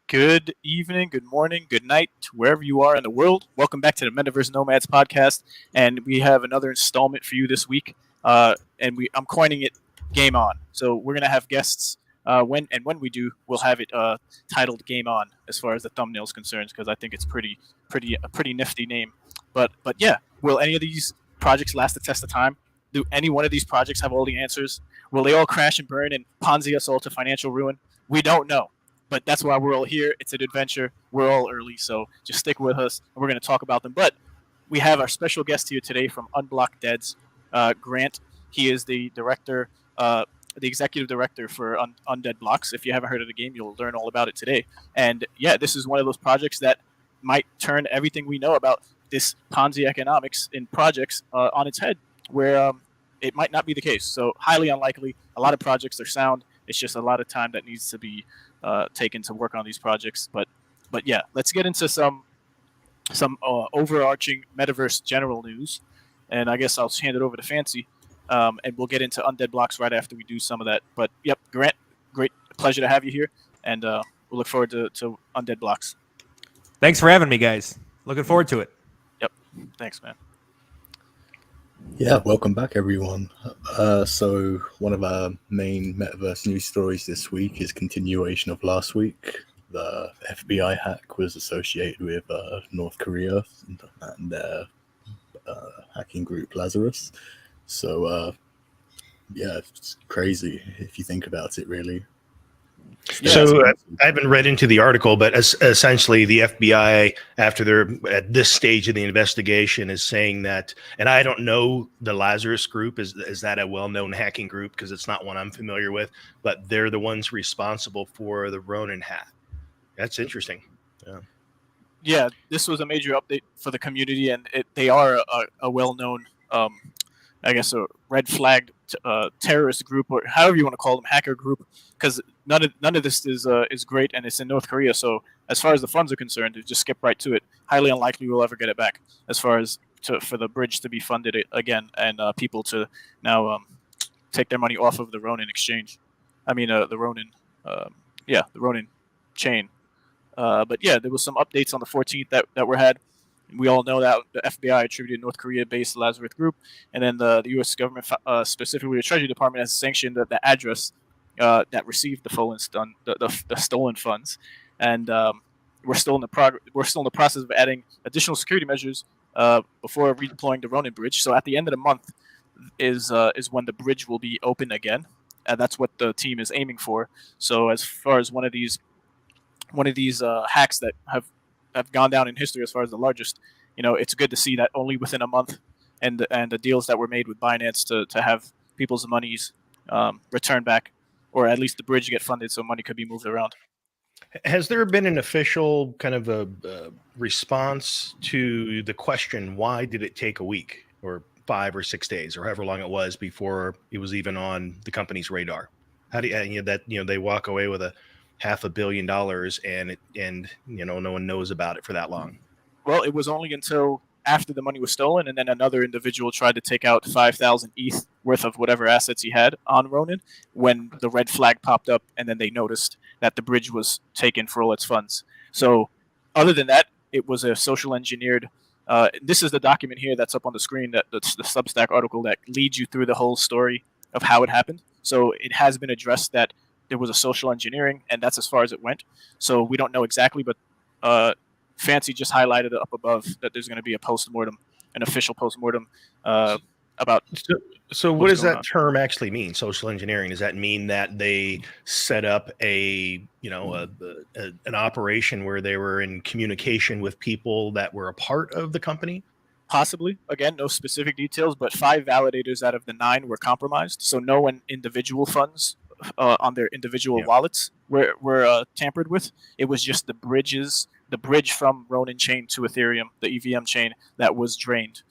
Good evening, good morning, good night, to wherever you are in the world. Welcome back to the Metaverse Nomads podcast, and we have another installment for you this week. I'm coining it "Game On." So we're gonna have guests. When we do, we'll have it titled "Game On" as far as the thumbnail is concerned, because I think it's pretty nifty name. But yeah, will any of these projects last the test of time? Do any one of these projects have all the answers? Will they all crash and burn and Ponzi us all to financial ruin? We don't know, but that's why we're all here. It's an adventure. We're all early, so just stick with us, and we're going to talk about them. But we have our special guest here today from Undead's Grant. He is the executive director for Undead Blocks. If you haven't heard of the game, you'll learn all about it today. And yeah, this is one of those projects that might turn everything we know about this Ponzi economics in projects on its head, where it might not be the case. So highly unlikely. A lot of projects are sound. It's just a lot of time that needs to be taken to work on these projects. But yeah, let's get into some overarching metaverse general news, and I guess I'll hand it over to Fancy, and we'll get into Undead Blocks right after we do some of that. But yep, Grant, great pleasure to have you here, and we'll look forward to Undead Blocks. Thanks for having me, guys. Looking forward to it. Yep, thanks, man. Yeah, welcome back, everyone. So one of our main metaverse news stories this week is continuation of last week. The FBI hack was associated with North Korea and their hacking group Lazarus. So yeah, it's crazy if you think about it, really. So I haven't read into the article, but essentially the FBI, after they're at this stage of the investigation, is saying that, and I don't know the Lazarus group, is that a well-known hacking group? Because it's not one I'm familiar with, but they're the ones responsible for the Ronin hack. That's interesting. Yeah, this was a major update for the community, and they are a well-known, I guess, a red flagged terrorist group, or however you want to call them, hacker group, because none of this is great, and it's in North Korea. So as far as the funds are concerned, to just skip right to it, highly unlikely we'll ever get it back. As far as for the bridge to be funded again, and people to now take their money off of the Ronin exchange. I mean the Ronin, the Ronin chain. But yeah, there was some updates on the 14th that were had. We all know that the FBI attributed North Korea-based Lazarus group, and then the U.S. government, specifically the Treasury Department, has sanctioned the address that received the stolen funds, and we're still in the process of adding additional security measures before redeploying the Ronin bridge. So at the end of the month is when the bridge will be open again, and that's what the team is aiming for. So as far as one of these hacks that have gone down in history as far as the largest, it's good to see that only within a month, and the deals that were made with Binance to have people's monies returned back, or at least the bridge get funded so money could be moved around. Has there been an official kind of a response to the question, why did it take a week or 5 or 6 days or however long it was before it was even on the company's radar? How do they walk away with $500 million and no one knows about it for that long? Well, it was only until after the money was stolen, and then another individual tried to take out 5,000 ETH worth of whatever assets he had on Ronin, when the red flag popped up, and then they noticed that the bridge was taken for all its funds. So other than that, it was a social engineered. This is the document here that's up on the screen, the Substack article that leads you through the whole story of how it happened. So it has been addressed that there was a social engineering, and that's as far as it went. So we don't know exactly, but Fancy just highlighted up above that there's going to be an official postmortem about. So what does that term actually mean? Social engineering? Does that mean that they set up an operation where they were in communication with people that were a part of the company? Possibly. Again, no specific details, but 5 validators out of the 9 were compromised. So no individual funds on their individual wallets were tampered with. It was just the bridge from Ronin chain to Ethereum, the EVM chain, that was drained.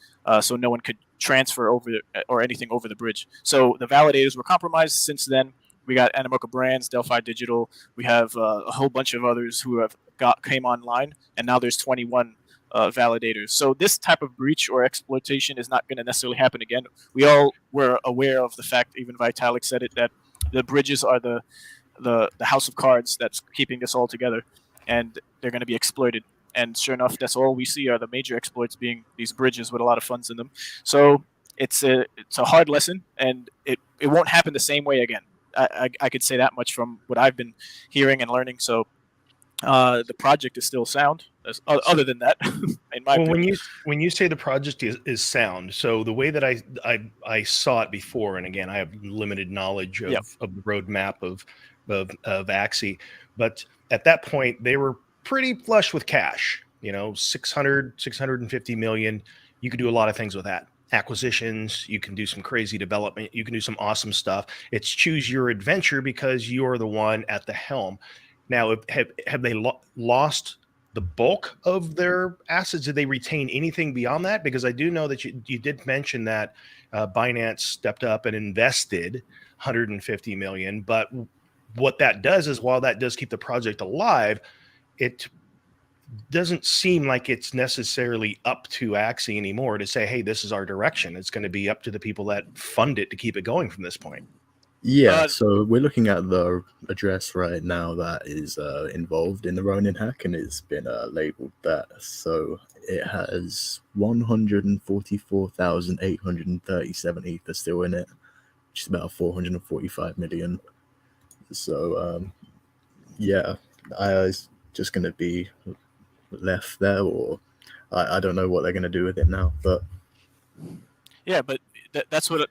So no one could transfer over or anything over the bridge. So the validators were compromised. Since then, we got Animoca Brands, Delphi Digital. We have a whole bunch of others who came online, and now there's 21 validators. So this type of breach or exploitation is not going to necessarily happen again. We all were aware of the fact, even Vitalik said it, that the bridges are the house of cards that's keeping this all together. and they're going to be exploited. And sure enough, that's all we see are the major exploits being these bridges with a lot of funds in them. So it's a hard lesson, and it won't happen the same way again. I could say that much from what I've been hearing and learning. So the project is still sound. Other than that, in my opinion. When you say the project is sound, so the way that I saw it before, and again, I have limited knowledge of, Yep. of the roadmap of Axie, but at that point they were pretty flush with cash. 650 million. You could do a lot of things with that. Acquisitions, you can do some crazy development, you can do some awesome stuff. It's choose your adventure because you're the one at the helm. Now, have they lost the bulk of their assets? Did they retain anything beyond that? Because I do know that you did mention that Binance stepped up and invested 150 million. But what that does is, while that does keep the project alive, it doesn't seem like it's necessarily up to Axie anymore to say, hey, this is our direction. It's going to be up to the people that fund it to keep it going from this point. Yeah, so we're looking at the address right now that is involved in the Ronin hack, and it's been labeled that. So it has 144,837 ether still in it, which is about 445 million. So yeah, it's just going to be left there, or I don't know what they're going to do with it now. But yeah, but that's what.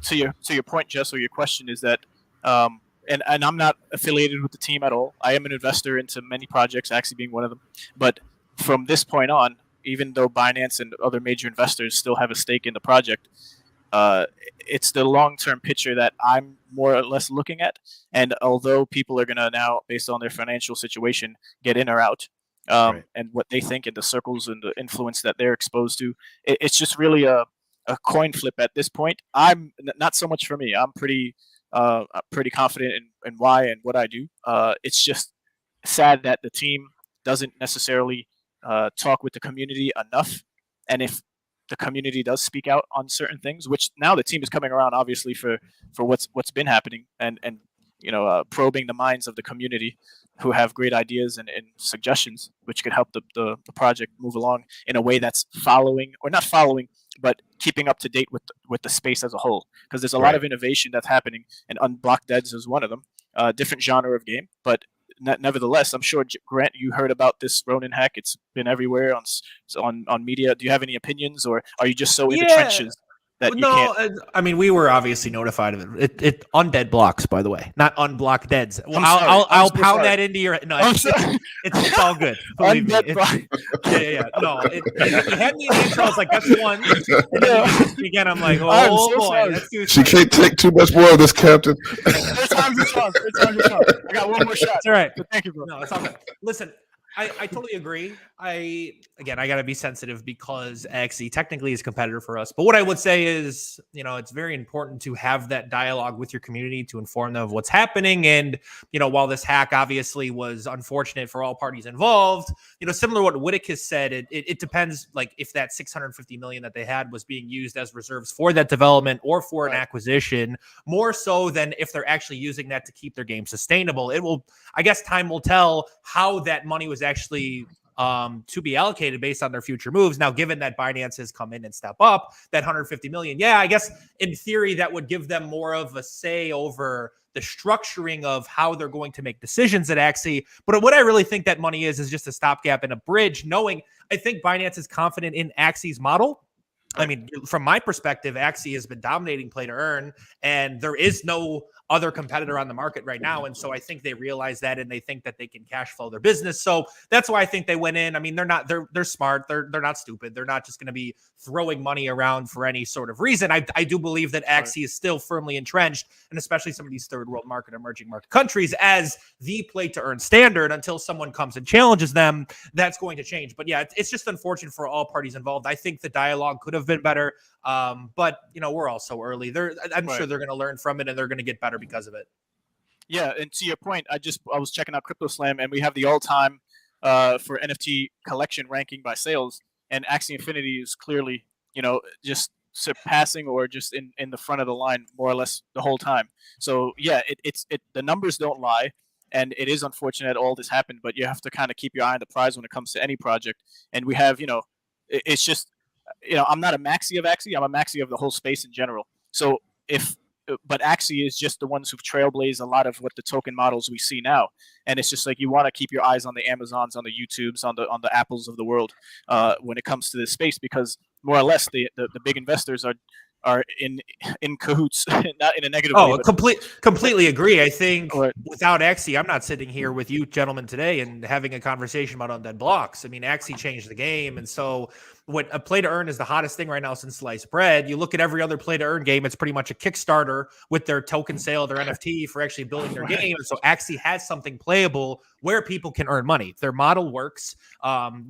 To your point, Jess, or your question is that, and I'm not affiliated with the team at all. I am an investor into many projects, Axie being one of them. But from this point on, even though Binance and other major investors still have a stake in the project, it's the long-term picture that I'm more or less looking at. And although people are going to now, based on their financial situation, get in or out, Right. and what they think in the circles and the influence that they're exposed to, it's just really a coin flip at this point. I'm not so much for me. I'm pretty confident in why and what I do. It's just sad that the team doesn't necessarily talk with the community enough, and if the community does speak out on certain things, which now the team is coming around, obviously for what's been happening, and probing the minds of the community who have great ideas and suggestions, which could help the project move along in a way that's following, or not following, but keeping up to date with the space as a whole. Because there's a lot of innovation that's happening, and Unblocked Deads is one of them. Different genre of game, but nevertheless, I'm sure, Grant, you heard about this Ronin hack. It's been everywhere on media. Do you have any opinions, or are you just so in the trenches that you can't? I mean, we were obviously notified of it. It Undead blocks, by the way, not Unblocked Deads. Well, I'll so pound sorry. that into your. No, it's all good. Believe me. Yeah. No, you had me in the intro. I was like, that's one. And then again, I'm like, oh so boy, sorry. that's too. She can't take too much more of this, Captain. Third time's a charm. I got one more shot. It's all right. But thank you, bro. No, it's all good. Listen, I totally agree. I got to be sensitive because Axie technically is a competitor for us. But what I would say is, it's very important to have that dialogue with your community to inform them of what's happening. And, while this hack obviously was unfortunate for all parties involved, similar to what Whittick has said, it depends, like, if that 650 million that they had was being used as reserves for that development or for an acquisition, more so than if they're actually using that to keep their game sustainable. I guess time will tell how that money was actually to be allocated based on their future moves. Now, given that Binance has come in and step up that 150 million, I guess in theory that would give them more of a say over the structuring of how they're going to make decisions at Axie. But what I really think that money is just a stopgap and a bridge, knowing I think Binance is confident in Axie's model. I mean, from my perspective, Axie has been dominating play to earn, and there is no other competitor on the market right now. And so I think they realize that, and they think that they can cash flow their business. So that's why I think they went in. I mean, they're smart. They're not stupid. They're not just going to be throwing money around for any sort of reason. I do believe that Axie is still firmly entrenched, and especially some of these third world market, emerging market countries, as the play to earn standard. Until someone comes and challenges them, that's going to change. But yeah, it's just unfortunate for all parties involved. I think the dialogue could have been better. But we're all so early. I'm sure they're going to learn from it, and they're going to get better because of it. Yeah, and to your point, I was checking out CryptoSlam, and we have the all-time for NFT collection ranking by sales, and Axie Infinity is clearly just surpassing or just in the front of the line more or less the whole time. So yeah, the numbers don't lie, and it is unfortunate all this happened, but you have to kind of keep your eye on the prize when it comes to any project. And we have, it's just, I'm not a maxi of Axie. I'm a maxi of the whole space in general. So but Axie is just the ones who've trailblazed a lot of what the token models we see now. And it's just like you want to keep your eyes on the Amazons, on the YouTubes, on the Apples of the world when it comes to this space, because more or less the big investors are in cahoots, not in a negative way. Oh, completely agree. I think Right. without Axie, I'm not sitting here with you gentlemen today and having a conversation about Undead blocks. I mean, Axie changed the game. And so what a play to earn is the hottest thing right now since sliced bread. You look at every other play to earn game, it's pretty much a Kickstarter with their token sale, their NFT for actually building their game. And so Axie has something playable where people can earn money. Their model works,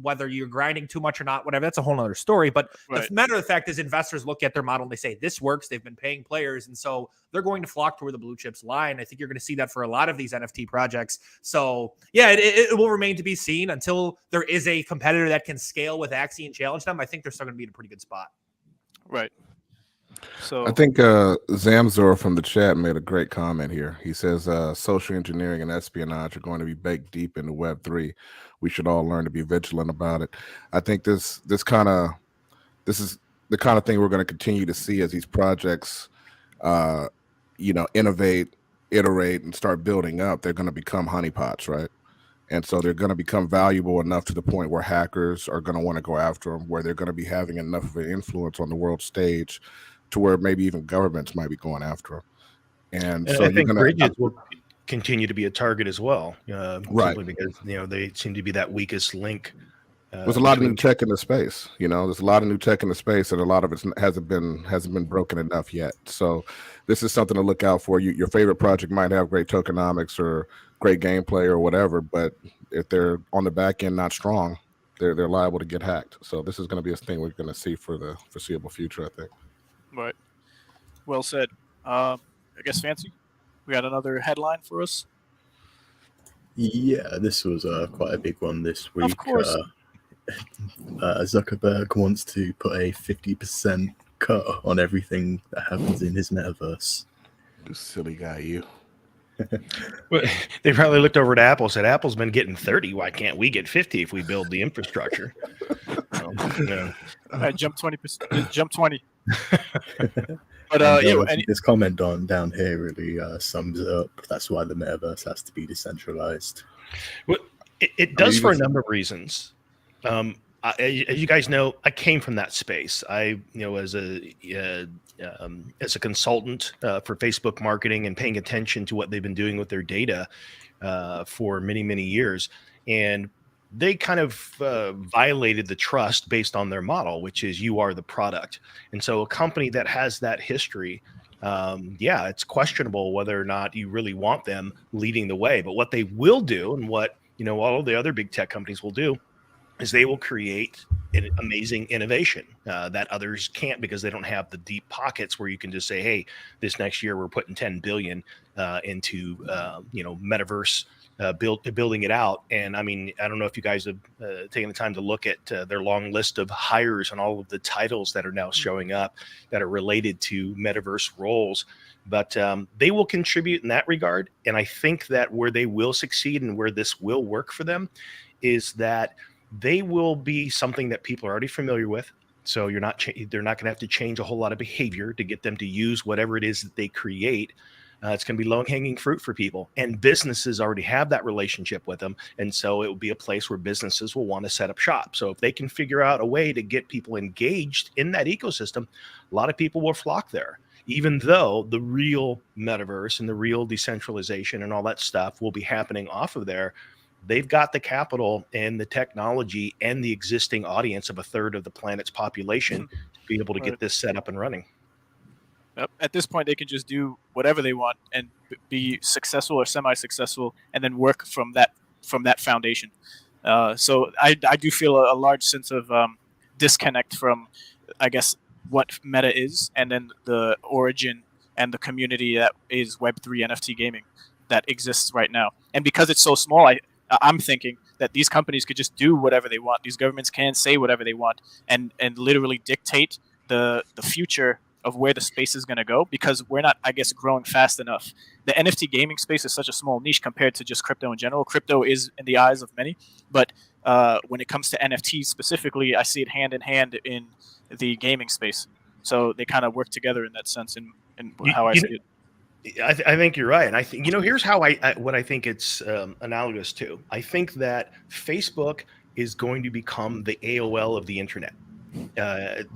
whether you're grinding too much or not, whatever, that's a whole other story. But the matter of the fact is investors look at their model and they say, this works. They've been paying players. And so they're going to flock to where the blue chips lie. And I think you're going to see that for a lot of these NFT projects. So yeah, it will remain to be seen until there is a competitor that can scale with Axie and challenge them. I think they're still going to be in a pretty good spot. Right. So I think Zamzor from the chat made a great comment here. He says social engineering and espionage are going to be baked deep into Web3. We should all learn to be vigilant about it. I think this is the kind of thing we're going to continue to see as these projects innovate, iterate, and start building up. They're going to become honeypots, right? And so they're going to become valuable enough to the point where hackers are going to want to go after them, where they're going to be having enough of an influence on the world stage to where maybe even governments might be going after them. And so I think bridges will continue to be a target as well, right? Simply because they seem to be that weakest link. There's a lot of new tech in the space. There's a lot of new tech in the space, and a lot of it hasn't been broken enough yet. So this is something to look out for. Your favorite project might have great tokenomics or great gameplay or whatever, but if they're on the back end not strong, they're liable to get hacked. So this is going to be a thing we're going to see for the foreseeable future, I think. Right. Well said. I guess, Fancy, we got another headline for us. Yeah, this was quite a big one this week. Of course. Zuckerberg wants to put a 50% cut on everything that happens in his metaverse. You silly guy, you. Well, they probably looked over at Apple and said, Apple's been getting 30. Why can't we get 50 if we build the infrastructure? Jump 20%. Jump 20. But this comment down here really sums it up. That's why the metaverse has to be decentralized. Well, it does for a number of reasons. As you guys know, I came from that space. I, as a consultant for Facebook marketing and paying attention to what they've been doing with their data for many, many years. And they kind of violated the trust based on their model, which is you are the product. And so a company that has that history, it's questionable whether or not you really want them leading the way. But what they will do, and what all of the other big tech companies will do, is they will create an amazing innovation that others can't, because they don't have the deep pockets where you can just say, hey, this next year we're putting 10 billion into metaverse building it out. And I mean, I don't know if you guys have taken the time to look at their long list of hires and all of the titles that are now showing up that are related to metaverse roles. But they will contribute in that regard. And I think that where they will succeed and where this will work for them is that they will be something that people are already familiar with. So they're not going to have to change a whole lot of behavior to get them to use whatever it is that they create. It's going to be low-hanging fruit for people, and businesses already have that relationship with them. And so it will be a place where businesses will want to set up shop. So if they can figure out a way to get people engaged in that ecosystem, a lot of people will flock there, even though the real metaverse and the real decentralization and all that stuff will be happening off of there. They've got the capital and the technology and the existing audience of a third of the planet's population to be able to get this set up and running. Yep. At this point, they can just do whatever they want and be successful or semi-successful, and then work from that foundation. So I do feel a large sense of disconnect from, I guess, what Meta is, and then the origin and the community that is Web3 NFT gaming that exists right now. And because it's so small, I'm thinking that these companies could just do whatever they want. These governments can say whatever they want and literally dictate the future of where the space is going to go, because we're not, I guess, growing fast enough. The NFT gaming space is such a small niche compared to just crypto in general. Crypto is in the eyes of many, but when it comes to NFTs specifically, I see it hand in hand in the gaming space. So they kind of work together in that sense, in how I see it. I think you're right, and I think here's how what I think it's analogous to. I think that Facebook is going to become the AOL of the internet.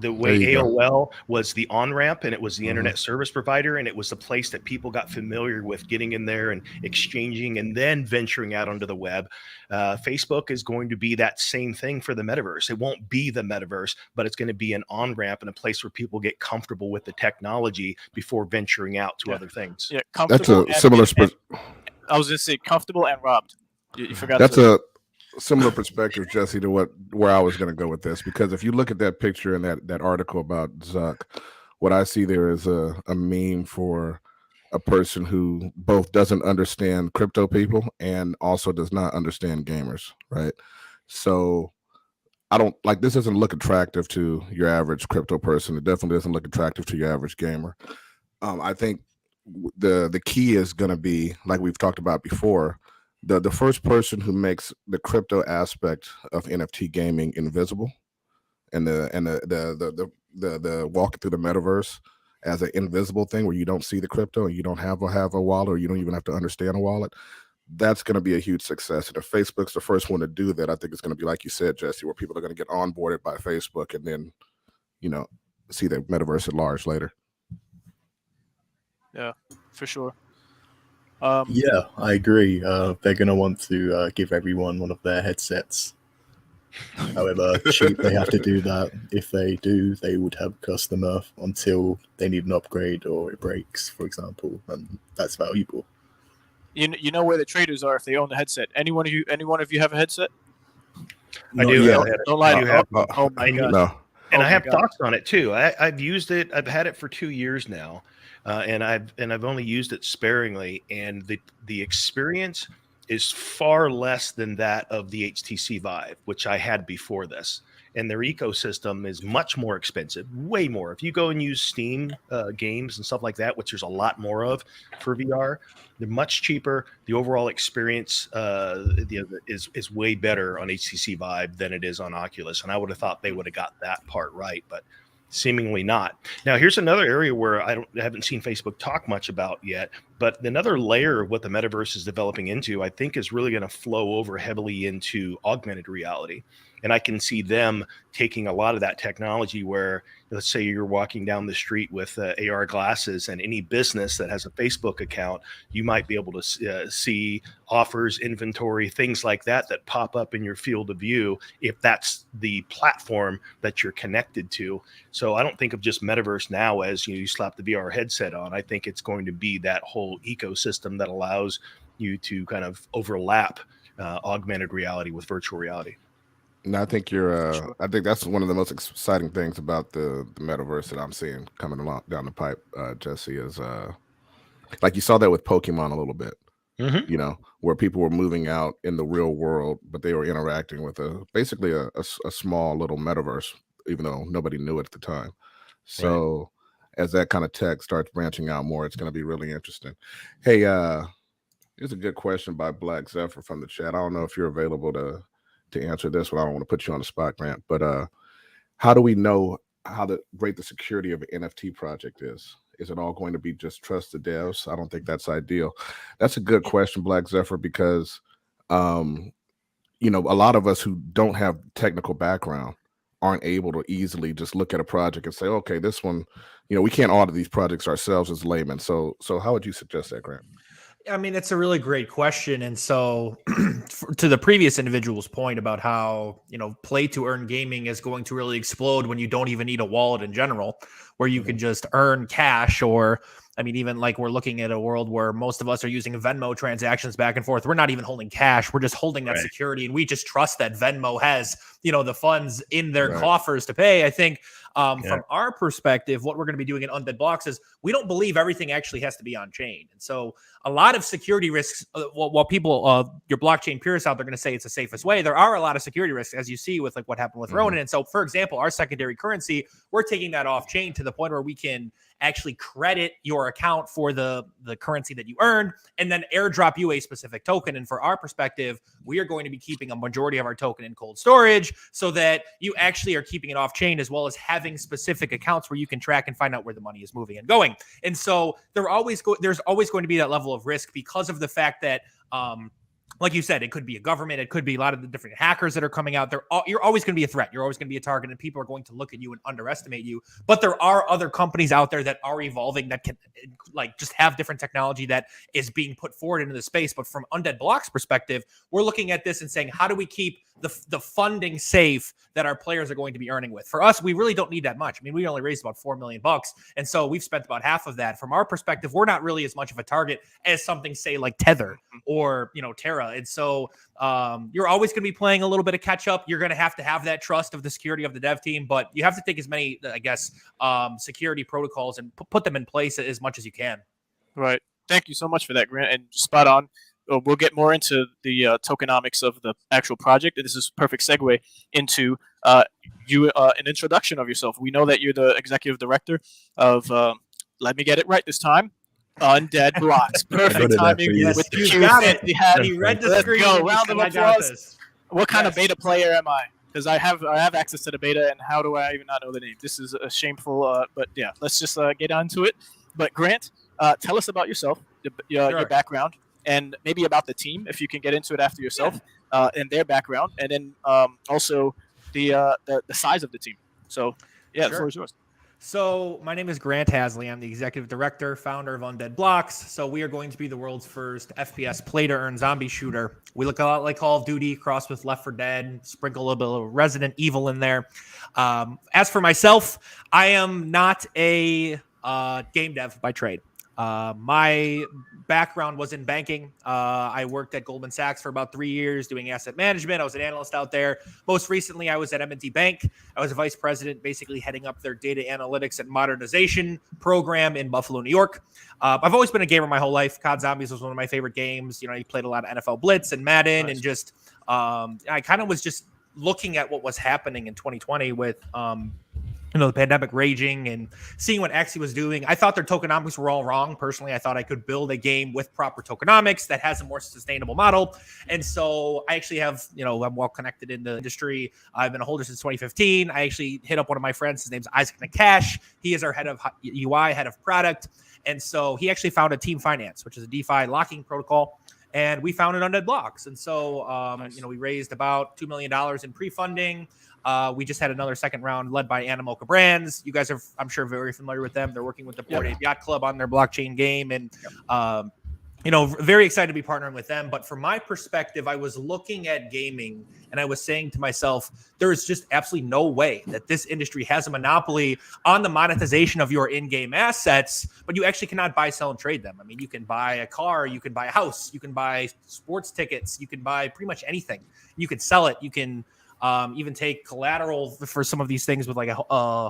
The way AOL was the on-ramp, and it was the internet service provider, and it was the place that people got familiar with getting in there and exchanging and then venturing out onto the web. Facebook is going to be that same thing for the metaverse. It won't be the metaverse, but it's going to be an on-ramp and a place where people get comfortable with the technology before venturing out to other things. Yeah, That's a similar. I was going to say comfortable and robbed. You forgot. That's a similar perspective, Jesse, to where I was going to go with this, because if you look at that picture and that article about Zuck, what I see there is a meme for a person who both doesn't understand crypto people and also does not understand gamers, right? So I don't like, this doesn't look attractive to your average crypto person. It definitely doesn't look attractive to your average gamer. I think the key is going to be, like we've talked about before, the first person who makes the crypto aspect of NFT gaming invisible, and the walking through the metaverse as an invisible thing where you don't see the crypto and you don't have a wallet, or you don't even have to understand a wallet, that's going to be a huge success. And if Facebook's the first one to do that, I think it's going to be like you said, Jesse, where people are going to get onboarded by Facebook and then, see the metaverse at large later. Yeah, for sure. Yeah, I agree. They're going to want to give everyone one of their headsets. However cheap they have to do that. If they do, they would have a customer until they need an upgrade or it breaks, for example, and that's valuable. You know where the traders are if they own the headset. Any one of you have a headset? I do. Yeah. Don't lie to me. Oh my god! No. And Oh I have my God. thoughts on it too. I've used it. I've had it for 2 years now, and I've only used it sparingly. And the experience is far less than that of the HTC Vive, which I had before this. And their ecosystem is much more expensive, way more. If you go and use Steam games and stuff like that, which there's a lot more of for VR, they're much cheaper. The overall experience is way better on HTC Vive than it is on Oculus. And I would have thought they would have got that part right, but seemingly not. Now, here's another area where I haven't seen Facebook talk much about yet, but another layer of what the metaverse is developing into, I think, is really going to flow over heavily into augmented reality. And I can see them taking a lot of that technology where, let's say you're walking down the street with AR glasses, and any business that has a Facebook account, you might be able to see offers, inventory, things like that pop up in your field of view if that's the platform that you're connected to. So I don't think of just metaverse now as you slap the VR headset on. I think it's going to be that whole ecosystem that allows you to kind of overlap augmented reality with virtual reality. And I think I think that's one of the most exciting things about the metaverse that I'm seeing coming along down the pipe, Jesse, is like you saw that with Pokemon a little bit, where people were moving out in the real world, but they were interacting with basically a small little metaverse, even though nobody knew it at the time. So as that kind of tech starts branching out more, it's going to be really interesting. Hey, here's a good question by Black Zephyr from the chat. I don't know if you're available to answer this one. I don't want to put you on the spot, Grant, but how do we know how great the security of an NFT project is? Is it all going to be just trust the devs? I don't think that's ideal. That's a good question, Black Zephyr, because a lot of us who don't have technical background aren't able to easily just look at a project and say, okay, this one, we can't audit these projects ourselves as laymen. So how would you suggest that, Grant? I mean, it's a really great question. And so to the previous individual's point about how, play to earn gaming is going to really explode when you don't even need a wallet in general, where you can just earn cash, or, I mean, even like we're looking at a world where most of us are using Venmo transactions back and forth. We're not even holding cash. We're just holding that security. And we just trust that Venmo has, the funds in their coffers to pay. I think From our perspective, what we're going to be doing in Undead Blocks is we don't believe everything actually has to be on chain. And so a lot of security risks, while people, your blockchain purists out there are going to say it's the safest way, there are a lot of security risks, as you see with like what happened with Ronin. And so, for example, our secondary currency, we're taking that off chain to the point where we can actually credit your account for the currency that you earned and then airdrop you a specific token. And for our perspective, we are going to be keeping a majority of our token in cold storage so that you actually are keeping it off chain, as well as having specific accounts where you can track and find out where the money is moving and going. And so there's always going to be that level of risk because of the fact that, like you said, it could be a government. It could be a lot of the different hackers that are coming out. You're always going to be a threat. You're always going to be a target, and people are going to look at you and underestimate you. But there are other companies out there that are evolving that can like just have different technology that is being put forward into the space. But from Undead Blocks perspective, we're looking at this and saying, how do we keep the funding safe that our players are going to be earning with? For us, we really don't need that much. I mean, we only raised about $4 million, and so we've spent about half of that. From our perspective, we're not really as much of a target as something, say, like Tether or Terra. And so you're always going to be playing a little bit of catch up. You're going to have that trust of the security of the dev team, but you have to take as many, I guess, security protocols and put them in place as much as you can. Right. Thank you so much for that, Grant. And spot on. We'll get more into the tokenomics of the actual project. And this is a perfect segue into an introduction of yourself. We know that you're the executive director of, let me get it right this time, Undead Blocks. Perfect timing with the you got it. hat. He read the Let's screen. go. Round of applause. What kind of Yes. beta player am I? Because I have access to the beta, and how do I even not know the name? This is a shameful, but yeah, let's just get on to it. But Grant, tell us about yourself, your background, and maybe about the team, if you can get into it after yourself, and their background, and then also the size of the team. So, yeah, the floor is yours. So my name is Grant Hasley. I'm the executive director, founder of Undead Blocks. So we are going to be the world's first FPS play-to-earn zombie shooter. We look a lot like Call of Duty, crossed with Left 4 Dead, sprinkle a little bit of Resident Evil in there. As for myself, I am not a game dev by trade. My background was in banking. I worked at Goldman Sachs for about 3 years doing asset management. I was an analyst out there. Most recently, I was at M&T Bank. I was a vice president, basically heading up their data analytics and modernization program in Buffalo, New York. I've always been a gamer my whole life. COD Zombies was one of my favorite games. I played a lot of NFL Blitz and Madden, and just I kind of was just looking at what was happening in 2020 with the pandemic raging and seeing what Axie was doing. I thought their tokenomics were all wrong. Personally, I thought I could build a game with proper tokenomics that has a more sustainable model. And so I actually have, I'm well connected in the industry. I've been a holder since 2015. I actually hit up one of my friends. His name's Isaac Nakash. He is our head of UI, head of product. And so he actually founded Team Finance, which is a DeFi locking protocol. And we founded Undead Blocks. And so, we raised about $2 million in pre-funding. We just had another second round led by Animoca Brands. You guys are, I'm sure, very familiar with them. They're working with the Bored Ape Yacht Club on their blockchain game. And, very excited to be partnering with them. But from my perspective, I was looking at gaming and I was saying to myself, there is just absolutely no way that this industry has a monopoly on the monetization of your in-game assets, but you actually cannot buy, sell, and trade them. I mean, you can buy a car, you can buy a house, you can buy sports tickets, you can buy pretty much anything. You can sell it. You can even take collateral for some of these things with like a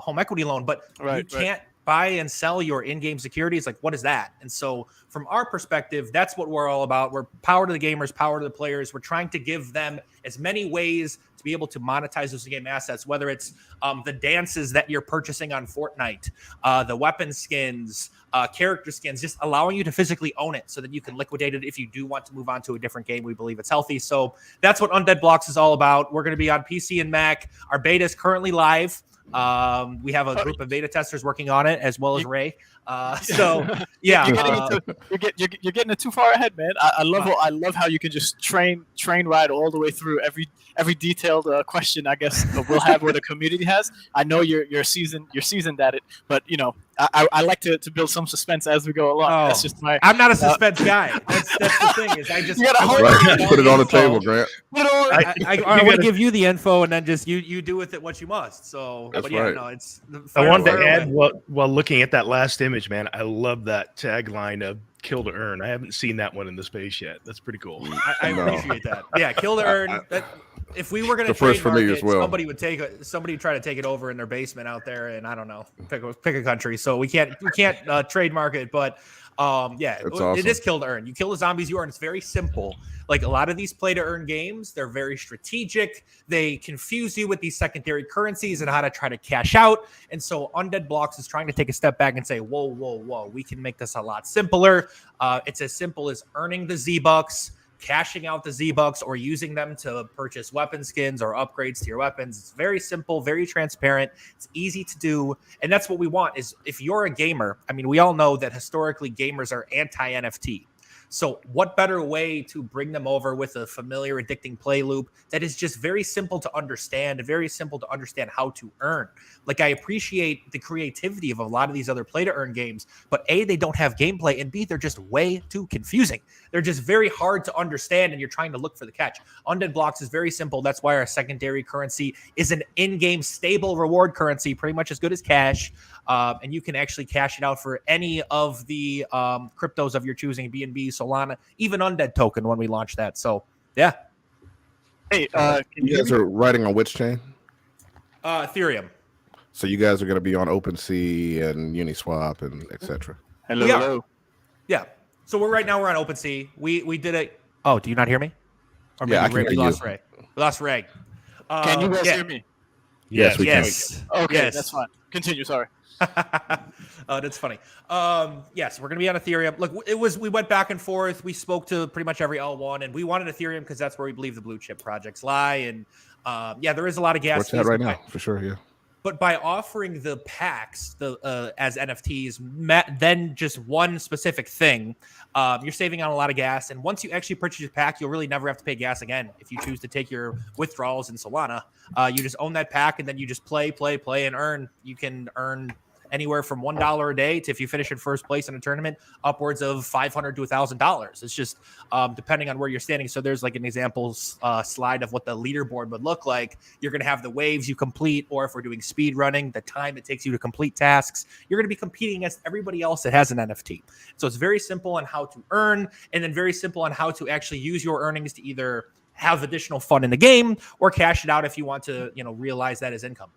home equity loan, but you can't buy and sell your in-game securities. Like, what is that? And so from our perspective, that's what we're all about. We're power to the gamers, power to the players. We're trying to give them as many ways to be able to monetize those game assets, whether it's the dances that you're purchasing on Fortnite, the weapon skins, character skins, just allowing you to physically own it so that you can liquidate it if you do want to move on to a different game. We believe it's healthy. So that's what Undead Blocks is all about. We're going to be on PC and Mac. Our beta is currently live. We have a group of beta testers working on it, as well as Ray. You're getting it too far ahead, man. I love how you can just train ride all the way through every detailed question, I guess, we'll have where the community has. I know you're seasoned at it, but I like to build some suspense as we go along. That's just I'm not a suspense guy. That's the thing is I just put it on the table, Grant. I want to give you the info and then just you do with it what you must. So, that's but yeah, right. no, it's. I wanted to add while looking at that last image, man. I love that tagline of kill to earn. I haven't seen that one in the space yet. That's pretty cool. I No. appreciate that. Yeah, kill to earn. If we were going to The first for trademark me it, as well. somebody would try to take it over in their basement out there, and I don't know, pick a country. So we can't trademark it, but yeah, It's it awesome. is kill to earn. You kill the zombies you earn. It's very simple. Like a lot of these play to earn games, they're very strategic. They confuse you with these secondary currencies and how to try to cash out. And so Undead Blocks is trying to take a step back and say, whoa, we can make this a lot simpler. It's as simple as earning the Z-Bucks, cashing out the Z-Bucks, or using them to purchase weapon skins or upgrades to your weapons. It's very simple, very transparent. It's easy to do. And that's what we want is if you're a gamer, I mean, we all know that historically gamers are anti-NFT. So what better way to bring them over with a familiar, addicting play loop that is just very simple to understand and very simple to understand how to earn. Like I appreciate the creativity of a lot of these other play to earn games, but A, they don't have gameplay, and B, they're just way too confusing. They're just very hard to understand, and you're trying to look for the catch. Undead Blocks is very simple. That's why our secondary currency is an in-game stable reward currency, pretty much as good as cash. And you can actually cash it out for any of the cryptos of your choosing, BNB, Solana, even Undead token when we launch that. So, yeah. Hey, You guys are writing on which chain? Ethereum. So you guys are going to be on OpenSea and Uniswap and etc. hello, We are. hello. Yeah. So we're on OpenSea. We did it. Oh, do you not hear me? Or Yeah, I maybe can we hear lost you. Ray. We lost Ray. Can you guys hear me? Yes, we can. Yes. Okay, Yes. that's fine. Continue. Sorry. That's funny. Yes, we're gonna be on Ethereum. Look, we went back and forth. We spoke to pretty much every L1, and we wanted Ethereum because that's where we believe the blue chip projects lie. And yeah, there is a lot of gas. What's that right now? For sure, yeah. But by offering the packs as NFTs, then just one specific thing, you're saving on a lot of gas. And once you actually purchase your pack, you'll really never have to pay gas again. If you choose to take your withdrawals in Solana, you just own that pack and then you just play, and earn. You can earn anywhere from $1 a day to, if you finish in first place in a tournament, upwards of $500 to $1,000. It's just depending on where you're standing. So there's like an example slide of what the leaderboard would look like. You're going to have the waves you complete, or if we're doing speed running, the time it takes you to complete tasks. You're going to be competing against everybody else that has an NFT. So it's very simple on how to earn, and then very simple on how to actually use your earnings to either have additional fun in the game or cash it out if you want to, realize that as income.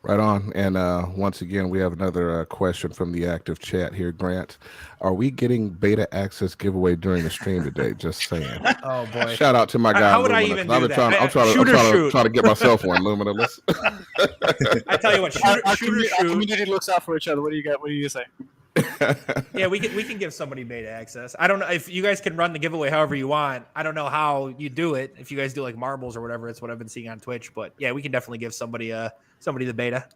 Right on. And once again, we have another question from the active chat here. Grant, are we getting beta access giveaway during the stream today? Just saying. Oh boy! Shout out to my guy. How would Lumina, I even do I'm that? trying to get myself one. Lumina, let's. I tell you what, Our shoot. community looks out for each other. What do you got? What do you say? Yeah, we can give somebody beta access. I don't know if you guys can run the giveaway however you want. I don't know how you do it. If you guys do like marbles or whatever, it's what I've been seeing on Twitch. But yeah, we can definitely give somebody the beta.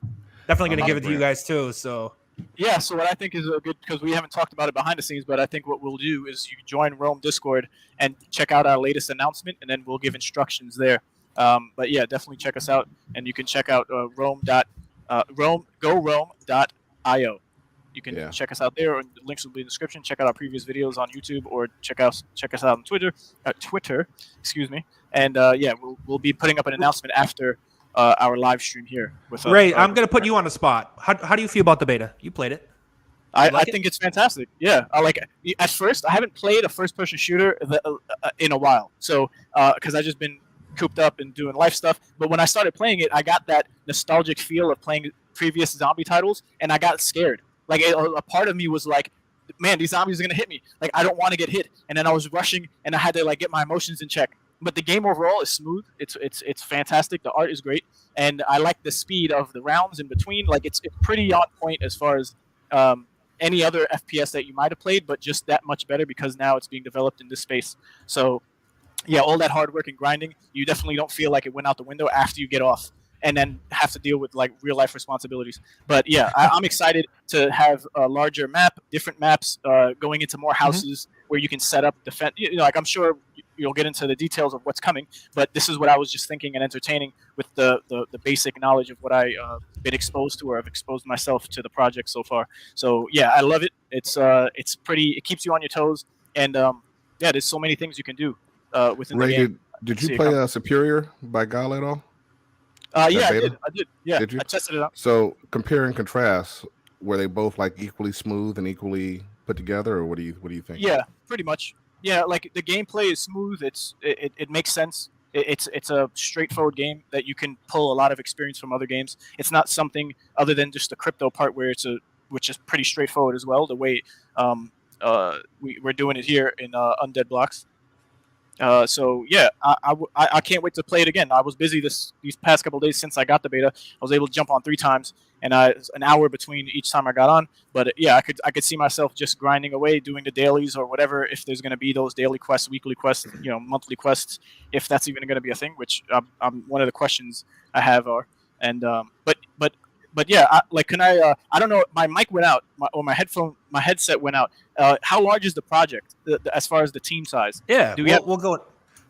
Definitely going to give it to you guys too. So Yeah, so what I think is a good, because we haven't talked about it behind the scenes, but I think what we'll do is you join Rome Discord and check out our latest announcement, and then we'll give instructions there. But yeah, definitely check us out, and you can check out GoRome.io. You can check us out there, and the links will be in the description. Check out our previous videos on YouTube, or check us out on Twitter. Excuse me. And yeah, we'll be putting up an announcement after our live stream here. With Ray, I'm going to put you on the spot. How do you feel about the beta? You played it. I think it's fantastic. Yeah, I like it. At first, I haven't played a first-person shooter in a while, so because I've just been cooped up and doing life stuff. But when I started playing it, I got that nostalgic feel of playing previous zombie titles, and I got scared. Like a part of me was like, "Man, these zombies are gonna hit me. Like I don't want to get hit." And then I was rushing, and I had to like get my emotions in check. But the game overall is smooth. It's fantastic. The art is great, and I like the speed of the rounds in between. Like it's pretty on point as far as any other FPS that you might have played, but just that much better because now it's being developed in this space. So yeah, all that hard work and grinding, you definitely don't feel like it went out the window after you get off and then have to deal with like real life responsibilities. But yeah, I'm excited to have a larger map, different maps, going into more houses where you can set up defense. Like I'm sure you'll get into the details of what's coming, but this is what I was just thinking and entertaining with the basic knowledge of what I been exposed to, or I've exposed myself to the project so far. So yeah, I love it. It's pretty. It keeps you on your toes, and yeah, there's so many things you can do within the game. Did you play Superior by Gala at all? Yeah, I did. Yeah, did you? I tested it out. So compare and contrast, were they both like equally smooth and equally put together, or what do you think? Yeah, pretty much. Yeah, like the gameplay is smooth. It makes sense. It's a straightforward game that you can pull a lot of experience from other games. It's not something other than just the crypto part where which is pretty straightforward as well. The way we're doing it here in Undead Blocks. So yeah, I can't wait to play it again. I was busy these past couple of days since I got the beta. I was able to jump on 3 times, and an hour between each time I got on. But yeah, I could see myself just grinding away, doing the dailies or whatever. If there's going to be those daily quests, weekly quests, monthly quests, if that's even going to be a thing, which one of the questions I have are. And but yeah, can I? I don't know. My mic went out, my headset went out. How large is the project as far as the team size? Yeah, we'll go.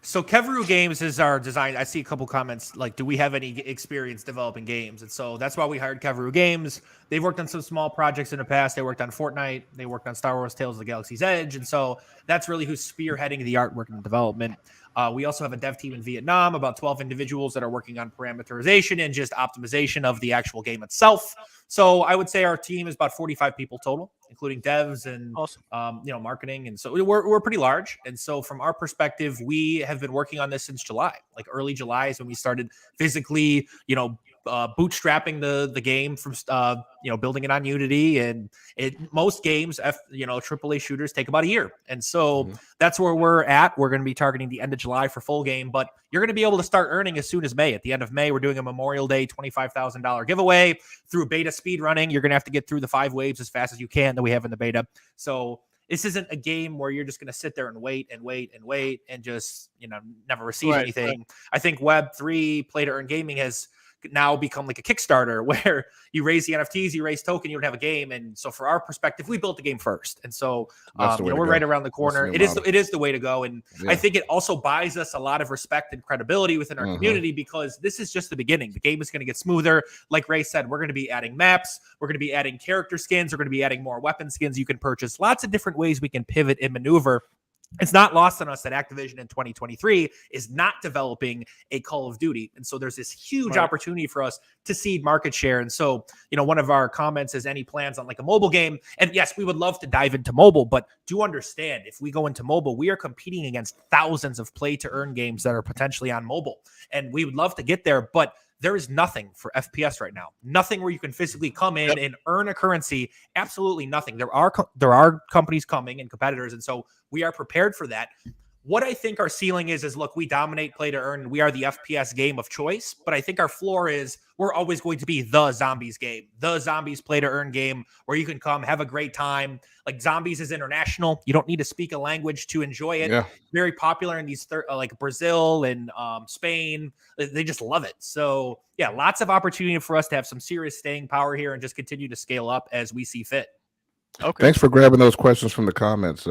So Kevru Games is our design. I see a couple comments like, do we have any experience developing games? And so that's why we hired Kevru Games. They've worked on some small projects in the past. They worked on Fortnite. They worked on Star Wars Tales of the Galaxy's Edge. And so that's really who's spearheading the artwork and development. We also have a dev team in Vietnam, about 12 individuals that are working on parameterization and just optimization of the actual game itself. So I would say our team is about 45 people total, including devs and awesome. Marketing. And so we're pretty large. And so from our perspective, we have been working on this since July, like early July is when we started physically, bootstrapping the game from building it on Unity. And most games, AAA shooters take about a year. And so that's where we're at. We're going to be targeting the end of July for full game, but you're going to be able to start earning as soon as May. At the end of May, we're doing a Memorial Day $25,000 giveaway through beta speed running. You're going to have to get through the 5 waves as fast as you can that we have in the beta. So this isn't a game where you're just going to sit there and wait and just, never receive anything. Right. I think Web3 play to earn gaming has now become like a Kickstarter where you raise the NFTs, you raise token, you don't have a game. And so for our perspective, we built the game first. And so we're right around the corner. It is the way to go. And I think it also buys us a lot of respect and credibility within our community, because this is just the beginning. The game is going to get smoother. Like Ray said, we're going to be adding maps. We're going to be adding character skins. We're going to be adding more weapon skins you can purchase. Lots of different ways we can pivot and maneuver. It's not lost on us that Activision in 2023 is not developing a Call of Duty. And so there's this huge opportunity for us to seed market share. And so, one of our comments is any plans on like a mobile game. And yes, we would love to dive into mobile, but do understand if we go into mobile, we are competing against thousands of play to earn games that are potentially on mobile. And we would love to get there, but there is nothing for FPS right now. Nothing where you can physically come in and earn a currency. Absolutely nothing. There are companies coming and competitors, and so we are prepared for that. What I think our ceiling is look, we dominate play to earn. We are the FPS game of choice, but I think our floor is we're always going to be the zombies game, the zombies play to earn game where you can come have a great time. Like zombies is international. You don't need to speak a language to enjoy it. Yeah. Very popular in these like Brazil and Spain. They just love it. So yeah, lots of opportunity for us to have some serious staying power here and just continue to scale up as we see fit. Okay. Thanks for grabbing those questions from the comments.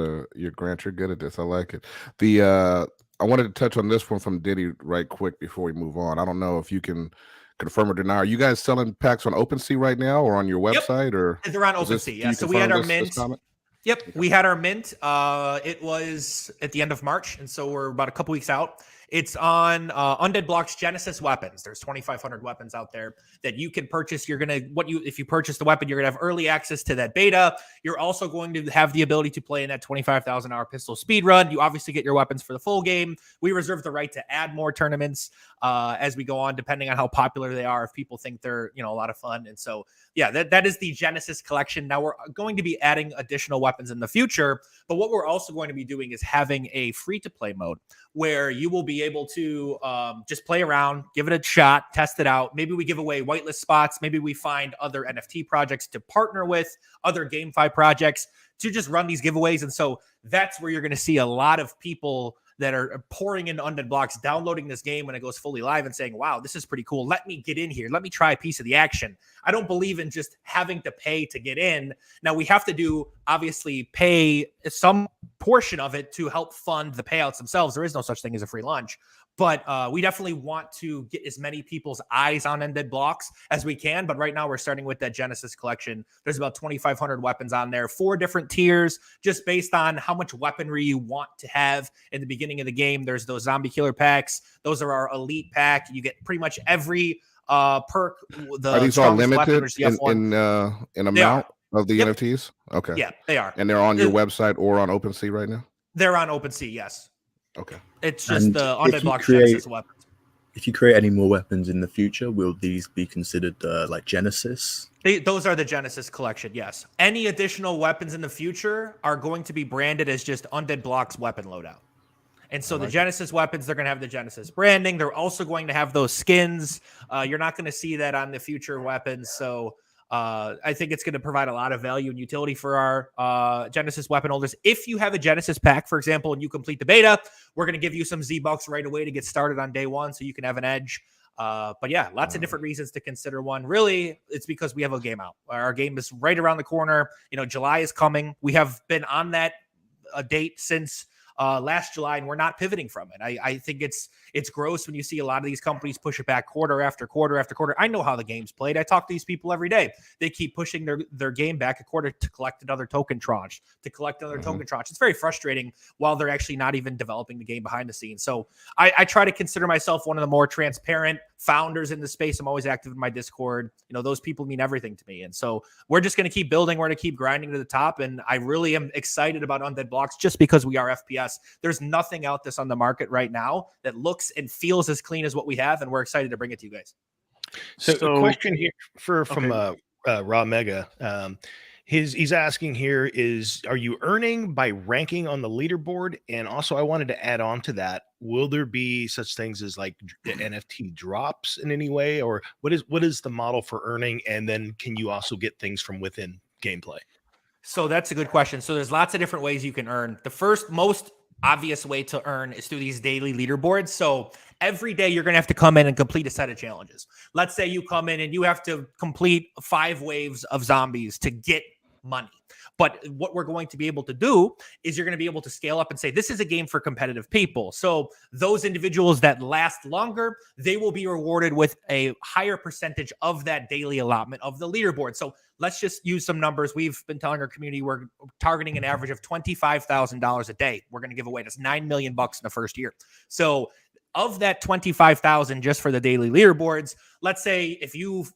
Grant, you're good at this. I like it. I wanted to touch on this one from Diddy right quick before we move on. I don't know if you can confirm or deny. Are you guys selling packs on OpenSea right now or on your website? Or they're on OpenSea? Yeah. So we had our mint. Yep, we had our mint. It was at the end of March, and so we're about a couple weeks out. It's on Undead Blocks Genesis weapons. There's 2,500 weapons out there that you can purchase. If you purchase the weapon, you're gonna have early access to that beta. You're also going to have the ability to play in that 25,000-hour pistol speed run. You obviously get your weapons for the full game. We reserve the right to add more tournaments as we go on, depending on how popular they are. If people think they're a lot of fun, and so yeah, that is the Genesis collection. Now we're going to be adding additional weapons in the future, but what we're also going to be doing is having a free-to-play mode where you will be able to just play around, give it a shot, test it out. Maybe we give away whitelist spots. Maybe we find other NFT projects to partner with, other GameFi projects to just run these giveaways. And so that's where you're going to see a lot of people that are pouring into Undead Blocks, downloading this game when it goes fully live and saying, wow, this is pretty cool. Let me get in here. Let me try a piece of the action. I don't believe in just having to pay to get in. Now we have to obviously pay some portion of it to help fund the payouts themselves. There is no such thing as a free lunch. But we definitely want to get as many people's eyes on Undead Blocks as we can. But right now we're starting with that Genesis collection. There's about 2,500 weapons on there, 4 different tiers, just based on how much weaponry you want to have in the beginning of the game. There's those zombie killer packs. Those are our elite pack. You get pretty much every perk. Are these all limited in amount? of the Yep. NFTs? Okay. Yeah, they are. And they're on your website or on OpenSea right now? They're on OpenSea, yes. Okay. It's just And the if Undead you Blocks create- Genesis weapons. If you create any more weapons in the future, will these be considered like Genesis? Those are the Genesis collection, yes. Any additional weapons in the future are going to be branded as just Undead Blocks weapon loadout. And so the Genesis weapons, they're going to have the Genesis branding. They're also going to have those skins. You're not going to see that on the future weapons. So I think it's going to provide a lot of value and utility for our Genesis weapon holders. If you have a Genesis pack, for example, and you complete the beta, we're going to give you some Z-Bucks right away to get started on day one so you can have an edge. But yeah, lots of different reasons to consider one. Really, it's because we have a game out. Our game is right around the corner. July is coming. We have been on that date since last July, and we're not pivoting from it. I think it's gross when you see a lot of these companies push it back quarter after quarter after quarter. I know how the game's played. I talk to these people every day. They keep pushing their game back a quarter to collect another token tranche, token tranche. It's very frustrating while they're actually not even developing the game behind the scenes. So I try to consider myself one of the more transparent founders in the space. I'm always active in my Discord. Those people mean everything to me. And so we're just going to keep building. We're going to keep grinding to the top. And I really am excited about Undead Blocks just because we are FPS. There's nothing out this on the market right now that looks and feels as clean as what we have. And we're excited to bring it to you guys. So a question here from Raw Mega. He's asking here is, are you earning by ranking on the leaderboard? And also I wanted to add on to that. Will there be such things as like NFT drops in any way, or what is the model for earning? And then can you also get things from within gameplay? So that's a good question. So there's lots of different ways you can earn. The first most obvious way to earn is through these daily leaderboards. So every day you're going to have to come in and complete a set of challenges. Let's say you come in and you have to complete 5 waves of zombies to get money. But what we're going to be able to do is you're going to be able to scale up and say, this is a game for competitive people. So those individuals that last longer, they will be rewarded with a higher percentage of that daily allotment of the leaderboard. So let's just use some numbers. We've been telling our community we're targeting an average of $25,000 a day. We're going to give away. That's $9 million in the first year. So of that 25,000 just for the daily leaderboards, let's say if you've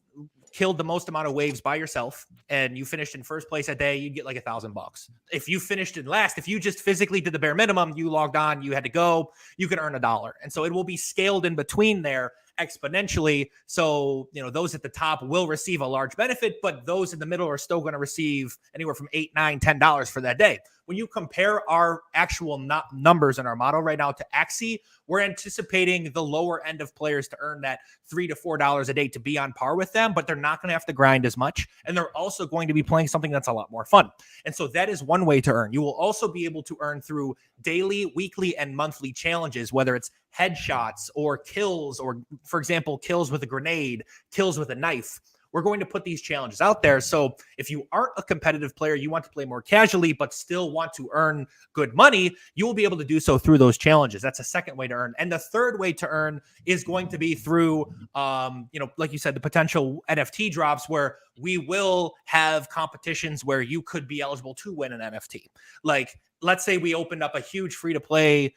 killed the most amount of waves by yourself and you finished in first place a day, you'd get like $1,000. If you finished in last, if you just physically did the bare minimum, you logged on, you had to go, you can earn $1. And so it will be scaled in between there exponentially. So, those at the top will receive a large benefit, but those in the middle are still going to receive anywhere from $8, $9, $10 for that day. When you compare our actual numbers in our model right now to Axie, we're anticipating the lower end of players to earn that $3 to $4 a day to be on par with them, but they're not going to have to grind as much. And they're also going to be playing something that's a lot more fun. And so that is one way to earn. You will also be able to earn through daily, weekly, and monthly challenges, whether it's headshots or kills, or for example, kills with a grenade, kills with a knife. We're going to put these challenges out there. So if you aren't a competitive player, you want to play more casually, but still want to earn good money, you will be able to do so through those challenges. That's a second way to earn. And the third way to earn is going to be through, like you said, the potential NFT drops, where we will have competitions where you could be eligible to win an NFT. Like, let's say we opened up a huge free-to-play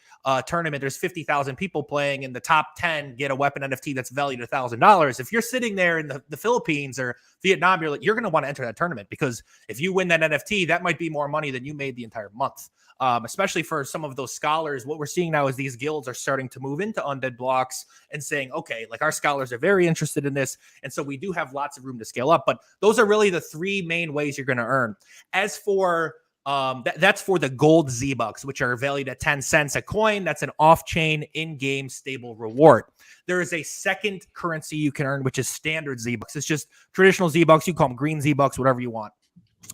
tournament. There's 50,000 people playing, and the top 10 get a weapon NFT that's valued $1,000. If you're sitting there in the Philippines or Vietnam, you're going to want to enter that tournament, because if you win that NFT, that might be more money than you made the entire month. Especially for some of those scholars, what we're seeing now is these guilds are starting to move into Undead Blocks and saying, okay, like our scholars are very interested in this. And so we do have lots of room to scale up. But those are really the 3 main ways you're going to earn. As for that's for the gold Z-Bucks, which are valued at 10 cents a coin. That's an off-chain, in-game stable reward. There is a second currency you can earn, which is standard Z-Bucks. It's just traditional Z-Bucks. You call them green Z-Bucks, whatever you want.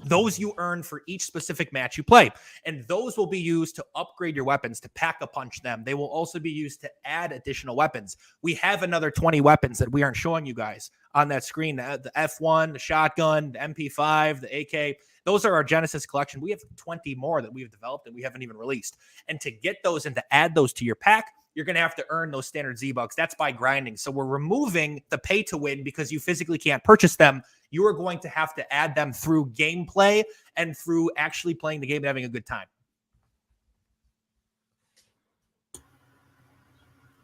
Those you earn for each specific match you play. And those will be used to upgrade your weapons, to pack-a-punch them. They will also be used to add additional weapons. We have another 20 weapons that we aren't showing you guys on that screen. The F1, the shotgun, the MP5, the AK. Those are our Genesis collection. We have 20 more that we've developed that we haven't even released. And to get those and to add those to your pack, you're going to have to earn those standard Z-Bucks. That's by grinding. So we're removing the pay to win because you physically can't purchase them. You are going to have to add them through gameplay and through actually playing the game and having a good time.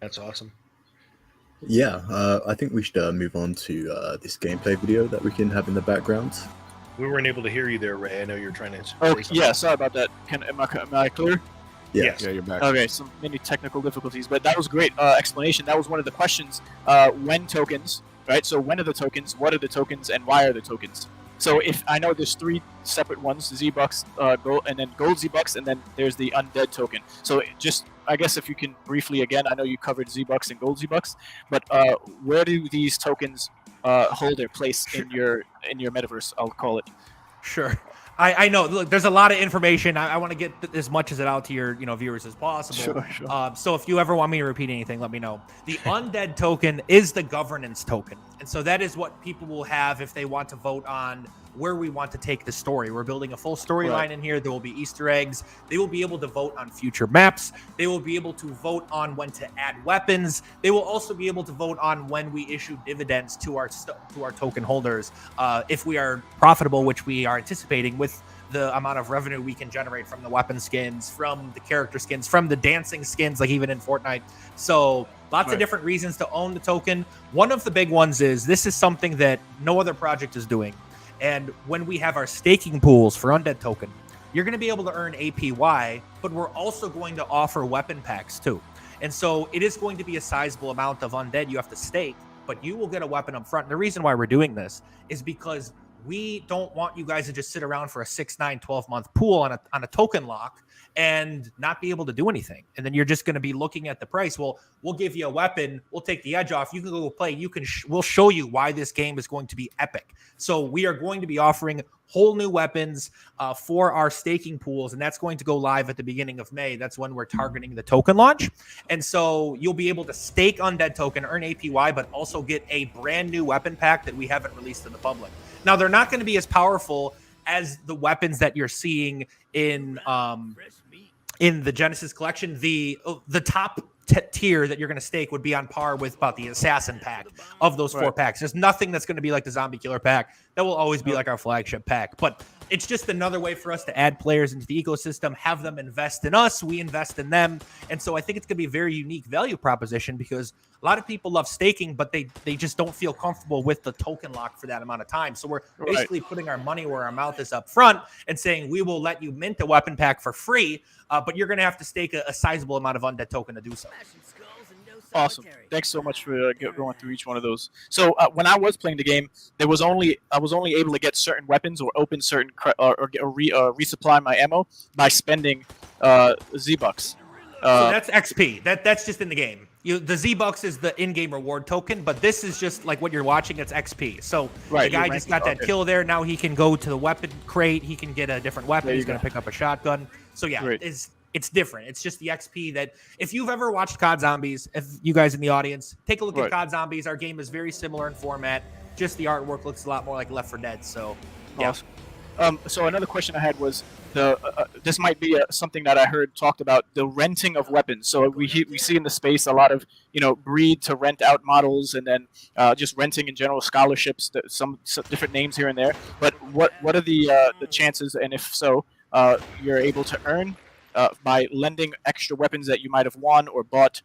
That's awesome. Yeah, I think we should move on to this gameplay video that we can have in the background. We weren't able to hear you there, Ray. I know you're trying to. Oh, say something. yeah, sorry about that. Am I clear? Yes. Yeah, you're back. Okay, some many technical difficulties, but that was great explanation. That was one of the questions. When tokens, right? So when are the tokens? What are the tokens? And why are the tokens? So if I know there's 3 separate ones: Z-Bucks, gold, and then gold Z-Bucks, and then there's the Undead token. So just, I guess if you can briefly again, I know you covered Z-Bucks and gold Z-Bucks, but where do these tokens hold their place in your metaverse? I'll call it. Sure. I know. Look, there's a lot of information. I want to get as much as it out to your viewers as possible. Sure. So if you ever want me to repeat anything, let me know. The Undead token is the governance token, and so that is what people will have if they want to vote on where we want to take the story. We're building a full storyline in here. There will be Easter eggs. They will be able to vote on future maps. They will be able to vote on when to add weapons. They will also be able to vote on when we issue dividends to our token holders if we are profitable, which we are anticipating with the amount of revenue we can generate from the weapon skins, from the character skins, from the dancing skins, like even in Fortnite. So lots of different reasons to own the token. One of the big ones is this is something that no other project is doing. And when we have our staking pools for Undead token, you're going to be able to earn APY, but we're also going to offer weapon packs too. And so it is going to be a sizable amount of Undead you have to stake, but you will get a weapon up front. And the reason why we're doing this is because we don't want you guys to just sit around for a 6, 9, 12-month pool on a token lock and not be able to do anything. And then you're just going to be looking at the price. Well, we'll give you a weapon. We'll take the edge off. You can go play. We'll show you why this game is going to be epic. So we are going to be offering whole new weapons for our staking pools, and that's going to go live at the beginning of May. That's when we're targeting the token launch. And so you'll be able to stake Undead token, earn APY, but also get a brand new weapon pack that we haven't released to the public. Now, they're not going to be as powerful as the weapons that you're seeing in the Genesis collection. The top tier that you're going to stake would be on par with about the assassin pack of those 4 packs. There's nothing that's going to be like the zombie killer pack. That will always be like our flagship pack, but it's just another way for us to add players into the ecosystem, have them invest in us, we invest in them. And so I think it's going to be a very unique value proposition because a lot of people love staking, but they just don't feel comfortable with the token lock for that amount of time. So we're basically putting our money where our mouth is up front and saying we will let you mint a weapon pack for free, but you're going to have to stake a sizable amount of Undead token to do so. Awesome. Thanks so much for going through each one of those. So when I was playing the game, I was only able to get certain weapons or open certain resupply my ammo by spending Z-Bucks. So that's XP. That's just in the game. The Z-Bucks is the in-game reward token, but this is just like what you're watching. It's XP. So the guy just got that kill there. Now he can go to the weapon crate. He can get a different weapon. He's going to pick up a shotgun. So yeah, it's different. It's just the XP that if you've ever watched COD Zombies, if you guys in the audience, take a look at COD Zombies. Our game is very similar in format. Just the artwork looks a lot more like Left 4 Dead. So yeah. Awesome. So another question I had was this might be something that I heard talked about, the renting of weapons. So we see in the space a lot of breed to rent out models, and then just renting in general, scholarships, some different names here and there. But what are the chances, and if so, you're able to earn by lending extra weapons that you might have won or bought?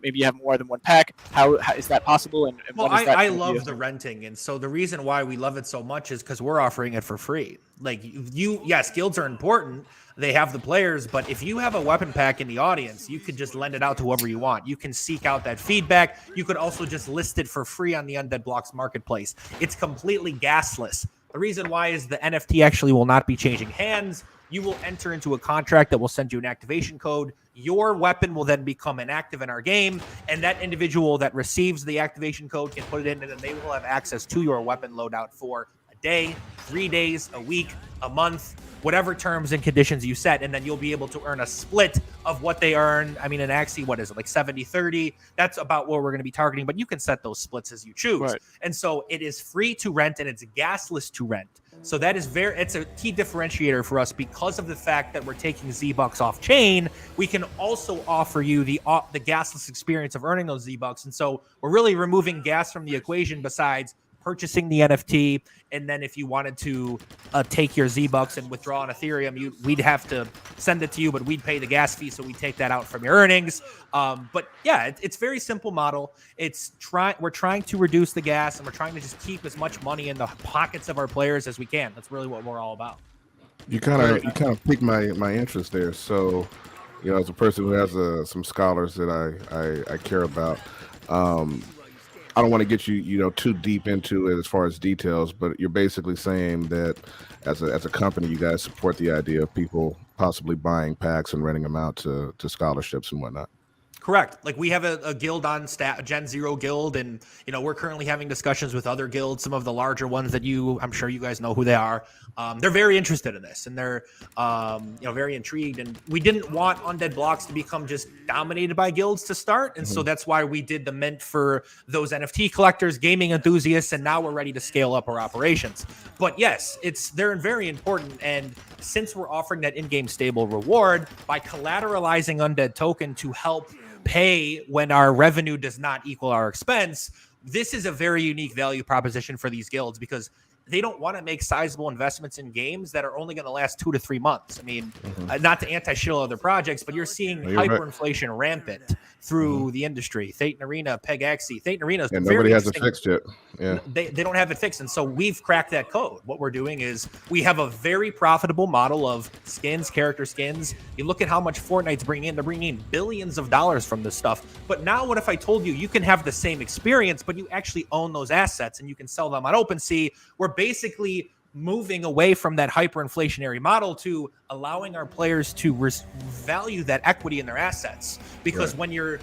Maybe you have more than one pack. How is that possible? And well, what is that I love the renting, and so the reason why we love it so much is because we're offering it for free. Like yes, guilds are important. They have the players, but if you have a weapon pack in the audience, you could just lend it out to whoever you want. You can seek out that feedback. You could also just list it for free on the Undead Blocks marketplace. It's completely gasless. The reason why is the NFT actually will not be changing hands. You will enter into a contract that will send you an activation code. Your weapon will then become inactive in our game, and that individual that receives the activation code can put it in, and then they will have access to your weapon loadout for a day, 3 days, a week, a month, whatever terms and conditions you set, and then you'll be able to earn a split of what they earn. I mean, in Axie, what is it, like 70-30? That's about what we're going to be targeting, but you can set those splits as you choose. Right. And so it is free to rent, and it's gasless to rent. So that is it's a key differentiator for us because of the fact that we're taking Z-Bucks off chain. We can also offer you the gasless experience of earning those Z-Bucks. And so we're really removing gas from the equation besides purchasing the NFT, and then if you wanted to take your Z-Bucks and withdraw on Ethereum, we'd have to send it to you, but we'd pay the gas fee, so we take that out from your earnings. But yeah, it's very simple model. We're trying to reduce the gas, and we're trying to just keep as much money in the pockets of our players as we can. That's really what we're all about. You kind of piqued my interest there. So, you know, as a person who has some scholars that I care about, I don't want to get you too deep into it as far as details, but you're basically saying that as a company, you guys support the idea of people possibly buying packs and renting them out to scholarships and whatnot. Correct. Like we have a guild on a Gen Zero guild, and we're currently having discussions with other guilds, some of the larger ones that I'm sure you guys know who they are. They're very interested in this, and they're very intrigued. And we didn't want Undead blocks to become just dominated by guilds to start, and so that's why we did the mint for those NFT collectors, gaming enthusiasts, and now we're ready to scale up our operations. But yes, they're very important, and since we're offering that in-game stable reward by collateralizing Undead token to help pay when our revenue does not equal our expense, this is a very unique value proposition for these guilds because they don't want to make sizable investments in games that are only going to last 2 to 3 months. I mean, not to anti-shill other projects, but you're seeing hyperinflation rampant through the industry. Thetan Arena, Peg Axie. Thetan Arena is nobody has it fixed yet. Yeah, they don't have it fixed, and so we've cracked that code. What we're doing is we have a very profitable model of skins, character skins. You look at how much Fortnite's bringing in; they're bringing in billions of dollars from this stuff. But now, what if I told you can have the same experience, but you actually own those assets and you can sell them on OpenSea? We're basically moving away from that hyperinflationary model to allowing our players to value that equity in their assets. Because when you're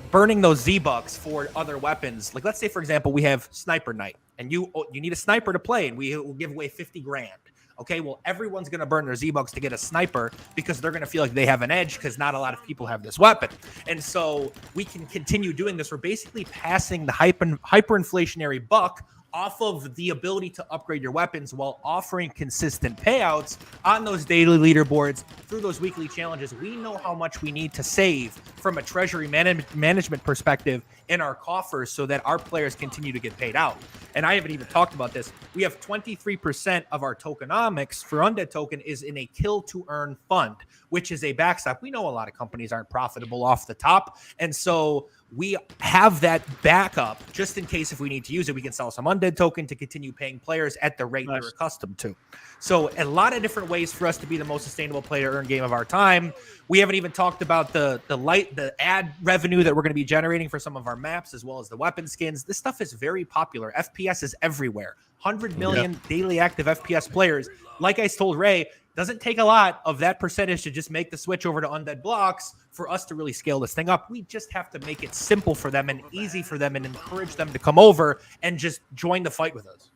burning those Z-Bucks for other weapons, like let's say, for example, we have Sniper Night, and you need a sniper to play, and we will give away 50 grand. Okay, well, everyone's going to burn their Z-Bucks to get a sniper because they're going to feel like they have an edge because not a lot of people have this weapon. And so we can continue doing this. We're basically passing the hyperinflationary buck off of the ability to upgrade your weapons while offering consistent payouts on those daily leaderboards through those weekly challenges. We know how much we need to save from a treasury management perspective in our coffers so that our players continue to get paid out. And I haven't even talked about this. We have 23% of our tokenomics for Undead token is in a kill to earn fund, which is a backstop. We know a lot of companies aren't profitable off the top. And so we have that backup just in case if we need to use it, we can sell some Undead token to continue paying players at the rate they're accustomed to. So a lot of different ways for us to be the most sustainable play to earn game of our time. We haven't even talked about the ad revenue that we're going to be generating for some of our maps, as well as the weapon skins. This stuff is very popular. FPS is everywhere. 100 million daily active FPS players. Like I told Ray, doesn't take a lot of that percentage to just make the switch over to Undead blocks for us to really scale this thing up. We just have to make it simple for them and easy for them and encourage them to come over and just join the fight with us.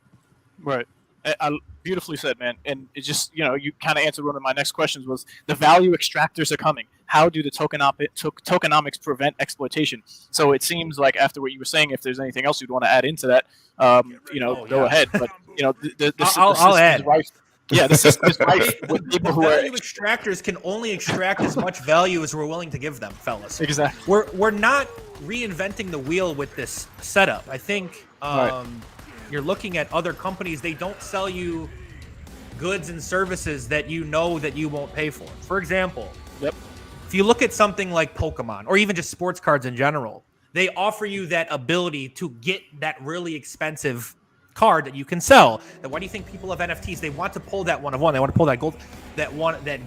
Right. I beautifully said, man. And it just, you kind of answered one of my next questions was the value extractors are coming. How do the tokenomics prevent exploitation? So it seems like after what you were saying, if there's anything else you'd want to add into that, go ahead. But, I'll add. Yeah, the system is rife with people who are value extractors can only extract as much value as we're willing to give them, fellas. Exactly. We're not reinventing the wheel with this setup. I think you're looking at other companies. They don't sell you goods and services that you know that you won't pay for. For example, if you look at something like Pokemon or even just sports cards in general, they offer you that ability to get that really expensive card that you can sell. And why do you think people have NFTs? They want to pull that one of one. They want to pull that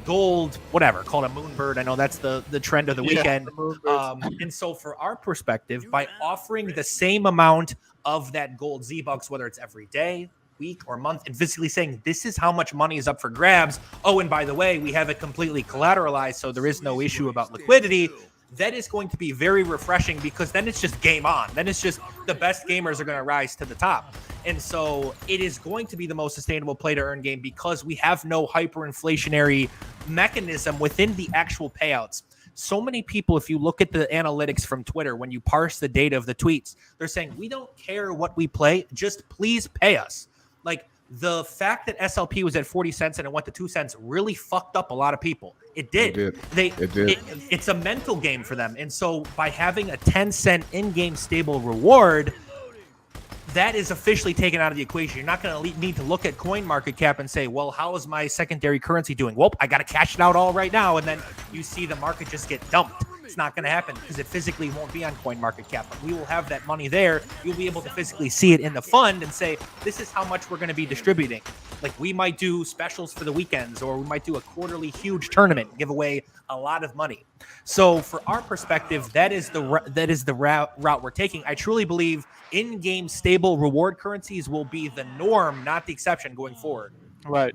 gold, whatever, called a moonbird. I know that's the trend of the weekend. And so for our perspective, by offering the same amount of that gold Z-Bucks, whether it's every day, week, or month, and physically saying this is how much money is up for grabs. Oh, and by the way, we have it completely collateralized, so there is no issue about liquidity. That is going to be very refreshing because then it's just game on. Then it's just the best gamers are going to rise to the top. And so it is going to be the most sustainable play to earn game because we have no hyperinflationary mechanism within the actual payouts. So many people, if you look at the analytics from Twitter, when you parse the data of the tweets, they're saying, we don't care what we play, just please pay us. Like the fact that SLP was at 40 cents and it went to 2 cents really fucked up a lot of people. It did. It did. It's a mental game for them. And so by having a 10-cent in-game stable reward, that is officially taken out of the equation. You're not going to need to look at CoinMarketCap and say, well, how is my secondary currency doing? Well, I got to cash it out all right now. And then you see the market just get dumped. It's not going to happen because it physically won't be on CoinMarketCap. But we will have that money there. You'll be able to physically see it in the fund and say, this is how much we're going to be distributing. Like we might do specials for the weekends, or we might do a quarterly huge tournament and give away a lot of money. So for our perspective, that is the route we're taking. I truly believe in-game stable reward currencies will be the norm, not the exception going forward. Right.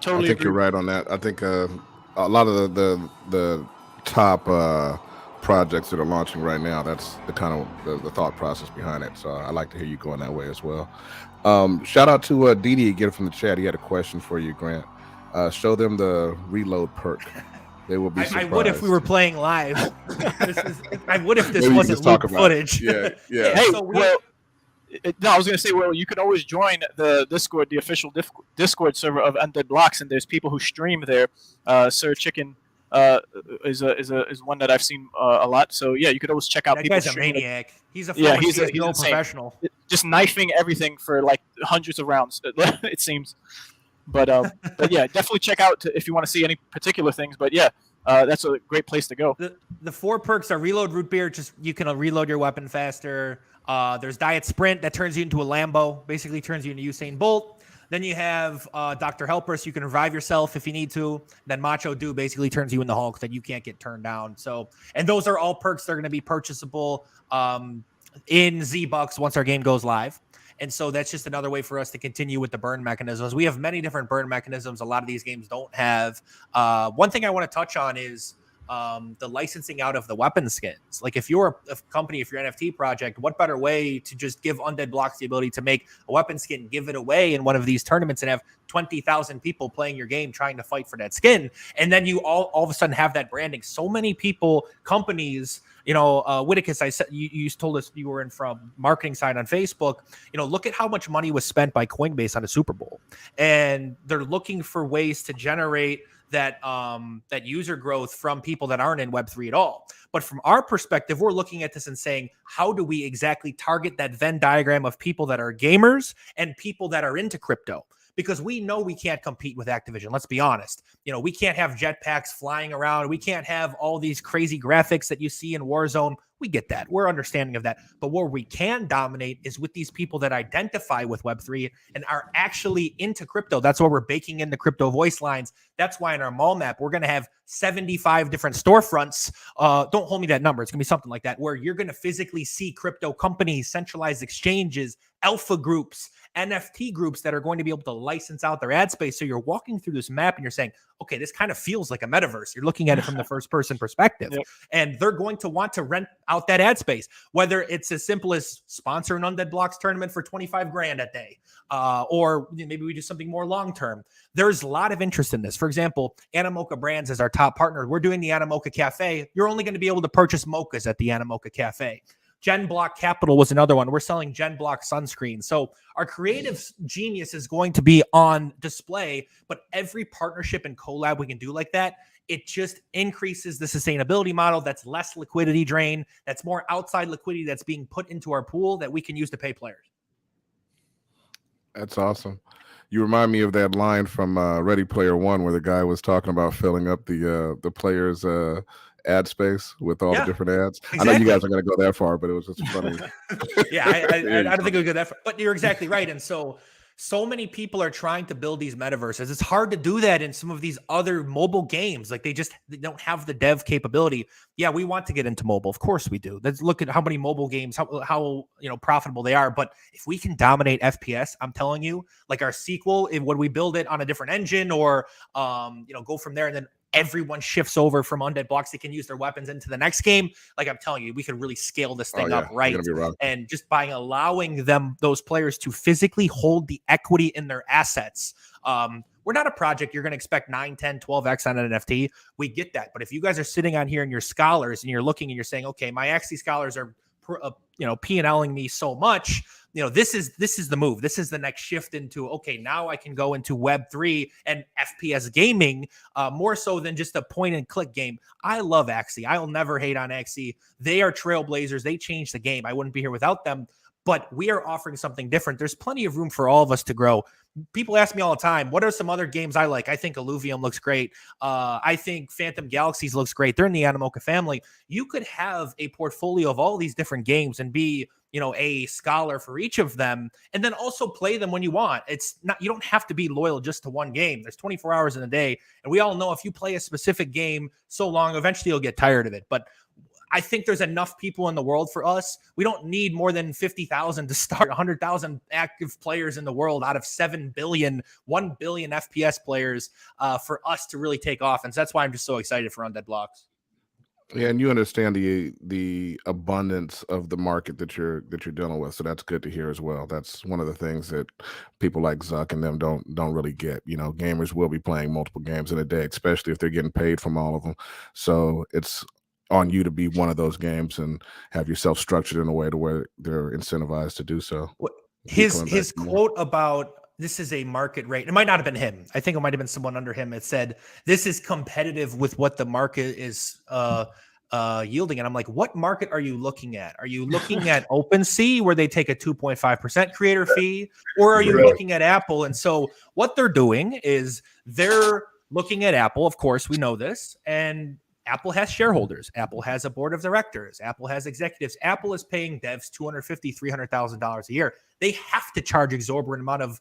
Totally. I think you're right on that. I think a lot of the top projects that are launching right now, that's the kind of the thought process behind it. So I like to hear you going that way as well. Shout out to Didi again from the chat. He had a question for you, Grant. Show them the reload perk. They will be surprised. I would if we were playing live. I would if this wasn't leaked footage. Yeah. Hey, so I was going to say, well, you can always join the Discord, the official Discord server of Undead Blocks, and there's people who stream there. Sir Chicken is one that I've seen a lot. So yeah, you could always check out. That people guy's a maniac. He's a he's professional. Just knifing everything for like hundreds of rounds. It seems. But yeah, definitely check out if you want to see any particular things. But yeah, that's a great place to go. The 4 perks are reload root beer. Just you can reload your weapon faster. There's Diet Sprint that turns you into a Lambo, basically turns you into Usain Bolt. Then you have Dr. Helper, so you can revive yourself if you need to. Then Macho Do basically turns you into Hulk that you can't get turned down. So, and those are all perks that are going to be purchasable in Z-Bucks once our game goes live. And so that's just another way for us to continue with the burn mechanisms. We have many different burn mechanisms. A lot of these games don't have. One thing I want to touch on is the licensing out of the weapon skins. Like if you're a company, if you're an NFT project, what better way to just give Undead Blocks the ability to make a weapon skin, give it away in one of these tournaments and have 20,000 people playing your game trying to fight for that skin. And then you all of a sudden have that branding. So many people, companies, Whitticus, I said you told us you were in from marketing side on Facebook. Look at how much money was spent by Coinbase on a Super Bowl, and they're looking for ways to generate that user growth from people that aren't in Web3 at all. But from our perspective, we're looking at this and saying, how do we exactly target that Venn diagram of people that are gamers and people that are into crypto? Because we know we can't compete with Activision. Let's be honest. We can't have jetpacks flying around. We can't have all these crazy graphics that you see in Warzone. We get that. We're understanding of that. But where we can dominate is with these people that identify with Web3 and are actually into crypto. That's why we're baking in the crypto voice lines. That's why in our mall map, we're going to have 75 different storefronts. Don't hold me that number. It's going to be something like that, where you're going to physically see crypto companies, centralized exchanges, alpha groups, NFT groups that are going to be able to license out their ad space. So you're walking through this map and you're saying, okay, this kind of feels like a metaverse. You're looking at it from the first person perspective. Yep. And they're going to want to rent out that ad space, whether it's as simple as sponsor an Undead Blocks tournament for 25 grand a day, or maybe we do something more long-term. There's a lot of interest in this. For example, Animoca Brands is our top partner. We're doing the Animoca Cafe. You're only going to be able to purchase mochas at the Animoca Cafe. Gen Block Capital was another one. We're selling Gen Block sunscreen. So our creative genius is going to be on display, but every partnership and collab we can do like that, it just increases the sustainability model. That's less liquidity drain. That's more outside liquidity that's being put into our pool that we can use to pay players. That's awesome. You remind me of that line from Ready Player One where the guy was talking about filling up the players' ad space with all the different ads. Exactly. I know you guys are going to go that far, but it was just funny. I don't think we go that far, but you're exactly right. And so many people are trying to build these metaverses. It's hard to do that in some of these other mobile games. Like they don't have the dev capability. Yeah, we want to get into mobile. Of course we do. Let's look at how many mobile games, how profitable they are. But if we can dominate FPS, I'm telling you, like our sequel, when we build it on a different engine or go from there and then everyone shifts over from Undead Blocks, they can use their weapons into the next game. Like I'm telling you, we could really scale this thing up right. And just by allowing those players to physically hold the equity in their assets. We're not a project you're going to expect 9, 10, 12x on an NFT. We get that. But if you guys are sitting on here and you're scholars and you're looking and you're saying, okay, my Axie scholars are P&Ling me so much, this is the move. This is the next shift into, okay, now I can go into Web3 and FPS gaming more so than just a point and click game. I love Axie. I'll never hate on Axie. They are trailblazers. They changed the game. I wouldn't be here without them. but we are offering something different. There's plenty of room for all of us to grow. People ask me all the time, what are some other games I like? I think Illuvium looks great. I think Phantom Galaxies looks great. They're in the Animoca family. You could have a portfolio of all these different games and be, a scholar for each of them, and then also play them when you want. It's not, you don't have to be loyal just to one game. There's 24 hours in a day. And we all know if you play a specific game so long, eventually you'll get tired of it. But I think there's enough people in the world for us. We don't need more than 50,000 to start 100,000 active players in the world out of 7 billion, 1 billion FPS players for us to really take off. And so that's why I'm just so excited for Undead Blocks. Yeah, and you understand the abundance of the market that you're dealing with, so that's good to hear as well. That's one of the things that people like Zuck and them don't really get. Gamers will be playing multiple games in a day, especially if they're getting paid from all of them. So it's on you to be one of those games and have yourself structured in a way to where they're incentivized to do so. His quote about this is a market rate. It might not have been him. I think it might have been someone under him. It said, this is competitive with what the market is yielding. And I'm like, what market are you looking at? Are you looking at OpenSea where they take a 2.5% creator fee? Or are you looking at Apple? And so what they're doing is they're looking at Apple. Of course, we know this. And Apple has shareholders. Apple has a board of directors. Apple has executives. Apple is paying devs $250,000, $300,000 a year. They have to charge exorbitant amount of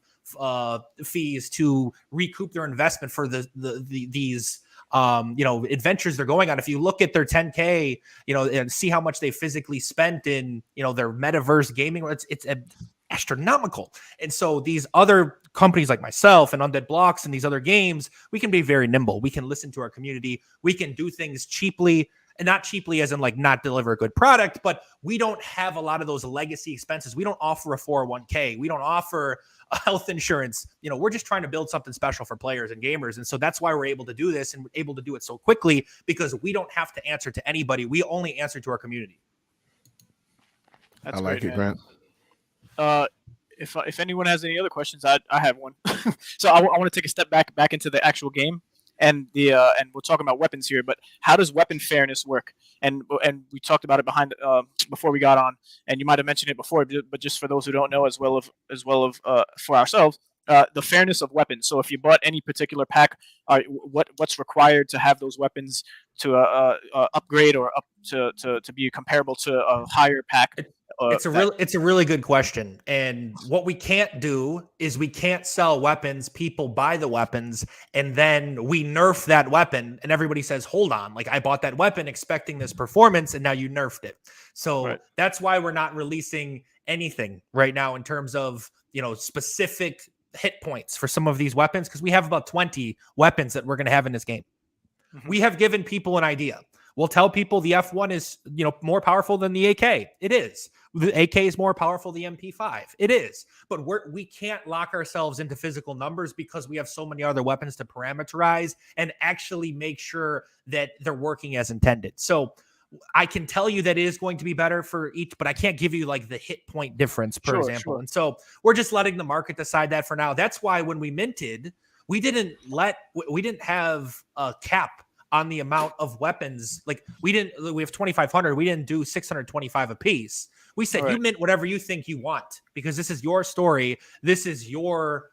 fees to recoup their investment for these adventures they're going on. If you look at their 10K, and see how much they physically spent in, their metaverse gaming, it's astronomical. And so these other companies like myself and Undead Blocks and these other games, we can be very nimble. We can listen to our community. We can do things cheaply, and not cheaply as in like not deliver a good product, but we don't have a lot of those legacy expenses. We don't offer a 401k. We don't offer a health insurance. We're just trying to build something special for players and gamers. And so that's why we're able to do this and we're able to do it so quickly, because we don't have to answer to anybody. We only answer to our community. That's I like great, it, man. Grant. If anyone has any other questions, I have one. So I want to take a step back into the actual game, and and we're talking about weapons here. But how does weapon fairness work? And we talked about it before we got on, and you might have mentioned it before, but just for those who don't know, as well as for ourselves, the fairness of weapons. So if you bought any particular pack, what's required to have those weapons to upgrade or up to be comparable to a higher pack? It's a really good question. And what we can't do is we can't sell weapons. People buy the weapons and then we nerf that weapon and everybody says, hold on, like I bought that weapon expecting this performance and now you nerfed it. So That's why we're not releasing anything right now in terms of, specific hit points for some of these weapons, because we have about 20 weapons that we're going to have in this game. Mm-hmm. We have given people an idea. We'll tell people the F1 is, more powerful than the AK. It is. The AK is more powerful than the MP5. It is. But we can't lock ourselves into physical numbers because we have so many other weapons to parameterize and actually make sure that they're working as intended. So I can tell you that it is going to be better for each, but I can't give you like the hit point difference, per example. Sure. And so we're just letting the market decide that for now. That's why when we minted, we didn't have a cap on the amount of weapons. Like we have 2,500. We didn't do 625 a piece. We said, you mint whatever you think you want, because this is your story. This is your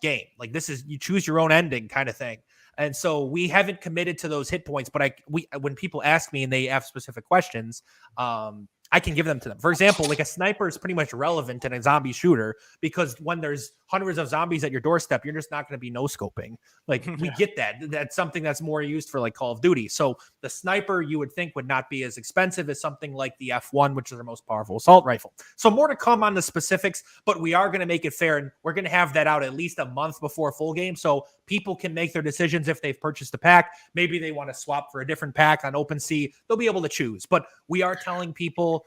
game. Like you choose your own ending kind of thing. And so we haven't committed to those hit points, but when people ask me and they have specific questions, I can give them to them. For example, like a sniper is pretty much relevant in a zombie shooter, because when there's hundreds of zombies at your doorstep, you're just not going to be no-scoping. Like we get that. That's something that's more used for like Call of Duty. So the sniper you would think would not be as expensive as something like the F1, which is the most powerful assault rifle. So more to come on the specifics, but we are going to make it fair, and we're going to have that out at least a month before full game, so people can make their decisions if they've purchased a pack. Maybe they want to swap for a different pack on OpenSea. They'll be able to choose. But we are telling people,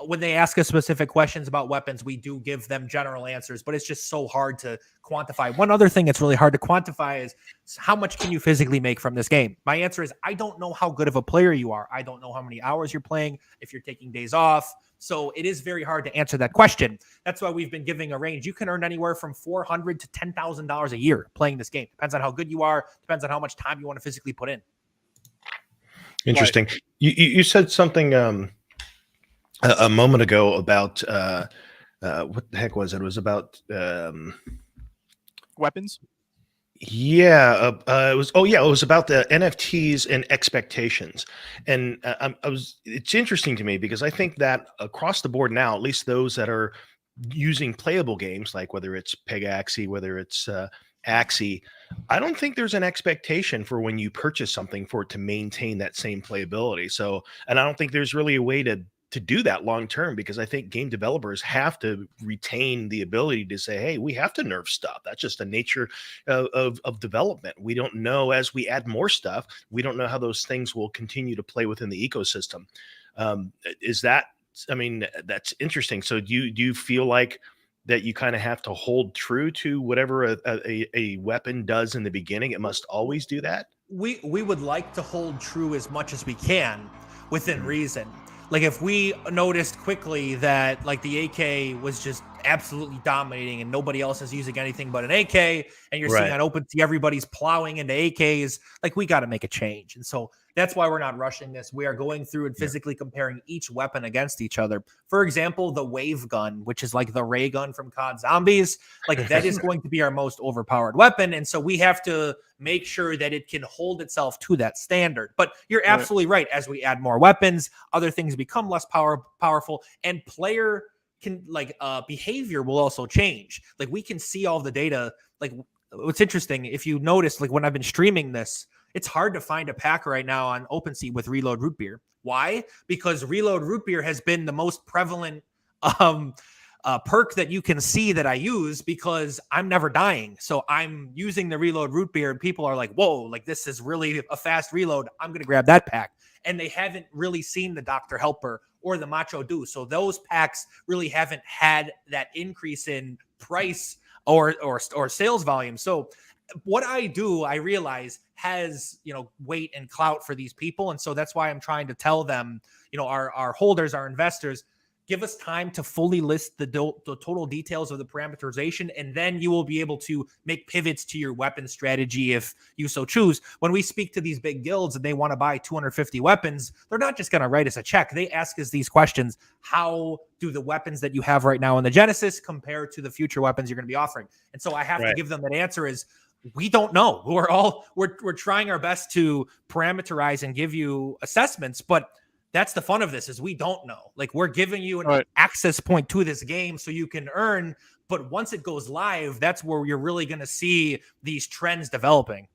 when they ask us specific questions about weapons, we do give them general answers, but it's just so hard to quantify. One other thing that's really hard to quantify is how much can you physically make from this game? My answer is I don't know how good of a player you are. I don't know how many hours you're playing, if you're taking days off. So it is very hard to answer that question. That's why we've been giving a range. You can earn anywhere from $400 to $10,000 a year playing this game. Depends on how good you are. Depends on how much time you want to physically put in. Interesting. You said something a moment ago about what the heck was it? It was about Weapons. yeah, it was. Oh, yeah, it was about the NFTs and expectations, and I was. It's interesting to me because I think that across the board now, at least those that are using playable games, like whether it's Pegaxi, whether it's Axie, I don't think there's an expectation for when you purchase something for it to maintain that same playability. So, and I don't think there's really a way to do that long term, because I think game developers have to retain the ability to say, hey, we have to nerf stuff. That's just the nature of development. We don't know, as we add more stuff, we don't know how those things will continue to play within the ecosystem. Is that, I mean, that's interesting. So do you feel like that you kind of have to hold true to whatever a weapon does in the beginning? It must always do that? We would like to hold true as much as we can within reason. Like if we noticed quickly that like the AK was just absolutely dominating and nobody else is using anything but an AK, and you're seeing on OpenSea everybody's plowing into AKs, like we got to make a change. And so that's why we're not rushing this. We are going through and physically comparing each weapon against each other. For example, the wave gun, which is like the ray gun from COD Zombies, like that is going to be our most overpowered weapon. And so we have to make sure that it can hold itself to that standard. But you're absolutely right. As we add more weapons, other things become less powerful, and player can behavior will also change. Like we can see all the data. Like what's interesting, if you notice, like when I've been streaming this, it's hard to find a pack right now on OpenSea with Reload Root Beer. Why? Because Reload Root Beer has been the most prevalent perk that you can see that I use, because I'm never dying. So I'm using the Reload Root Beer and people are like, whoa, like this is really a fast reload. I'm going to grab that pack. And they haven't really seen the Dr. Helper or the Macho Do. So those packs really haven't had that increase in price or sales volume. So what I do, I realize has, weight and clout for these people. And so that's why I'm trying to tell them, our holders, our investors, give us time to fully list the total details of the parameterization, and then you will be able to make pivots to your weapon strategy if you so choose. When we speak to these big guilds and they want to buy 250 weapons, they're not just going to write us a check. They ask us these questions. How do the weapons that you have right now in the Genesis compare to the future weapons you're going to be offering? And so I have to give them that answer is, we don't know. We're trying our best to parameterize and give you assessments, but that's the fun of this, is we don't know. Like we're giving you an access point to this game so you can earn, but once it goes live, that's where you're really going to see these trends developing.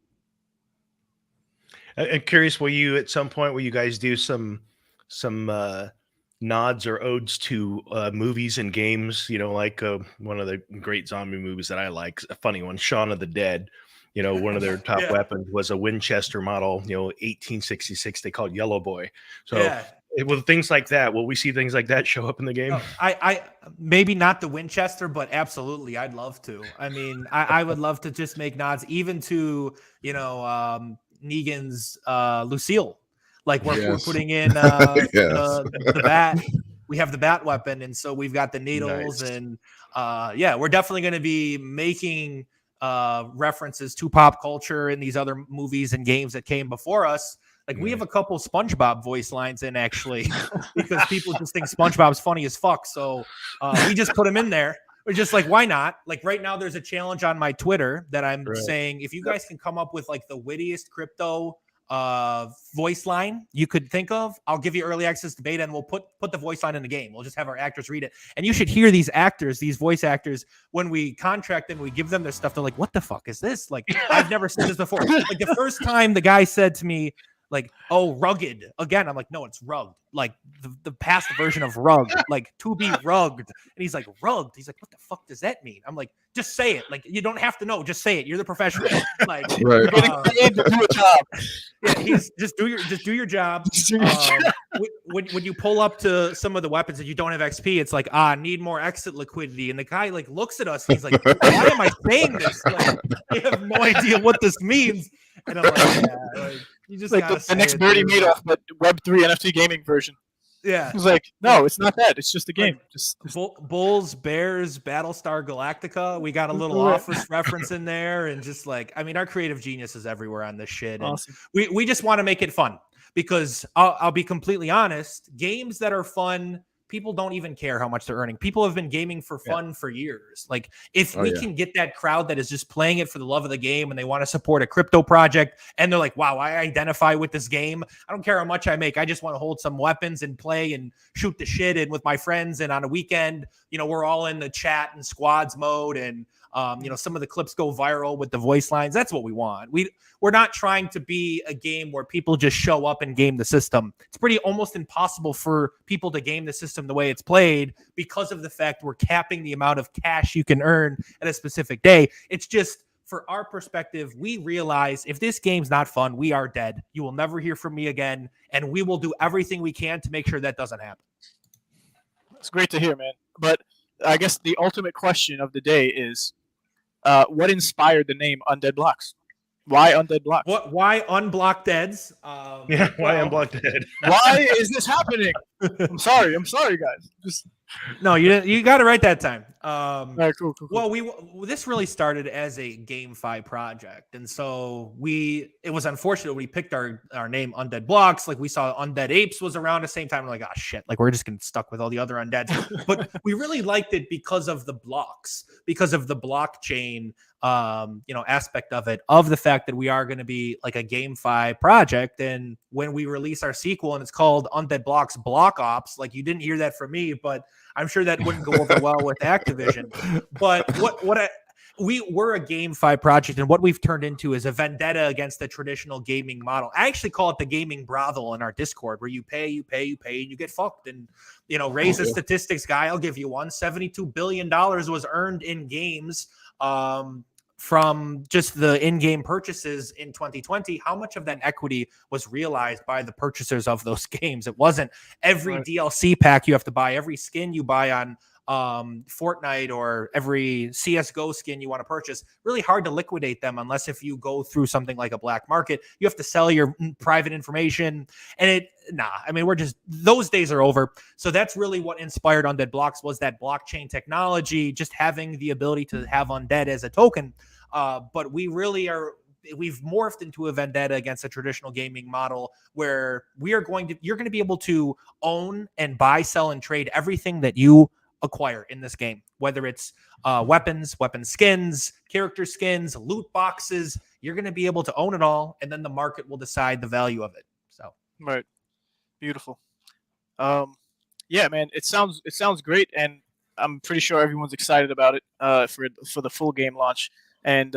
I'm curious, will you at some point, will you guys do some nods or odes to movies and games? Like one of the great zombie movies that I like, a funny one, Shaun of the Dead. One of their top weapons was a Winchester model, 1866. They called Yellow Boy. So with things like that, will we see things like that show up in the game? I maybe not the Winchester, but absolutely, I'd love to. I mean, I would love to just make nods even to Negan's Lucille. Like we're putting in the bat. We have the bat weapon, and so we've got the needles, and we're definitely going to be making references to pop culture in these other movies and games that came before us. Like we have a couple SpongeBob voice lines in, actually, because people just think SpongeBob's funny as fuck. So we just put him in there. We're just like, why not? Like right now, there's a challenge on my Twitter that I'm saying, if you guys can come up with like the wittiest crypto voice line you could think of, I'll give you early access to beta, and we'll put the voice line in the game. We'll just have our actors read it, and you should hear these actors, these voice actors, when we contract them, we give them their stuff, they're like, what the fuck is this? Like I've never seen this before. Like the first time the guy said to me, like, oh, rugged again, I'm like, no, it's rugged, like the past version of rugged, like to be rugged. And he's like, rugged. He's like, what the fuck does that mean? I'm like, just say it. Like, you don't have to know, just say it. You're the professional. Like, do a job. Yeah, he's just do your job. When you pull up to some of the weapons that you don't have XP, it's like, need more exit liquidity. And the guy like looks at us and he's like, why am I saying this? Like, I have no idea what this means. And I'm like, you just like the next Birdie Madoff, but Web3 NFT gaming version. Yeah, he's like, no, it's not that. It's just a game. Just Bulls, Bears, Battlestar Galactica. We got a little Office reference in there, and just like, I mean, our creative genius is everywhere on this shit. Awesome. And we just want to make it fun, because I'll be completely honest. Games that are fun people don't even care how much they're earning. People have been gaming for fun for years. Like if we can get that crowd that is just playing it for the love of the game and they want to support a crypto project and they're like, wow, I identify with this game. I don't care how much I make. I just want to hold some weapons and play and shoot the shit and with my friends. And on a weekend, we're all in the chat and squads mode and some of the clips go viral with the voice lines. That's what we want. We're not trying to be a game where people just show up and game the system. It's pretty almost impossible for people to game the system the way it's played because of the fact we're capping the amount of cash you can earn at a specific day. It's just, for our perspective, we realize if this game's not fun, we are dead. You will never hear from me again, and we will do everything we can to make sure that doesn't happen. It's great to hear, man. But I guess the ultimate question of the day is, what inspired the name Undead Blocks? Why Undead Blocks? Why Unblock Deads? Why Unblock Dead? Why is this happening? I'm sorry, guys. No, you got it right that time. All right, cool. Well, this really started as a GameFi project, and so it was unfortunate we picked our name Undead Blocks. Like we saw Undead Apes was around the same time. We're like, oh shit, like we're just getting stuck with all the other undeads. But we really liked it because of the blocks, because of the blockchain aspect of it, of the fact that we are going to be like a GameFi project. And when we release our sequel and it's called Undead Blocks Block Ops, like you didn't hear that from me, but I'm sure that wouldn't go over well with Activision. But we're a GameFi project, and what we've turned into is a vendetta against the traditional gaming model. I actually call it the gaming brothel in our Discord, where you pay, and you get fucked. And raise the statistics guy, I'll give you one. $72 billion was earned in games from just the in-game purchases in 2020. How much of that equity was realized by the purchasers of those games? It wasn't every DLC pack you have to buy, every skin you buy on Fortnite, or every CSGO skin you want to purchase. Really hard to liquidate them unless if you go through something like a black market. You have to sell your private information, and those days are over. So that's really what inspired Undead Blocks, was that blockchain technology, just having the ability to have undead as a token. But we've morphed into a vendetta against a traditional gaming model where you're going to be able to own and buy, sell, and trade everything that you acquire in this game, whether it's weapons, weapon skins, character skins, loot boxes. You're going to be able to own it all, and then the market will decide the value of it. So right, beautiful. Yeah, man, it sounds great, and I'm pretty sure everyone's excited about it for the full game launch. And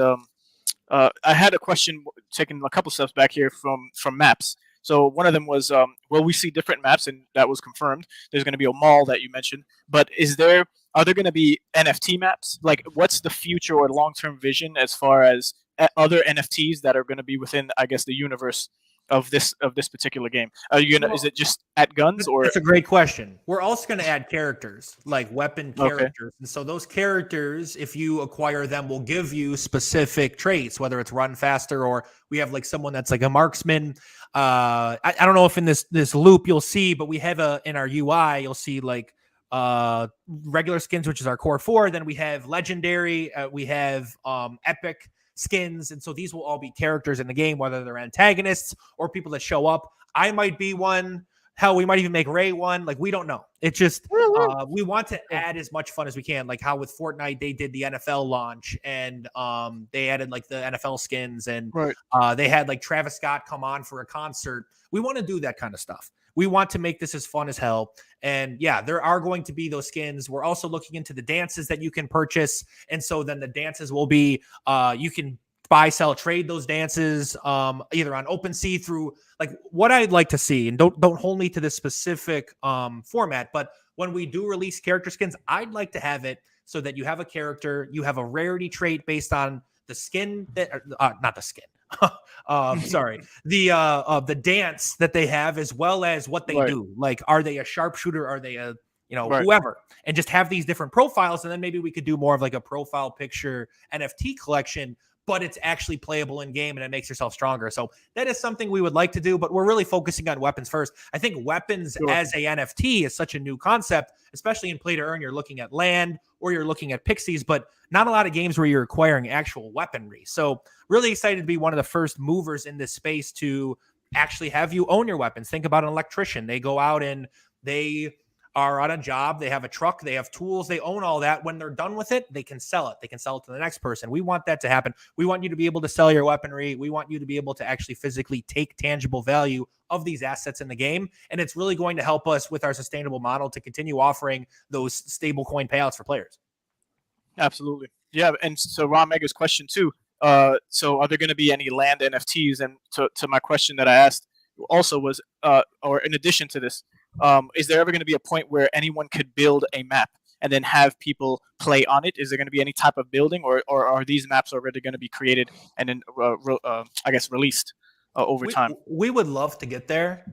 I had a question, taking a couple steps back here from maps. So one of them was, we see different maps, and that was confirmed. There's going to be a mall that you mentioned, but are there going to be NFT maps? Like, what's the future or long-term vision as far as other NFTs that are going to be within, I guess, the universe of this particular game? Are you gonna? Is it just at guns, or? That's a great question. We're also going to add characters, like weapon characters, and so those characters, if you acquire them, will give you specific traits, whether it's run faster, or we have like someone that's like a marksman. I don't know if in this loop you'll see, but we have in our UI you'll see like regular skins, which is our core 4. Then we have legendary, we have epic skins, and so these will all be characters in the game, whether they're antagonists or people that show up. I might be one. Hell, we might even make Ray one. Like, we don't know. It's just we want to add as much fun as we can. Like how with Fortnite they did the NFL launch, and they added like the NFL skins, and they had like Travis Scott come on for a concert. We want to do that kind of stuff. We want to make this as fun as hell. And yeah, there are going to be those skins. We're also looking into the dances that you can purchase. And so then the dances will be, you can buy, sell, trade those dances, either on OpenSea through like what I'd like to see. And don't hold me to this specific format, but when we do release character skins, I'd like to have it so that you have a character, you have a rarity trait based on the skin that, not the skin. Sorry, the dance that they have, as well as what they do. Like, are they a sharpshooter? Are they a whoever? And just have these different profiles, and then maybe we could do more of like a profile picture NFT collection, but it's actually playable in game and it makes yourself stronger. So that is something we would like to do, but we're really focusing on weapons first. I think weapons as a NFT is such a new concept, especially in play to earn. You're looking at land or you're looking at pixies, but not a lot of games where you're acquiring actual weaponry. So really excited to be one of the first movers in this space to actually have you own your weapons. Think about an electrician. They go out and they are on a job, they have a truck, they have tools, they own all that. When they're done with it, they can sell it. They can sell it to the next person. We want that to happen. We want you to be able to sell your weaponry. We want you to be able to actually physically take tangible value of these assets in the game. And it's really going to help us with our sustainable model to continue offering those stable coin payouts for players. Absolutely. Yeah. And so Ron Mega's question too. So are there going to be any land NFTs? And to my question that I asked also was, or in addition to this, is there ever going to be a point where anyone could build a map and then have people play on it? Is there going to be any type of building, or are these maps already going to be created and then, I guess, released over time? We would love to get there.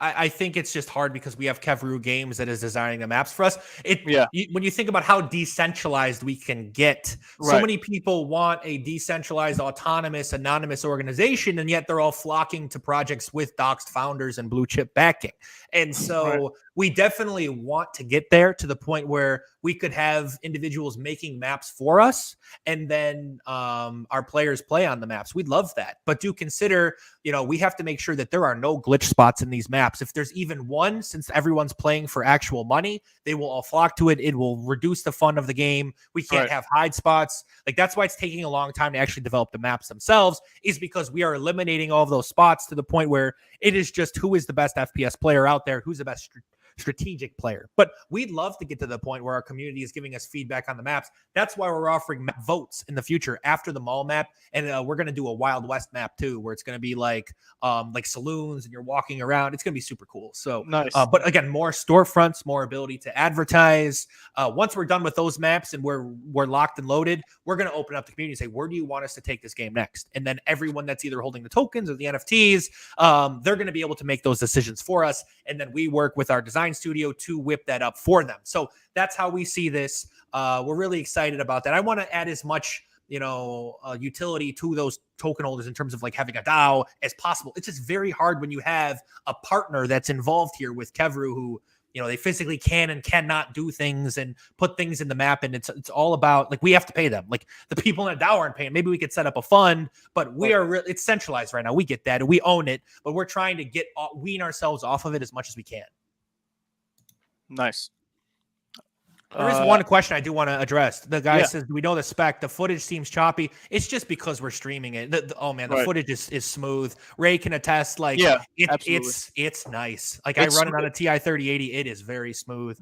I think it's just hard because we have Kevru Games that is designing the maps for us. When you think about how decentralized we can get, so many people want a decentralized, autonomous, anonymous organization, and yet they're all flocking to projects with doxed founders and blue chip backing. And so we definitely want to get there to the point where we could have individuals making maps for us, and then our players play on the maps. We'd love that. But do consider, we have to make sure that there are no glitch spots in these maps. If there's even one, since everyone's playing for actual money, they will all flock to it. It will reduce the fun of the game. We can't have hide spots. Like, that's why it's taking a long time to actually develop the maps themselves, is because we are eliminating all of those spots to the point where it is just who is the best FPS player out there, who's the best strategic player. But we'd love to get to the point where our community is giving us feedback on the maps. That's why we're offering map votes in the future after the mall map. And we're going to do a Wild West map too, where it's going to be like saloons and you're walking around. It's going to be super cool. So nice. But again, more storefronts, more ability to advertise. Once we're done with those maps and we're locked and loaded, we're going to open up the community and say, where do you want us to take this game next? And then everyone that's either holding the tokens or the NFTs, they're going to be able to make those decisions for us. And then we work with our design studio to whip that up for them. So that's how we see this. We're really excited about that. I want to add as much utility to those token holders in terms of like having a DAO as possible. It's just very hard when you have a partner that's involved here with Kevru, who they physically can and cannot do things and put things in the map. And it's all about, like, we have to pay them. Like, the people in a DAO aren't paying. Maybe we could set up a fund, but it's centralized right now. We get that and we own it, but we're trying to wean ourselves off of it as much as we can. Nice. There is one question I do want to address. The guy says, do we know the spec? The footage seems choppy. It's just because we're streaming it. The footage is smooth. Ray can attest. Like, it's nice. Like, I run it on a TI 3080. It is very smooth.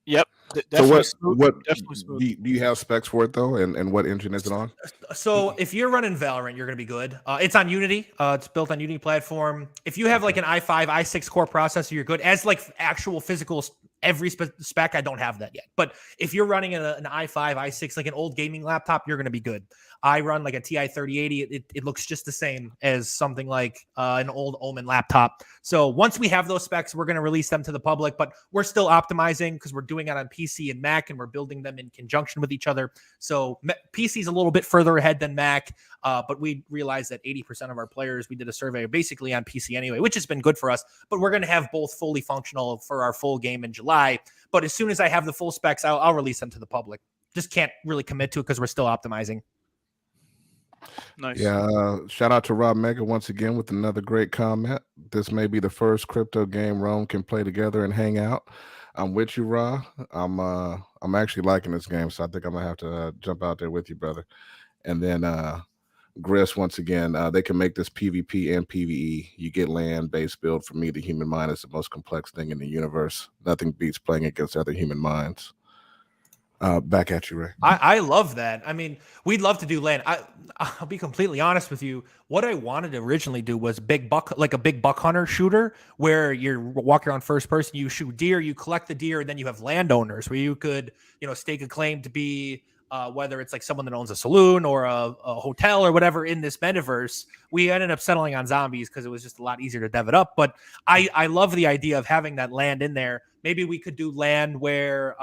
Yep. So definitely smooth. Do you have specs for it though? And what engine is it on? So if you're running Valorant, you're going to be good. It's on Unity. It's built on Unity platform. If you have like an i5, i6 core processor, you're good. As like actual physical every spec, I don't have that yet. But if you're running an i5, i6, like an old gaming laptop, you're going to be good. I run like a TI 3080. It looks just the same as something like an old Omen laptop. So once we have those specs, we're going to release them to the public, but we're still optimizing because we're doing it on PC and Mac, and we're building them in conjunction with each other. So PC is a little bit further ahead than Mac, but we realized that 80% of our players, we did a survey basically on PC anyway, which has been good for us. But we're going to have both fully functional for our full game in July. But as soon as I have the full specs, I'll release them to the public. Just can't really commit to it because we're still optimizing. Nice. Yeah. Shout out to Rob Mega once again with another great comment. This may be the first crypto game Rome can play together and hang out. I'm with you, Rob. I'm actually liking this game, so I think I'm gonna have to jump out there with you, brother. And then Gris, once again, they can make this PvP and PvE. You get land-based build. For me, the human mind is the most complex thing in the universe. Nothing beats playing against other human minds. Back at you, Ray. I love that. I mean, we'd love to do land. I'll be completely honest with you. What I wanted to originally do was a big buck hunter shooter, where you're walking around first person, you shoot deer, you collect the deer, and then you have landowners where you could, stake a claim to be whether it's like someone that owns a saloon or a hotel or whatever in this metaverse. We ended up settling on zombies because it was just a lot easier to dev it up. But I love the idea of having that land in there. Maybe we could do land where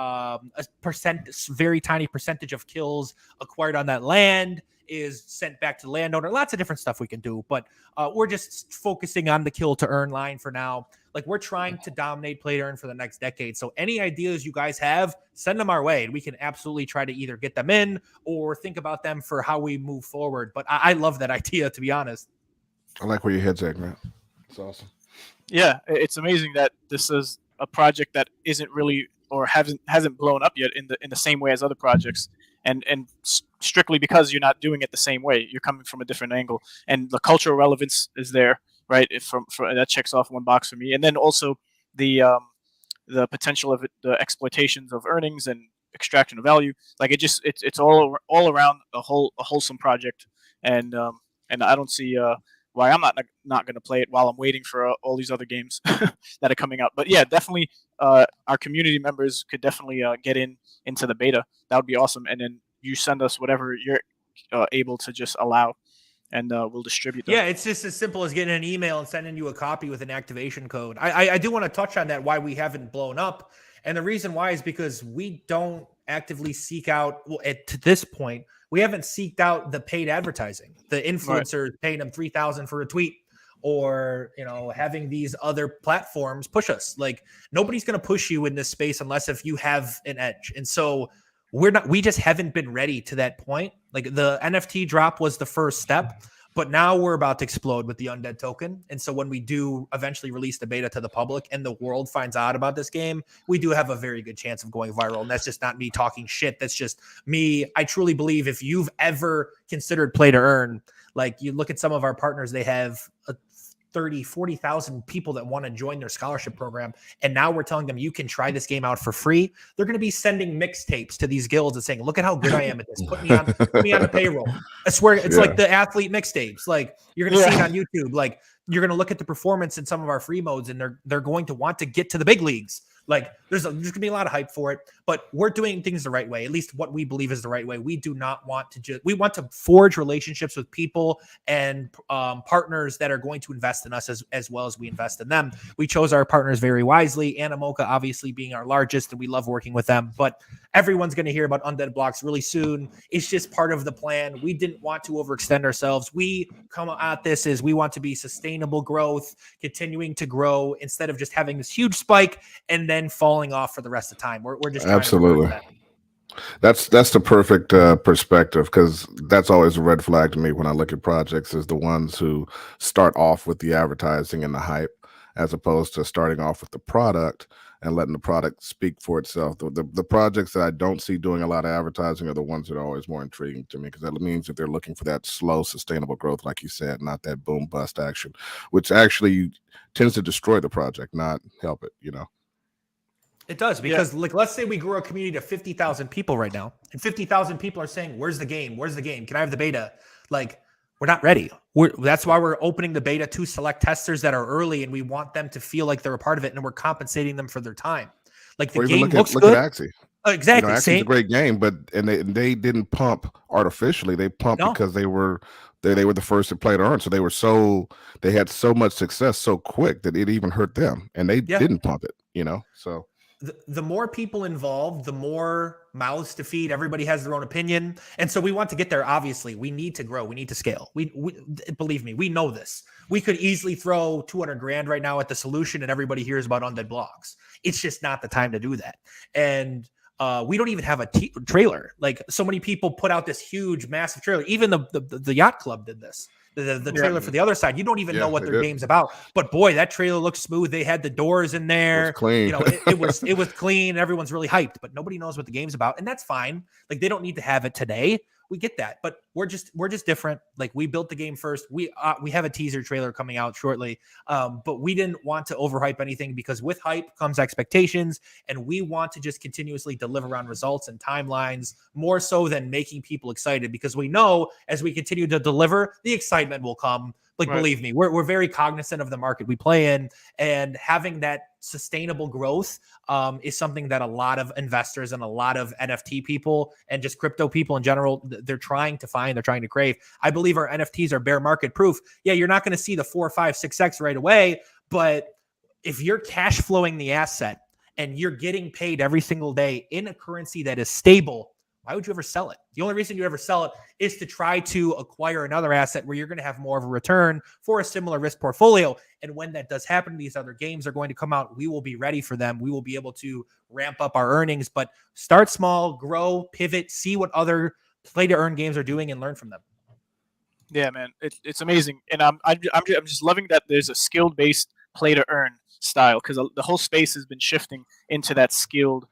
very tiny percentage of kills acquired on that land is sent back to the landowner. Lots of different stuff we can do, but we're just focusing on the kill to earn line for now. Like, we're trying to dominate play to earn for the next decade. So any ideas you guys have, send them our way, and we can absolutely try to either get them in or think about them for how we move forward. But I love that idea, to be honest. I like where your head's at, man. It's awesome. Yeah, it's amazing that this is a project that isn't really or hasn't blown up yet in the same way as other projects, and strictly because you're not doing it the same way, you're coming from a different angle, and the cultural relevance is there, right? If from that checks off one box for me, and then also the the potential of it, the exploitations of earnings and extraction of value. Like it's all around a wholesome project, and I don't see why I'm not going to play it while I'm waiting for all these other games that are coming out. But yeah, definitely, our community members could definitely get into the beta. That would be awesome. And then you send us whatever you're able to just allow, and we'll distribute them. Yeah, it's just as simple as getting an email and sending you a copy with an activation code. I do want to touch on that, why we haven't blown up. And the reason why is because we don't actively seek out, to this point, we haven't seeked out the paid advertising, the influencers paying them $3,000 for a tweet, or, you know, having these other platforms push us. Like, nobody's going to push you in this space unless if you have an edge. And so we just haven't been ready to that point. Like, the NFT drop was the first step, but now we're about to explode with the Undead token. And so when we do eventually release the beta to the public and the world finds out about this game, we do have a very good chance of going viral. And that's just not me talking shit. That's just me. I truly believe if you've ever considered play to earn, like, you look at some of our partners, they have 40,000 people that want to join their scholarship program. And now we're telling them you can try this game out for free. They're going to be sending mixtapes to these guilds and saying, look at how good I am at this. Put me on the payroll. I swear it's like the athlete mixtapes. Like, you're going to see it on YouTube. Like, you're going to look at the performance in some of our free modes, and they're going to want to get to the big leagues. Like, there's going to be a lot of hype for it, but we're doing things the right way, at least what we believe is the right way. We do not want to we want to forge relationships with people and partners that are going to invest in us as well as we invest in them. We chose our partners very wisely, Animoca obviously being our largest, and we love working with them, but everyone's going to hear about Undead blocks really soon. It's just part of the plan. We didn't want to overextend ourselves. We come at this as we want to be sustainable growth, continuing to grow instead of just having this huge spike and then falling off for the rest of the time. We're just absolutely. That's the perfect perspective, because that's always a red flag to me when I look at projects, is the ones who start off with the advertising and the hype, as opposed to starting off with the product and letting the product speak for itself. The projects that I don't see doing a lot of advertising are the ones that are always more intriguing to me, because that means that they're looking for that slow, sustainable growth, like you said, not that boom bust action, which actually tends to destroy the project, not help it, you know. It does, because like, let's say we grew a community to 50,000 people right now, and 50,000 people are saying, where's the game? Where's the game? Can I have the beta? Like, we're not ready. That's why we're opening the beta to select testers that are early, and we want them to feel like they're a part of it, and we're compensating them for their time. Like, the game looks good. Look at Axie. Exactly. You know, Axie's a great game, but they didn't pump artificially. They pumped because they were the first to play to earn. So they had so much success so quick that it even hurt them, and they didn't pump it, you know. So the more people involved, the more mouths to feed. Everybody has their own opinion. And so we want to get there. Obviously, we need to grow. We need to scale. We believe me, we know this. We could easily throw 200 grand right now at the solution and everybody hears about Undead blocks. It's just not the time to do that. And we don't even have a trailer. Like, so many people put out this huge, massive trailer. Even the Yacht Club did this. The trailer for the other side, you don't even know what their game's about. But boy, that trailer looks smooth. They had the doors in there. It was clean. You know, it was clean. Everyone's really hyped, but nobody knows what the game's about, and that's fine. Like, they don't need to have it today. We get that, but we're just different. Like, we built the game first. We have a teaser trailer coming out shortly, but we didn't want to overhype anything, because with hype comes expectations, and we want to just continuously deliver on results and timelines, more so than making people excited, because we know as we continue to deliver, the excitement will come. Like, believe me, we're very cognizant of the market we play in, and having that sustainable growth is something that a lot of investors and a lot of NFT people and just crypto people in general, they're trying to find, they're trying to crave. I believe our NFTs are bear market proof. Yeah, you're not going to see the 4, 5, 6x right away, but if you're cash flowing the asset and you're getting paid every single day in a currency that is stable, why would you ever sell it? The only reason you ever sell it is to try to acquire another asset where you're going to have more of a return for a similar risk portfolio. And when that does happen, these other games are going to come out. We will be ready for them. We will be able to ramp up our earnings, but start small, grow, pivot, see what other play to earn games are doing, and learn from them. Yeah, man, it's amazing, and I'm just loving that there's a skill based play to earn style, because the whole space has been shifting into that skilled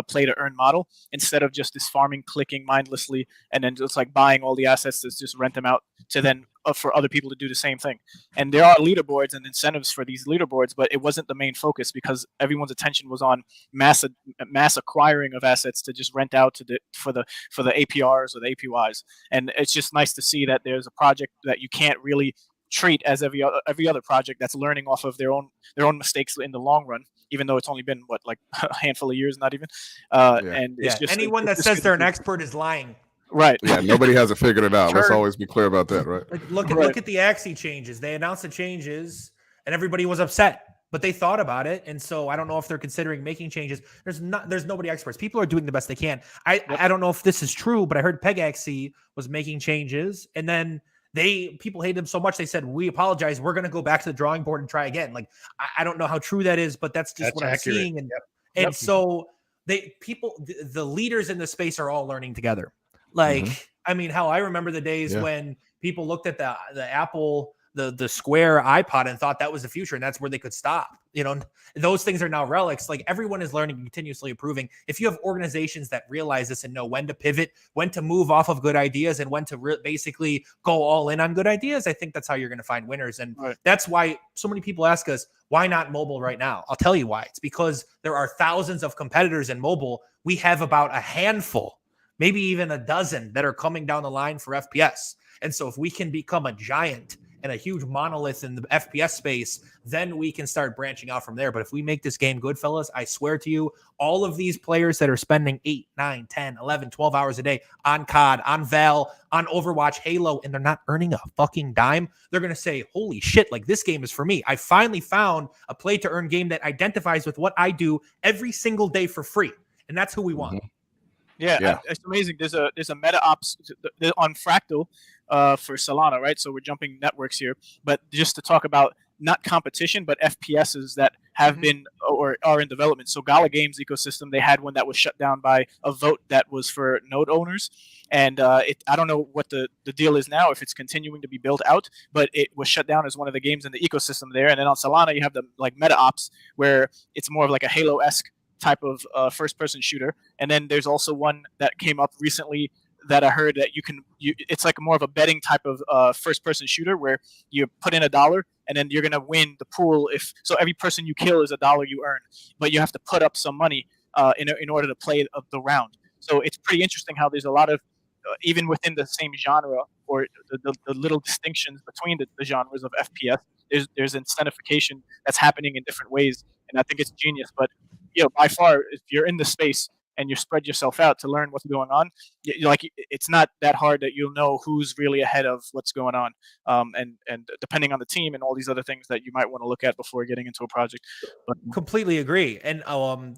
play to earn model instead of just this farming, clicking mindlessly, and then just like buying all the assets to just rent them out to then for other people to do the same thing. And there are leaderboards and incentives for these leaderboards, but it wasn't the main focus because everyone's attention was on mass acquiring of assets to just rent out for the APRs or the APYs. And it's just nice to see that there's a project that you can't really treat as every other project that's learning off of their own mistakes in the long run, even though it's only been like a handful of years, not even. And it's just anyone that says they're an expert is lying. Right. Yeah, nobody hasn't figured it out. Let's always be clear about that, right? Like, look at the Axie changes. They announced the changes, and everybody was upset, but they thought about it. And so I don't know if they're considering making changes. There's nobody experts. People are doing the best they can. I don't know if this is true, but I heard Peg Axie was making changes, and then people hated them so much they said, we apologize, we're going to go back to the drawing board and try again. Like, I don't know how true that is, but that's what accurate. I'm seeing. And so the leaders in the space are all learning together. Like, I mean, hell, I remember the days when people looked at the Apple, the Square iPod and thought that was the future, and that's where they could stop. You know, those things are now relics. Like, everyone is learning and continuously improving. If you have organizations that realize this and know when to pivot, when to move off of good ideas, and when to basically go all in on good ideas, I think that's how you're going to find winners. And that's why so many people ask us, why not mobile right now? I'll tell you why. It's because there are thousands of competitors in mobile. We have about a handful, maybe even a dozen that are coming down the line for FPS. And so if we can become a giant and a huge monolith in the FPS space, then we can start branching out from there. But if we make this game good, fellas, I swear to you, all of these players that are spending 8, 9, 10, 11, 12 hours a day on COD, on Val, on Overwatch, Halo, and they're not earning a fucking dime, they're going to say, holy shit, like, this game is for me. I finally found a play to earn game that identifies with what I do every single day for free. And that's who we want. Yeah, it's amazing. There's a meta ops on Fractal for Solana, right? So we're jumping networks here, but just to talk about not competition, but FPSs that have been or are in development. So Gala Games ecosystem, they had one that was shut down by a vote that was for node owners, and I don't know what the deal is now, if it's continuing to be built out, but it was shut down as one of the games in the ecosystem there. And then on Solana, you have the like meta ops where it's more of like a Halo-esque type of first-person shooter. And then there's also one that came up recently that I heard that it's like more of a betting type of first-person shooter where you put in $1 and then you're gonna win the pool. So every person you kill is $1 you earn, but you have to put up some money in order to play the round. So it's pretty interesting how there's a lot of even within the same genre or the little distinctions between the genres of FPS. There's incentivification that's happening in different ways, and I think it's genius. But by far, if you're in the space and you spread yourself out to learn what's going on, it's not that hard that you'll know who's really ahead of what's going on, and depending on the team and all these other things that you might want to look at before getting into a project. But completely agree, and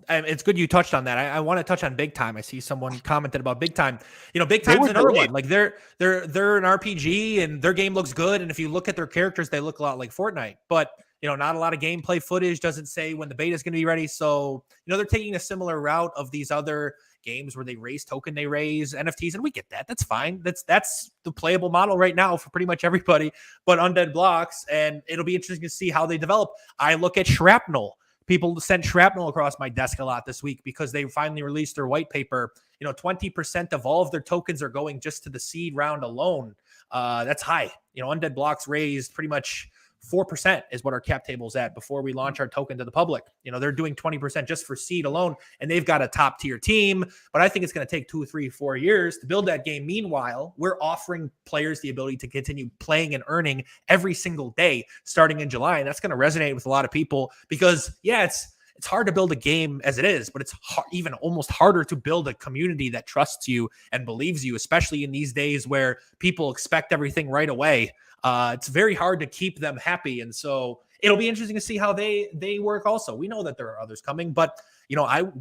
it's good you touched on that. I want to touch on Big Time. I see someone commented about Big Time. Big Time's another one. Like they're an RPG and their game looks good, and if you look at their characters, they look a lot like Fortnite, but not a lot of gameplay footage, doesn't say when the beta is going to be ready. So, they're taking a similar route of these other games where they raise token, they raise NFTs, and we get that. That's fine. That's the playable model right now for pretty much everybody, but Undead blocks, and it'll be interesting to see how they develop. I look at Shrapnel. People sent Shrapnel across my desk a lot this week because they finally released their white paper. 20% of all of their tokens are going just to the seed round alone. That's high. Undead blocks raised pretty much 4% is what our cap table is at before we launch our token to the public. They're doing 20% just for seed alone, and they've got a top tier team, but I think it's going to take 2, 3, 4 years to build that game. Meanwhile, we're offering players the ability to continue playing and earning every single day starting in July. And that's going to resonate with a lot of people because it's hard to build a game as it is, but it's even almost harder to build a community that trusts you and believes you, especially in these days where people expect everything right away. It's very hard to keep them happy. And so it'll be interesting to see how they work also. We know that there are others coming, but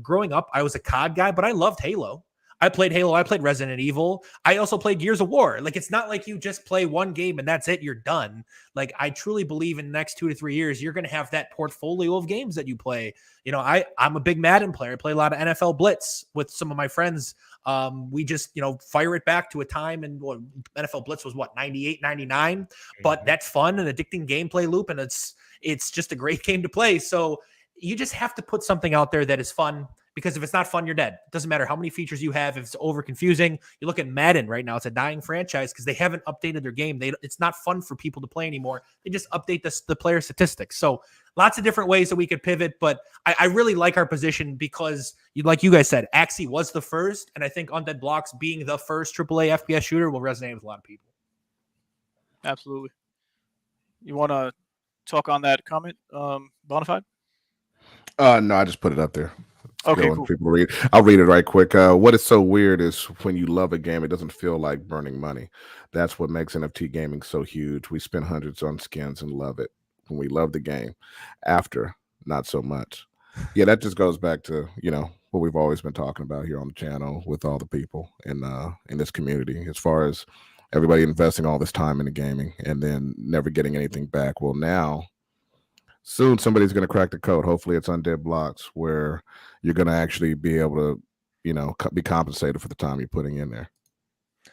growing up, I was a COD guy, but I loved Halo. I played Halo. I played Resident Evil. I also played Gears of War. Like, it's not like you just play one game and that's it. You're done. Like, I truly believe in the next 2 to 3 years, you're going to have that portfolio of games that you play. I'm a big Madden player. I play a lot of NFL Blitz with some of my friends. We just, fire it back to a time and NFL Blitz was 98, 99, but that fun and addicting gameplay loop. And It's just a great game to play. So you just have to put something out there that is fun, because if it's not fun, you're dead. It doesn't matter how many features you have. If it's over confusing, you look at Madden right now, it's a dying franchise because they haven't updated their game. It's not fun for people to play anymore. They just update the player statistics. So lots of different ways that we could pivot, but I really like our position because, like you guys said, Axie was the first, and I think Undead Blocks being the first AAA FPS shooter will resonate with a lot of people. Absolutely. You want to talk on that comment, Bonafide? No, I just put it up there. Okay, cool. People read. I'll read it right quick. What is so weird is when you love a game, it doesn't feel like burning money. That's what makes NFT gaming so huge. We spend hundreds on skins and love it when we love the game. After, not so much. Yeah, that just goes back to, what we've always been talking about here on the channel with all the people in this community, as far as everybody investing all this time into gaming and then never getting anything back. Well, now, soon somebody's going to crack the code. Hopefully it's Undead Blocks where you're going to actually be able to, be compensated for the time you're putting in there.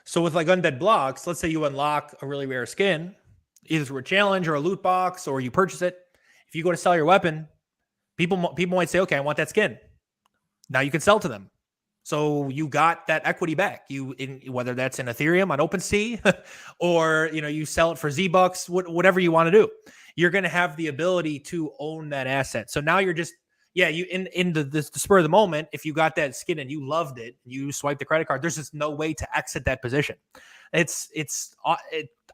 So with like Undead Blocks, let's say you unlock a really rare skin, either through a challenge or a loot box, or you purchase it. If you go to sell your weapon, people might say, okay, I want that skin. Now you can sell to them. So you got that equity back. Whether that's in Ethereum on OpenSea or, you sell it for Z-Bucks, whatever you want to do. You're going to have the ability to own that asset. So now you're just, you in the spur of the moment, if you got that skin and you loved it, you swipe the credit card, there's just no way to exit that position.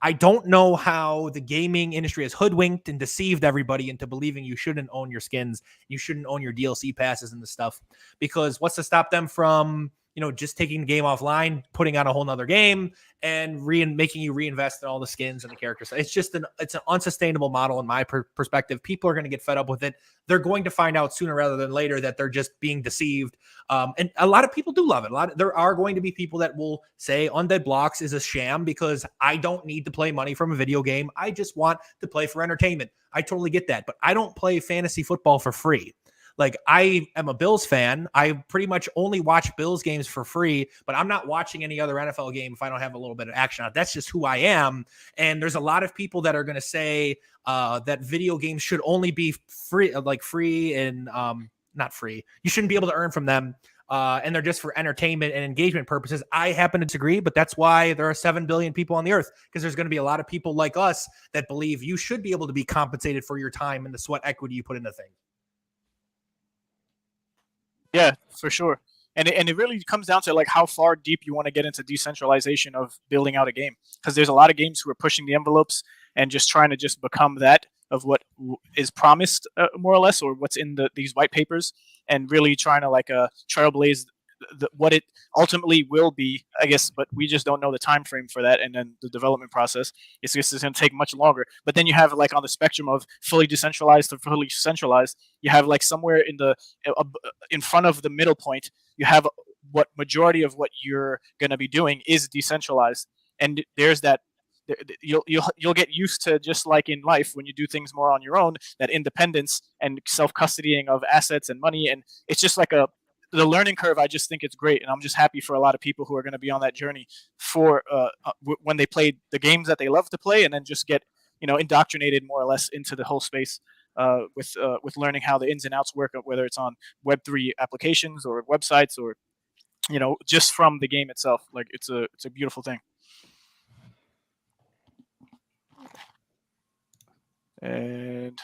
I don't know how the gaming industry has hoodwinked and deceived everybody into believing you shouldn't own your skins, you shouldn't own your DLC passes and the stuff, because what's to stop them from, just taking the game offline, putting out a whole nother game and making you reinvest in all the skins and the characters. It's an unsustainable model in my perspective. People are going to get fed up with it. They're going to find out sooner rather than later that they're just being deceived. And a lot of people do love it. There are going to be people that will say Undead Blocks is a sham because I don't need to play money from a video game. I just want to play for entertainment. I totally get that, but I don't play fantasy football for free. Like, I am a Bills fan. I pretty much only watch Bills games for free, but I'm not watching any other NFL game if I don't have a little bit of action on it. That's just who I am. And there's a lot of people that are going to say that video games should only be free, and not free. You shouldn't be able to earn from them. And they're just for entertainment and engagement purposes. I happen to disagree, but that's why there are 7 billion people on the earth, because there's going to be a lot of people like us that believe you should be able to be compensated for your time and the sweat equity you put into things. Yeah, for sure. And it really comes down to like how far deep you want to get into decentralization of building out a game, because there's a lot of games who are pushing the envelopes and just trying to just become that of what is promised, more or less, or what's in these white papers, and really trying to trailblaze what it ultimately will be, I guess, but we just don't know the time frame for that, and then the development process is going to take much longer. But then you have on the spectrum of fully decentralized to fully centralized, you have somewhere in front of the middle point, you have what majority of what you're going to be doing is decentralized, and there's that. You'll get used to, just like in life when you do things more on your own, that independence and self-custodying of assets and money, and it's just the learning curve. I just think it's great, and I'm just happy for a lot of people who are going to be on that journey for when they play the games that they love to play, and then just get indoctrinated more or less into the whole space with learning how the ins and outs work, whether it's on Web3 applications or websites or just from the game itself. Like, it's a beautiful thing. And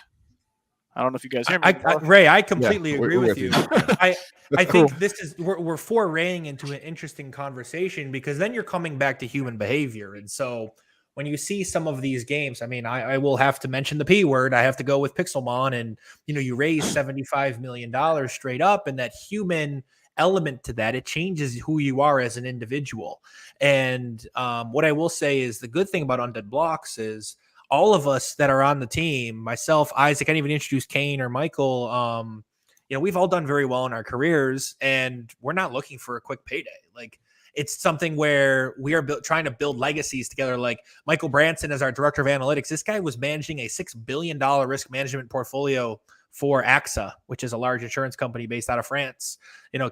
I don't know if you guys hear me. Ray, I completely agree with you. I cool. think we're foraying into an interesting conversation, because then you're coming back to human behavior. And so when you see some of these games, I mean, I will have to mention the P word. I have to go with Pixelmon, and you raise $75 million straight up, and that human element to that, it changes who you are as an individual. And what I will say is the good thing about Undead Blocks is all of us that are on the team, myself, Isaac, I didn't even introduce Kane or Michael. We've all done very well in our careers, and we're not looking for a quick payday. Like, it's something where we are trying to build legacies together. Like Michael Branson as our director of analytics. This guy was managing a $6 billion risk management portfolio for AXA, which is a large insurance company based out of France.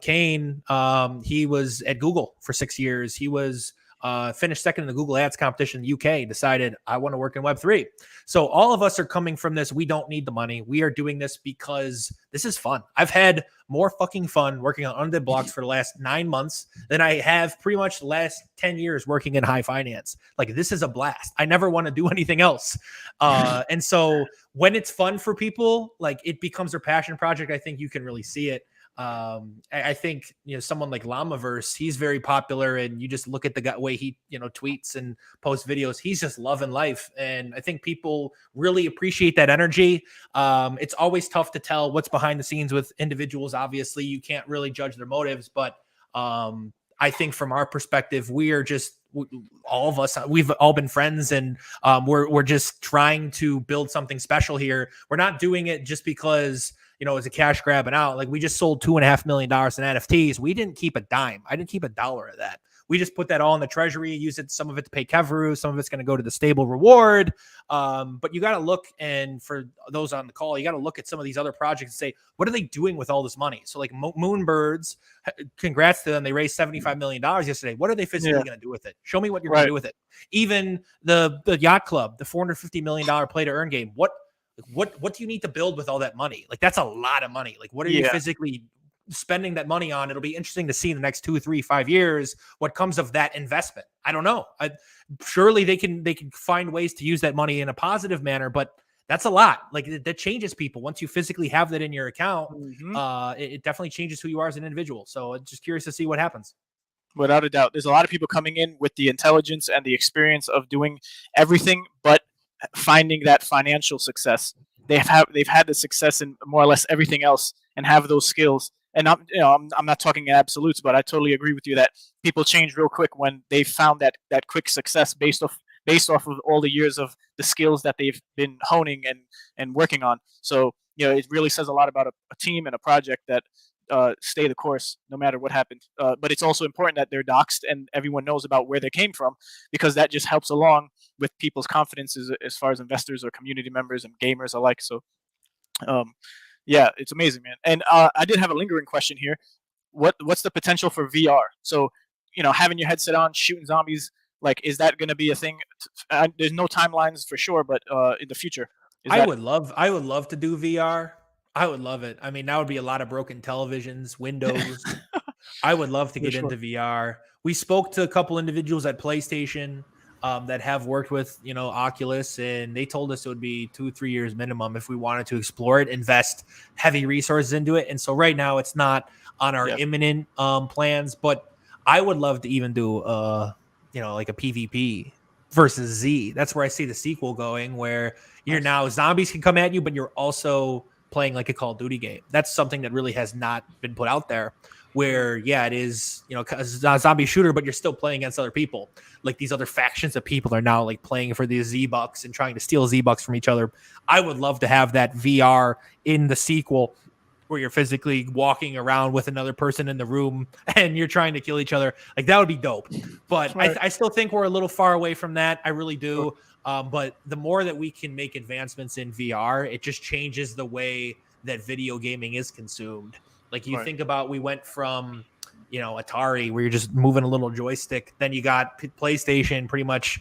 Kane, he was at Google for 6 years. He was finished second in the Google Ads competition in the UK, decided I want to work in Web3. So all of us are coming from this. We don't need the money. We are doing this because this is fun. I've had more fucking fun working on Undead blocks for the last 9 months than I have pretty much the last 10 years working in high finance. Like, this is a blast. I never want to do anything else. And so when it's fun for people, like, it becomes their passion project. I think you can really see it. I think, someone like Llamaverse, he's very popular, and you just look at the way he, tweets and posts videos. He's just loving life. And I think people really appreciate that energy. It's always tough to tell what's behind the scenes with individuals. Obviously, you can't really judge their motives, but I think from our perspective, we are just, all of us, we've all been friends, and we're just trying to build something special here. We're not doing it just because, it's a cash grab and out. Like, we just sold $2.5 million in NFTs. We didn't keep a dime. I didn't keep $1 of that. We just put that all in the treasury, use it, some of it to pay Kevru, some of it's going to go to the stable reward. But you got to look, and for those on the call, you got to look at some of these other projects and say, what are they doing with all this money? So like Moonbirds, congrats to them. They raised $75 million yesterday. What are they physically going to do with it? Show me what you're going to do with it. Even the Yacht Club, the $450 million play to earn game. What do you need to build with all that money? Like, that's a lot of money. Like, what are you physically spending that money on? It'll be interesting to see in the next 2, 3, 5 years what comes of that investment. I don't know. Surely they can find ways to use that money in a positive manner, but that's a lot. Like, that changes people. Once you physically have that in your account, it definitely changes who you are as an individual. So I'm just curious to see what happens. Without a doubt, there's a lot of people coming in with the intelligence and the experience of doing everything but finding that financial success. They've had the success in more or less everything else and have those skills. And I'm not talking in absolutes, but I totally agree with you that people change real quick when they found that quick success based off of all the years of the skills that they've been honing and working on. So it really says a lot about a team and a project that stay the course no matter what happened. But it's also important that they're doxed and everyone knows about where they came from, because that just helps along with people's confidence as far as investors or community members and gamers alike. So, it's amazing, man. And I did have a lingering question here. What's the potential for VR? So, having your headset on, shooting zombies, like, is that going to be a thing? There's no timelines for sure, but in the future, I would love to do VR. I would love it. I mean, that would be a lot of broken televisions, windows. I would love to get into VR. We spoke to a couple individuals at PlayStation that have worked with, Oculus, and they told us it would be 2-3 years minimum if we wanted to explore it, invest heavy resources into it. And so right now it's not on our imminent plans, but I would love to even do, like a PvP versus Z. That's where I see the sequel going, where you're now zombies can come at you, but you're also playing like a Call of Duty game. That's something that really has not been put out there, where it is, a zombie shooter, but you're still playing against other people. Like, these other factions of people are now like playing for these Z-Bucks and trying to steal Z-Bucks from each other. I would love to have that VR in the sequel, where you're physically walking around with another person in the room and you're trying to kill each other. Like, that would be dope. But I still think we're a little far away from that. I really do. But the more that we can make advancements in VR, it just changes the way that video gaming is consumed. Like, you think about, we went from, Atari, where you're just moving a little joystick. Then you got PlayStation, pretty much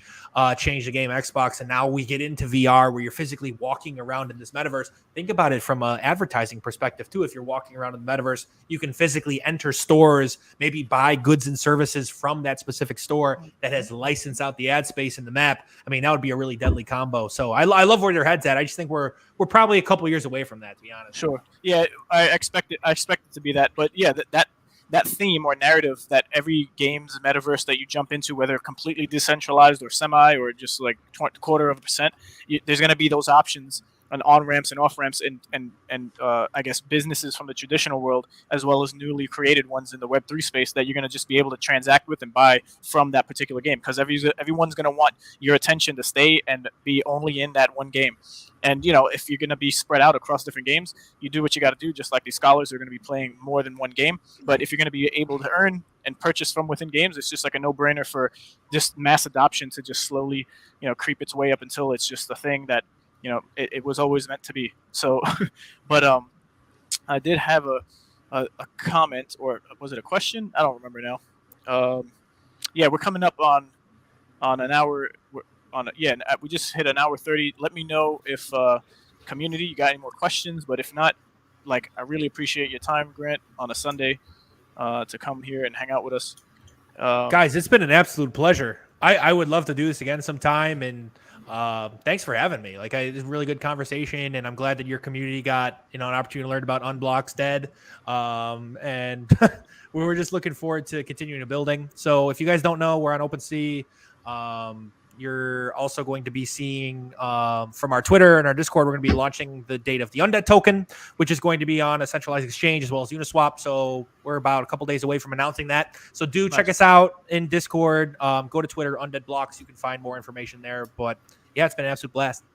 changed the game, Xbox, and now we get into VR, where you're physically walking around in this metaverse. Think about it from an advertising perspective too. If you're walking around in the metaverse, you can physically enter stores, maybe buy goods and services from that specific store that has licensed out the ad space in the map. I mean, that would be a really deadly combo. So I love where their head's at. I just think we're probably a couple years away from that, to be honest. Sure. Yeah, I expect it to be that. But yeah, that theme or narrative that every game's metaverse that you jump into, whether completely decentralized or semi or just like 0.25%, there's going to be those options and on ramps and off ramps and I guess businesses from the traditional world, as well as newly created ones in the Web3 space that you're going to just be able to transact with and buy from that particular game, because everyone's going to want your attention to stay and be only in that one game. And if you're going to be spread out across different games, you do what you got to do. Just like these scholars are going to be playing more than one game, but if you're going to be able to earn and purchase from within games, it's just like a no-brainer for just mass adoption to just slowly creep its way up until it's just a thing that it was always meant to be. So, but I did have a comment, or was it a question? I don't remember now. yeah, we're coming up on an hour. We just hit an hour 30. Let me know if community you got any more questions, but if not, like I really appreciate your time, Grant, on a Sunday to come here and hang out with us. Guys, it's been an absolute pleasure. I would love to do this again sometime, and thanks for having me. It's a really good conversation, and I'm glad that your community got an opportunity to learn about Unblock's Dead. And we were just looking forward to continuing to building. So if you guys don't know, we're on OpenSea. You're also going to be seeing from our Twitter and our Discord, we're going to be launching the date of the Undead token, which is going to be on a centralized exchange as well as Uniswap. So we're about a couple days away from announcing that. So check us out in Discord. Go to Twitter, Undead Blocks. You can find more information there. But yeah, it's been an absolute blast.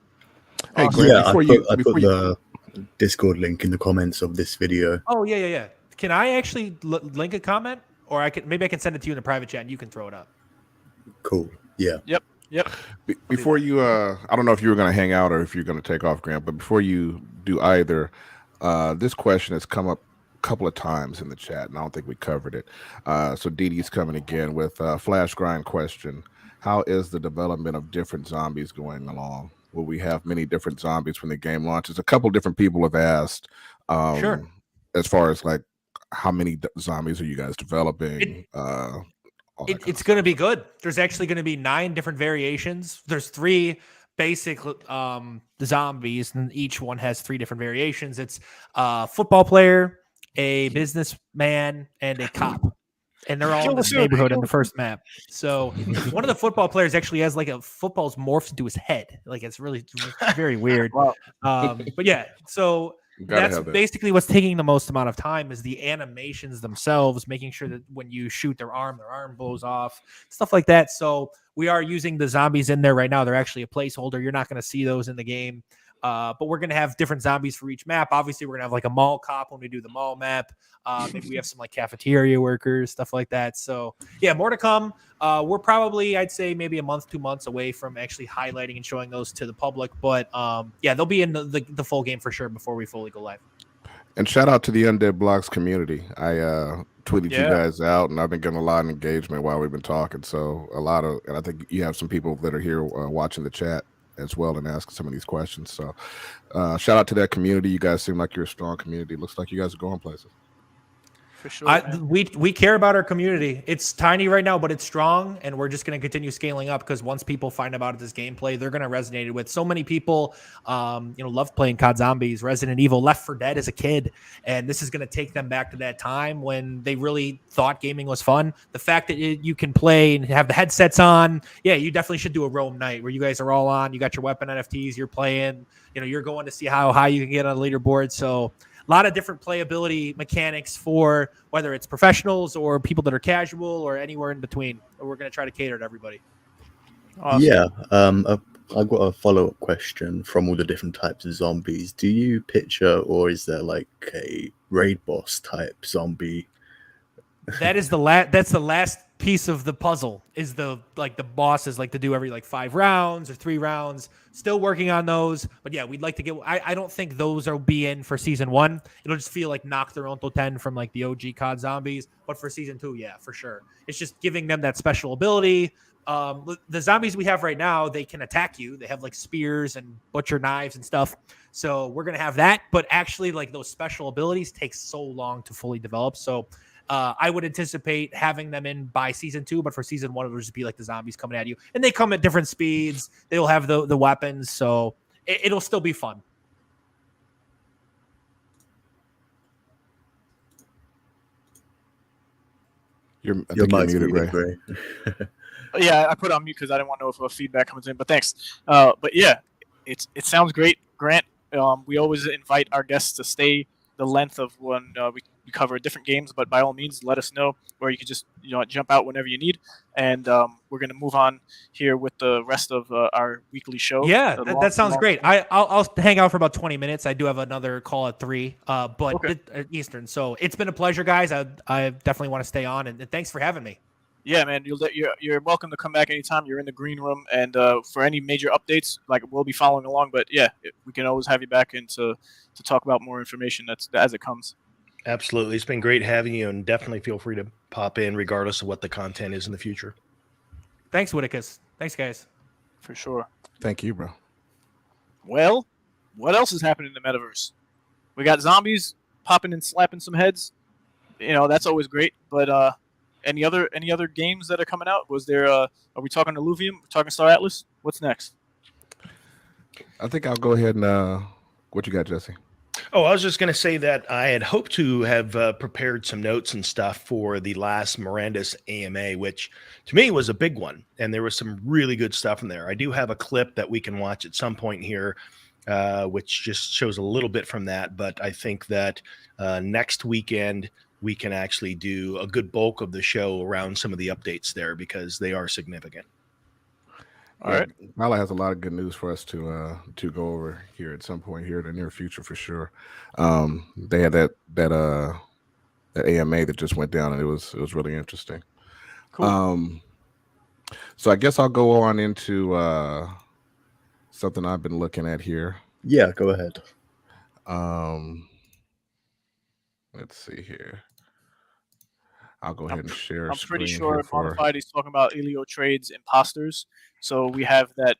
Hey, Awesome. Grant, I put the Discord link in the comments of this video. Oh, yeah. Can I actually link a comment? Or I can send it to you in the private chat and you can throw it up. Cool. Yeah. Yep. Before you, I don't know if you were going to hang out or if you're going to take off, Grant, but before you do either, this question has come up a couple of times in the chat, and I don't think we covered it. So Didi's coming again with a flash grind question. How is the development of different zombies going along? Will we have many different zombies when the game launches? A couple different people have asked. Sure. As far as like, how many zombies are you guys developing? It's going to be good. There's actually going to be 9 different variations. There's 3 basic zombies, and each one has 3 different variations. It's a football player, a businessman, and a cop. And they're all in this neighborhood in the first map. So one of the football players actually has like a football's morphed into his head. Like it's very weird. Wow. But yeah, so that's basically what's taking the most amount of time is the animations themselves, making sure that when you shoot their arm blows off, stuff like that. So we are using the zombies in there right now. They're actually a placeholder. You're not going to see those in the game. But we're going to have different zombies for each map. Obviously, we're going to have like a mall cop when we do the mall map. Maybe we have some like cafeteria workers, stuff like that. So yeah, more to come. We're probably, I'd say maybe a month, 2 months away from actually highlighting and showing those to the public. But yeah, they'll be in the full game for sure before we fully go live. And shout out to the Undead Blocks community. I tweeted you guys out, and I've been getting a lot of engagement while we've been talking. So and I think you have some people that are here watching the chat as well and asking some of these questions. So shout out to that community. You guys seem like you're a strong community. Looks like you guys are going places. For sure. We care about our community. It's tiny right now, but it's strong, and we're just going to continue scaling up because once people find out this gameplay, they're going to resonate with. So many people, love playing COD Zombies, Resident Evil, Left 4 Dead as a kid, and this is going to take them back to that time when they really thought gaming was fun. The fact that you can play and have the headsets on, yeah, you definitely should do a roam night where you guys are all on. You got your weapon NFTs, you're playing. You're going to see how high you can get on a leaderboard. So a lot of different playability mechanics for whether it's professionals or people that are casual or anywhere in between. We're going to try to cater to everybody. Awesome. Yeah. I've got a follow-up question from all the different types of zombies. Do you picture, or is there like a raid boss type zombie? That's the last piece of the puzzle is the bosses like to do every 5 rounds or 3 rounds. Still working on those, but yeah, we'd like to get. I don't think those will be in for season 1. It'll just feel like Nocturno 10 from like the OG COD Zombies, but for season 2, yeah, for sure. It's just giving them that special ability. The zombies we have right now, they can attack you. They have like spears and butcher knives and stuff. So we're gonna have that, but actually like those special abilities take so long to fully develop. So I would anticipate having them in by season 2, but for season 1, it'll just be like the zombies coming at you, and they come at different speeds. They'll have the weapons, so it'll still be fun. Your mic's muted, Ray. Yeah, I put it on mute because I didn't want to know if feedback comes in. But thanks. But yeah, it sounds great, Grant. We always invite our guests to stay the length of when we cover different games, but by all means, let us know, or you can just jump out whenever you need. And we're going to move on here with the rest of our weekly show. Yeah, that sounds great. I'll hang out for about 20 minutes. I do have another call at 3, Eastern. So it's been a pleasure, guys. I definitely want to stay on, and thanks for having me. Yeah, man, you're welcome to come back anytime. You're in the green room, and for any major updates, we'll be following along. But yeah, we can always have you back in to talk about more information as it comes. Absolutely. It's been great having you, and definitely feel free to pop in regardless of what the content is in the future. Thanks, Whitticus. Thanks, guys. For sure. Thank you, bro. Well, what else is happening in the metaverse? We got zombies popping and slapping some heads. That's always great. But any other games that are coming out? Was there? Are we talking Illuvium? We're talking Star Atlas. What's next? I think I'll go ahead and what you got, Jesse? Oh, I was just going to say that I had hoped to have prepared some notes and stuff for the last Miranda's AMA, which to me was a big one. And there was some really good stuff in there. I do have a clip that we can watch at some point here, which just shows a little bit from that. But I think that next weekend, we can actually do a good bulk of the show around some of the updates there because they are significant. All right. Mala has a lot of good news for us to go over here at some point here in the near future for sure. They had that AMA that just went down, and it was really interesting. Cool. So I guess I'll go on into something I've been looking at here. Yeah, go ahead. Let's see here. I'll go ahead and share. I'm pretty sure Modified is talking about Elio Trade's Imposters. So we have that.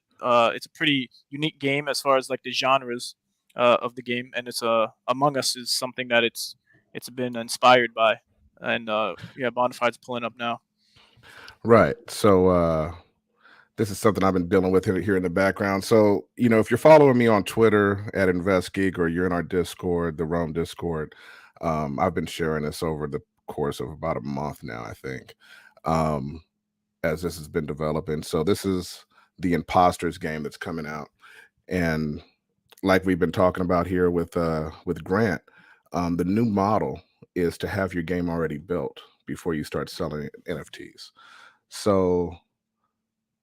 It's a pretty unique game as far as like the genres of the game, and it's Among Us is something that it's been inspired by, and Modified's pulling up now. Right. So this is something I've been dealing with here in the background. So if you're following me on Twitter at InvestGeek or you're in our Discord, the Rome Discord, I've been sharing this over the course of about a month now, I think, as this has been developing. So this is the Imposters game that's coming out, and like we've been talking about here with Grant, the new model is to have your game already built before you start selling NFTs. So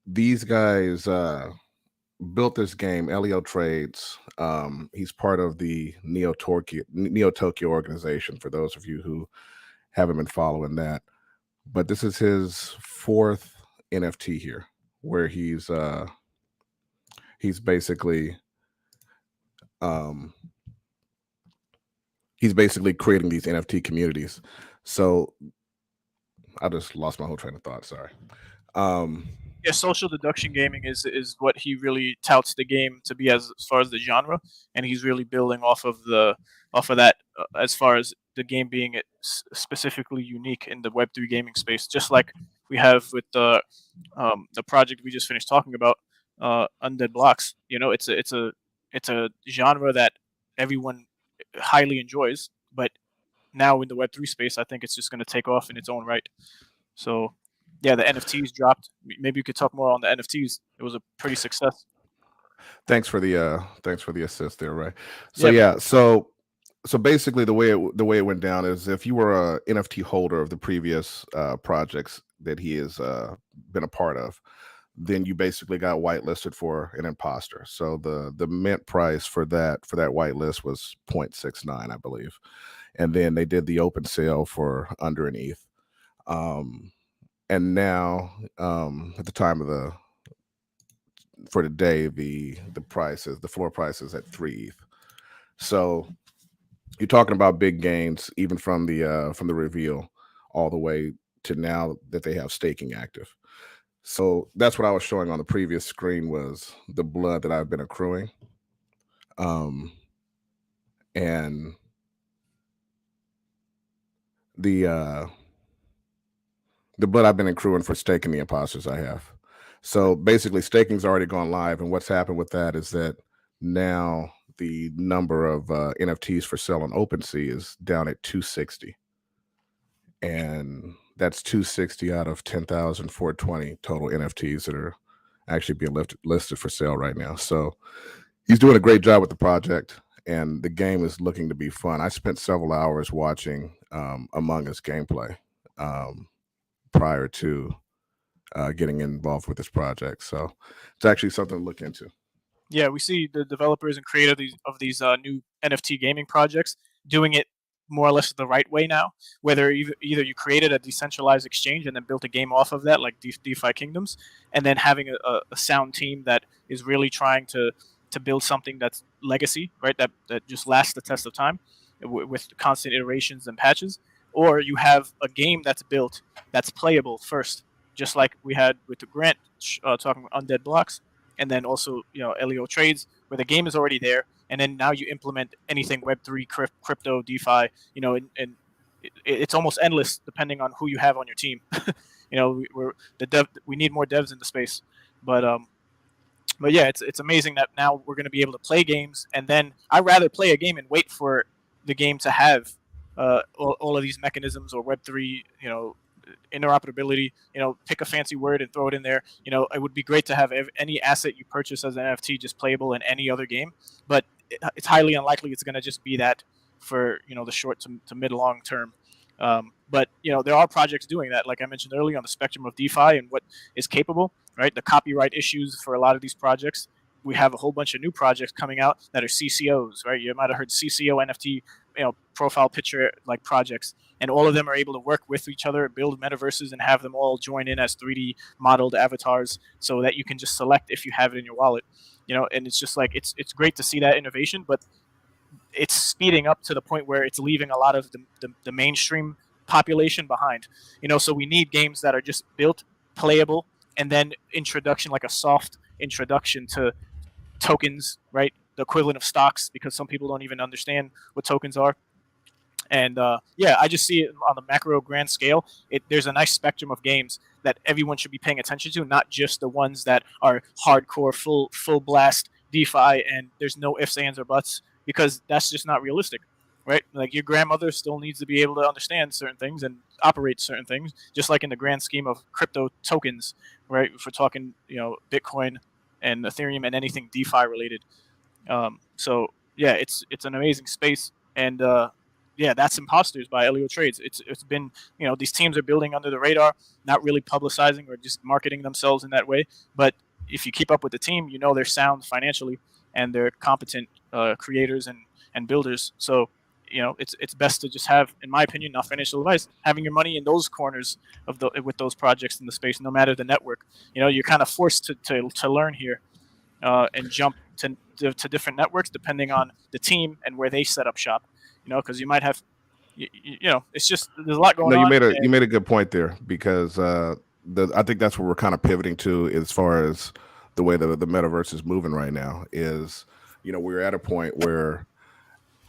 these guys built this game. Elio Trades, he's part of the Neo Tokyo organization, for those of you who haven't been following that. But this is his fourth NFT here, where he's basically creating these NFT communities. So I just lost my whole train of thought. Sorry. Social deduction gaming is what he really touts the game to be as far as the genre, and he's really building off of that as far as the game being specifically unique in the Web3 gaming space, just like we have with the project we just finished talking about, Undead Blocks. It's a genre that everyone highly enjoys, but now in the Web3 space, I think it's just going to take off in its own right. So, yeah, the NFTs dropped. Maybe you could talk more on the NFTs. It was a pretty success. Thanks for the assist there, Ray. So so basically the way it went down is if you were a NFT holder of the previous projects that he has been a part of, then you basically got whitelisted for an imposter. So the mint price for that whitelist was 0.69, I believe. And then they did the open sale for under an ETH. And now at the time of for today, the floor price is at 3 ETH. So you're talking about big gains, even from the reveal all the way to now that they have staking active. So that's what I was showing on the previous screen, was the blood that I've been accruing. And the blood I've been accruing for staking the imposters I have. So basically staking's already gone live. And what's happened with that is that now the number of NFTs for sale on OpenSea is down at 260. And that's 260 out of 10,420 total NFTs that are actually being listed for sale right now. So he's doing a great job with the project, and the game is looking to be fun. I spent several hours watching Among Us gameplay prior to getting involved with this project. So it's actually something to look into. Yeah, we see the developers and creators of these new NFT gaming projects doing it more or less the right way now, whether either you created a decentralized exchange and then built a game off of that, like DeFi Kingdoms, and then having a sound team that is really trying to build something that's legacy, right, that just lasts the test of time with constant iterations and patches, or you have a game that's built that's playable first, just like we had with the Grant talking about Undead blocks, and then also LEO trades, where the game is already there, and then now you implement anything Web3, crypto, DeFi, and it's almost endless depending on who you have on your team. We need more devs in the space, but yeah, it's amazing that now we're going to be able to play games, and then I'd rather play a game and wait for the game to have all of these mechanisms or Web3, interoperability. Pick a fancy word and throw it in there. It would be great to have any asset you purchase as an NFT just playable in any other game, but it's highly unlikely it's going to just be that for the short to mid long term. But there are projects doing that, like I mentioned earlier, on the spectrum of DeFi and what is capable. Right, the copyright issues for a lot of these projects. We have a whole bunch of new projects coming out that are CCOs. Right, you might have heard CCO NFT, profile picture like projects, and all of them are able to work with each other, build metaverses, and have them all join in as 3D modeled avatars, so that you can just select if you have it in your wallet. And it's just like it's great to see that innovation, but it's speeding up to the point where it's leaving a lot of the mainstream population behind. So we need games that are just built, playable, and then introduction, like a soft introduction to tokens, right? The equivalent of stocks, because some people don't even understand what tokens are. And yeah, I just see it on the macro grand scale. There's a nice spectrum of games that everyone should be paying attention to, not just the ones that are hardcore, full blast DeFi, and there's no ifs, ands, or buts, because that's just not realistic. Right, like your grandmother still needs to be able to understand certain things and operate certain things, just like in the grand scheme of crypto tokens. Right, if we're talking, Bitcoin and Ethereum and anything DeFi related. So yeah, it's an amazing space, and yeah, that's Imposters by LEO Trades. It's been, these teams are building under the radar, not really publicizing or just marketing themselves in that way. But if you keep up with the team, they're sound financially and they're competent creators and builders. So it's best to just have, in my opinion, not financial advice, having your money in those corners with those projects in the space, no matter the network. You're kind of forced to learn here and jump to different networks depending on the team and where they set up shop. Because you might have, it's just, there's a lot going on. You made a good point there, because I think that's what we're kind of pivoting to as far as the way the metaverse is moving right now. Is we're at a point where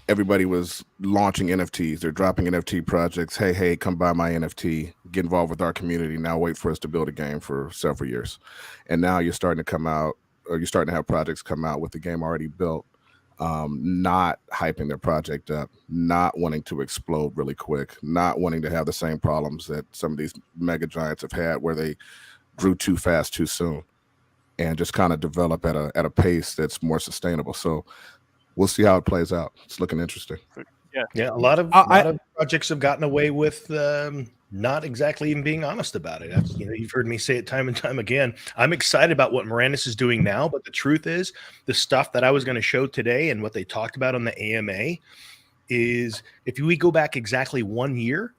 everybody was launching NFTs. They're dropping NFT projects. Hey, come buy my NFT. Get involved with our community. Now wait for us to build a game for several years. And now you're starting to have projects come out with the game already built, not hyping their project up, not wanting to explode really quick, not wanting to have the same problems that some of these mega giants have had, where they grew too fast too soon, and just kind of develop at a pace that's more sustainable. So we'll see how it plays out. It's looking interesting. Yeah. A lot of projects have gotten away with not exactly even being honest about it. You've heard me say it time and time again. I'm excited about what Morandis is doing now, but the truth is, the stuff that I was going to show today and what they talked about on the AMA is, if we go back exactly 1 year,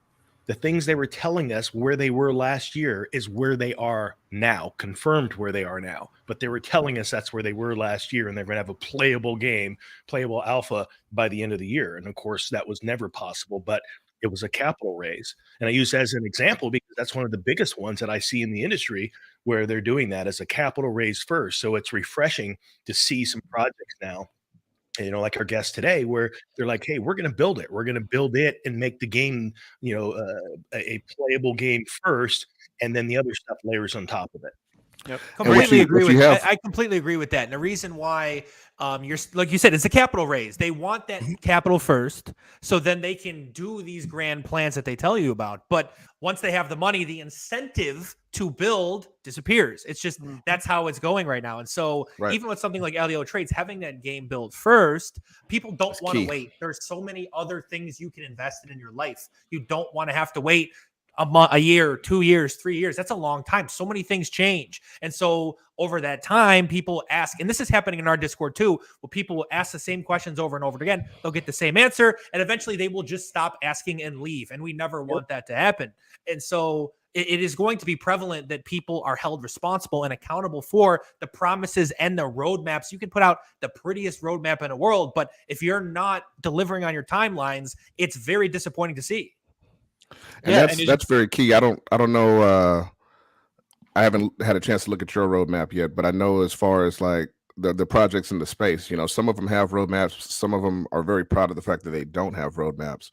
the things they were telling us where they were last year is where they are now, confirmed where they are now. But they were telling us that's where they were last year, and they're going to have a playable game, playable alpha by the end of the year. And of course, that was never possible, but it was a capital raise. And I use that as an example because that's one of the biggest ones that I see in the industry, where they're doing that as a capital raise first. So it's refreshing to see some projects now, like our guest today, where they're like, hey, we're going to build it. We're going to build it and make the game, a playable game first, and then the other stuff layers on top of it. Yep. Completely agree with that. I completely agree with that. And the reason why you're, like you said, it's a capital raise. They want that capital first, so then they can do these grand plans that they tell you about. But once they have the money, the incentive to build disappears. It's just, that's how it's going right now. And so even with something like LEO Trades, having that game built first, people don't want to wait. There's so many other things you can invest in your life. You don't want to have to wait a year, 2 years, 3 years. That's a long time. So many things change. And so over that time, people ask, and this is happening in our Discord too, where people will ask the same questions over and over again. They'll get the same answer, and eventually they will just stop asking and leave. And we never want that to happen. And so it is going to be prevalent that people are held responsible and accountable for the promises and the roadmaps. You can put out the prettiest roadmap in the world, but if you're not delivering on your timelines, it's very disappointing to see. And that's very key. I don't know I haven't had a chance to look at your roadmap yet, but I know as far as like the projects in the space, you know, some of them have roadmaps. Some of them are very proud of the fact that they don't have roadmaps.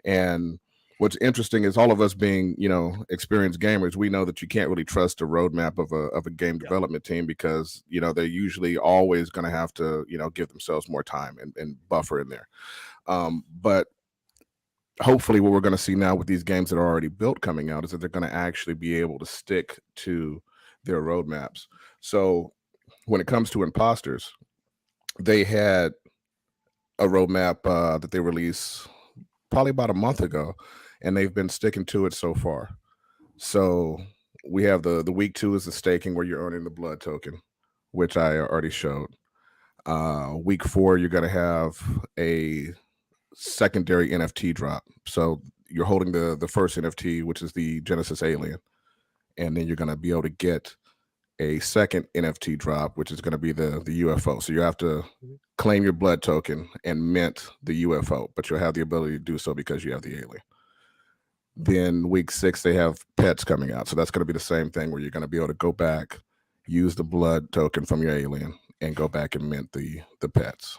And what's interesting is all of us being, you know, experienced gamers, we know that you can't really trust the roadmap of a game development team because, you know, they're usually always going to have to, you know, give themselves more time and buffer in there. But hopefully what we're going to see now with these games that are already built coming out is that they're going to actually be able to stick to their roadmaps. So when it comes to Imposters, they had a roadmap that they released probably about a month ago, and they've been sticking to it so far. So we have the week 2 is the staking where you're earning the blood token, which I already showed. Week 4, you're going to have a secondary NFT drop. So you're holding the first NFT, which is the Genesis Alien, and then you're going to be able to get a second NFT drop, which is going to be the UFO. So you have to claim your blood token and mint the UFO, but you'll have the ability to do so because you have the alien. Then week 6, they have pets coming out. So that's going to be the same thing where you're going to be able to go back, use the blood token from your alien, and go back and mint the pets.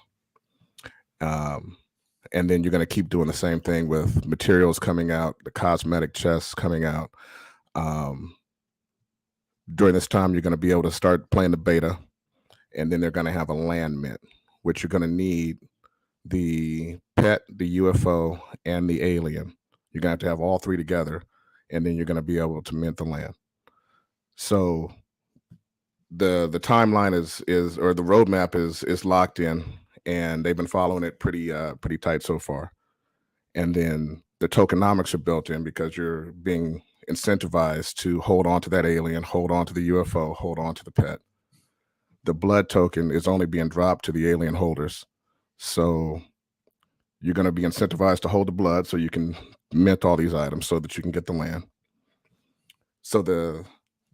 And then you're going to keep doing the same thing with materials coming out, the cosmetic chests coming out. During this time, you're going to be able to start playing the beta, and then they're going to have a land mint, which you're going to need the pet, the UFO, and the alien. You're going to have all 3 together, and then you're going to be able to mint the land. So the timeline is or the roadmap is locked in, and they've been following it pretty tight so far. And then the tokenomics are built in because you're being incentivized to hold on to that alien, hold on to the UFO, hold on to the pet. The blood token is only being dropped to the alien holders. So you're going to be incentivized to hold the blood so you can mint all these items so that you can get the land. So the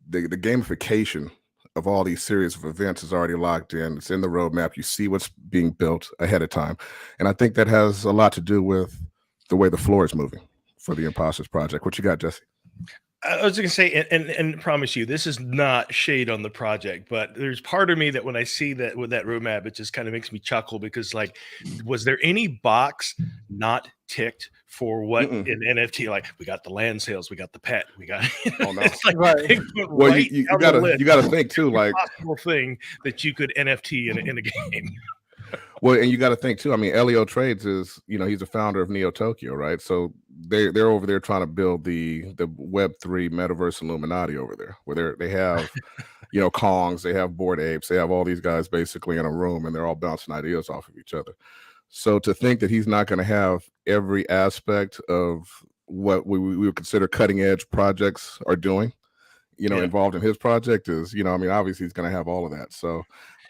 gamification of all these series of events is already locked in. It's in the roadmap. You see what's being built ahead of time. And I think that has a lot to do with the way the floor is moving for the Imposters project. What you got, Jesse? I was going to say, and promise you, this is not shade on the project, but there's part of me that when I see that with that roadmap, it just kind of makes me chuckle because, like, was there any box not ticked for what an NFT? Like, we got the land sales, we got the pet, we got. Oh no! It's like, Right. Well, you gotta think too, like possible thing that you could NFT in a game. Well, and you got to think too. I mean, Elio Trades is, you know, he's the founder of Neo Tokyo, right? So they're over there trying to build the Web3 Metaverse Illuminati over there, where they have, you know, Kongs, they have Bored Apes, they have all these guys basically in a room, and they're all bouncing ideas off of each other. So to think that he's not going to have every aspect of what we would consider cutting edge projects are doing, you know, involved in his project is, you know, I mean, obviously he's going to have all of that. So.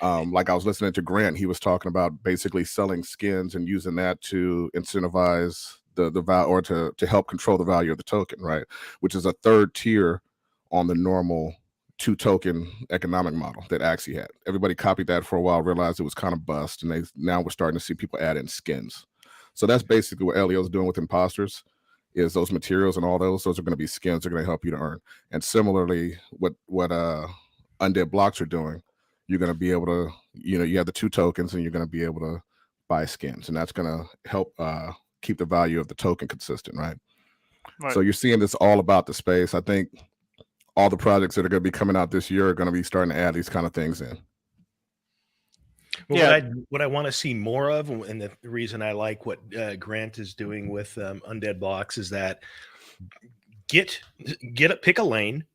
Like I was listening to Grant, he was talking about basically selling skins and using that to incentivize the value or to help control the value of the token, right? Which is a third tier on the normal 2 token economic model that Axie had. Everybody copied that for a while, realized it was kind of bust, and now we're starting to see people add in skins. So that's basically what Elio's doing with Imposters. Is those materials and all those are going to be skins that are going to help you to earn. And similarly, what Undead blocks are doing. You're going to be able to, you know, you have the 2 tokens and you're going to be able to buy skins, and that's going to help keep the value of the token consistent, right? So you're seeing this all about the space. I think all the projects that are going to be coming out this year are going to be starting to add these kind of things in. Well, what I want to see more of, and the reason I like what Grant is doing with Undead blocks is that pick a lane,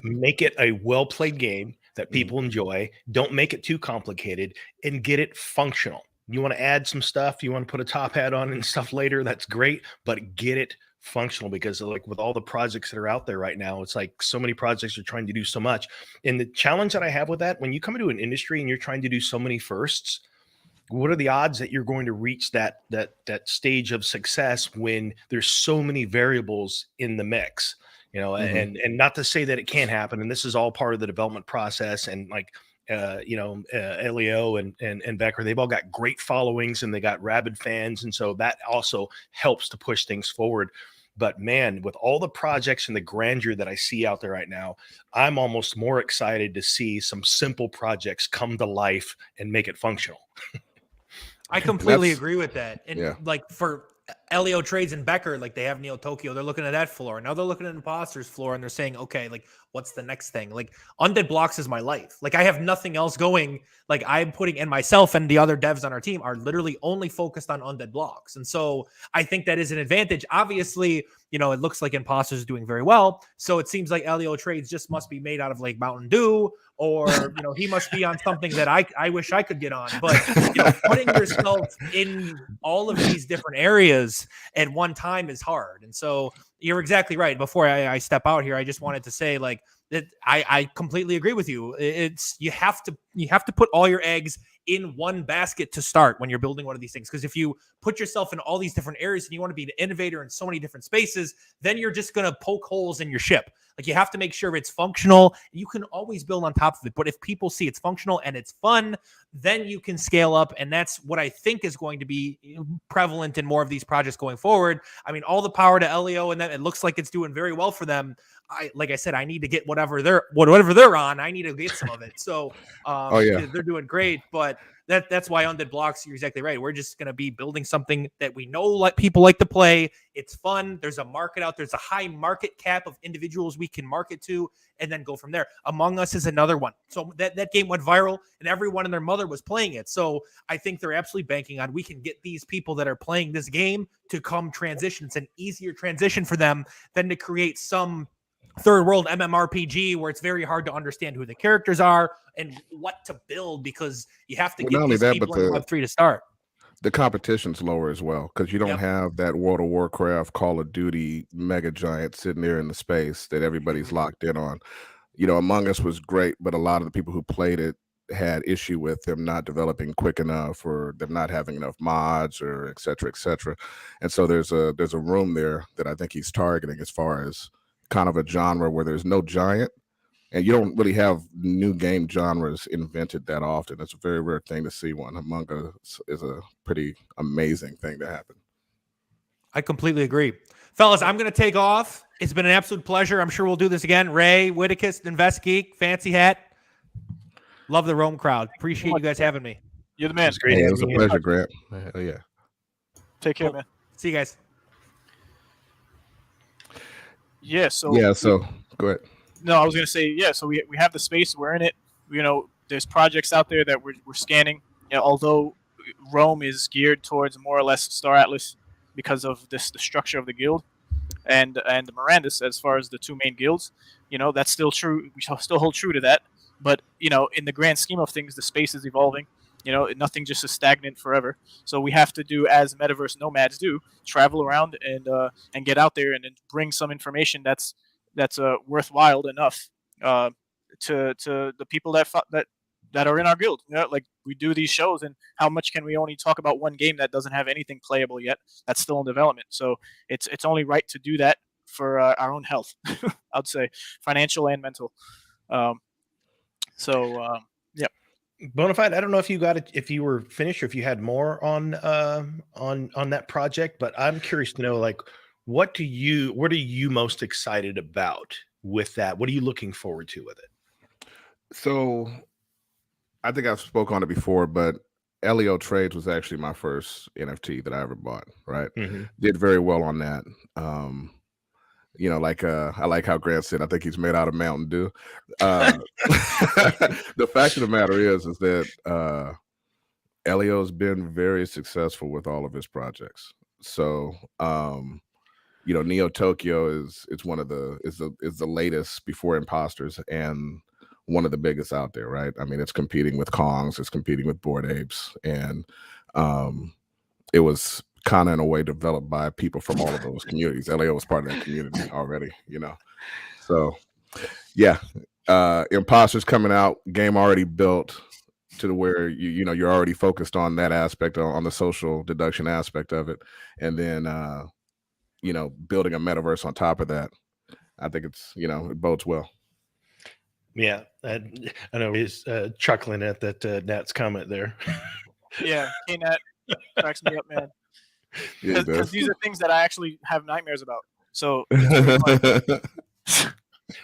make it a well-played game that people enjoy. Don't make it too complicated, and get it functional. You want to add some stuff, you want to put a top hat on and stuff later, that's great, but get it functional, because like with all the projects that are out there right now, it's like so many projects are trying to do so much. And the challenge that I have with that, when you come into an industry and you're trying to do so many firsts, what are the odds that you're going to reach that stage of success when there's so many variables in the mix? You know, and not to say that it can't happen. And this is all part of the development process. And like, Elio and Becker, they've all got great followings and they got rabid fans. And so that also helps to push things forward. But man, with all the projects and the grandeur that I see out there right now, I'm almost more excited to see some simple projects come to life and make it functional. I completely That's- agree with that. And yeah. like for Elio Trades and Becker, like they have Neo Tokyo, they're looking at that floor. Now they're looking at Imposters floor and they're saying, okay, like what's the next thing? Like Undead Blocks is my life. Like I have nothing else going. Like I'm putting, and myself and the other devs on our team are literally only focused on Undead Blocks. And so I think that is an advantage. Obviously, you know, it looks like Imposters is doing very well. So it seems like Elio Trades just must be made out of like Mountain Dew, or, you know, he must be on something that I wish I could get on. But, you know, putting yourself in all of these different areas at one time is hard. And so you're exactly right. Before I step out here, I just wanted to say like that I completely agree with you. It's you have to put all your eggs in one basket to start when you're building one of these things. Because if you put yourself in all these different areas and you want to be an innovator in so many different spaces, then you're just going to poke holes in your ship. Like you have to make sure it's functional. You can always build on top of it. But if people see it's functional and it's fun, then you can scale up. And that's what I think is going to be prevalent in more of these projects going forward. I mean, all the power to Elio, and that it looks like it's doing very well for them. Like I said, I need to get whatever they're on. I need to get some of it. So they're doing great. But that's why Undead Blocks, you're exactly right. We're just going to be building something that we know like people like to play. It's fun. There's a market out. There's a high market cap of individuals we can market to and then go from there. Among Us is another one. So that game went viral and everyone and their mother was playing it. So I think they're absolutely banking on we can get these people that are playing this game to come transition. It's an easier transition for them than to create some third world MMORPG where it's very hard to understand who the characters are and what to build, because you have to get these people in Web3 to start. The competition's lower as well because you don't have that World of Warcraft, Call of Duty mega giant sitting there in the space that everybody's locked in on. You know, Among Us was great, but a lot of the people who played it had issue with them not developing quick enough or them not having enough mods or et cetera, et cetera. And so there's a room there that I think he's targeting as far as kind of a genre where there's no giant and you don't really have new game genres invented that often. It's a very rare thing to see one. Among Us is a pretty amazing thing to happen. I completely agree. Fellas, I'm going to take off. It's been an absolute pleasure. I'm sure we'll do this again. Ray, Whitticus, Invest Geek, Fancy Hat. Love the Rome crowd. Appreciate you guys having me. You're the man. It's great. Hey, it was a pleasure, Grant. Hell yeah. Take care, man. See you guys. Yeah, so go ahead. No, I was gonna say, yeah. So we have the space. We're in it. You know, there's projects out there that we're scanning. You know, although Rome is geared towards more or less Star Atlas because of the structure of the guild, and the Mirandus as far as the two main guilds. You know, that's still true. We still hold true to that. But you know, in the grand scheme of things, the space is evolving. You know, nothing just is stagnant forever. So we have to do as Metaverse Nomads do: travel around and get out there and then bring some information that's worthwhile enough to the people that are in our guild. You know, like we do these shows, and how much can we only talk about one game that doesn't have anything playable yet? That's still in development. So it's only right to do that for our own health. I'd say financial and mental. Yeah. Bonafide, I don't know if you got it, if you were finished or if you had more on that project, but I'm curious to know, like, what are you most excited about with that? What are you looking forward to with it? So I think I've spoke on it before, but Elio Trades was actually my first NFT that I ever bought, right? Mm-hmm. Did very well on that. You know, like I like how Grant said, I think he's made out of Mountain Dew. The fact of the matter is that Elio's been very successful with all of his projects. So you know, Neo Tokyo is the latest before Imposters and one of the biggest out there, right? I mean, it's competing with Kongs, it's competing with Bored Apes, and it was kind of in a way developed by people from all of those communities. Elio was part of that community already, you know. So yeah, Imposters coming out, game already built to where you know you're already focused on that aspect, on the social deduction aspect of it, and then you know, building a metaverse on top of that. I think it's, you know, it bodes well. Yeah, I know he's chuckling at that Nat's comment there. Yeah, K-Nat cracks me up, man. Yeah, Because these are things that I actually have nightmares about. So it's pretty fun.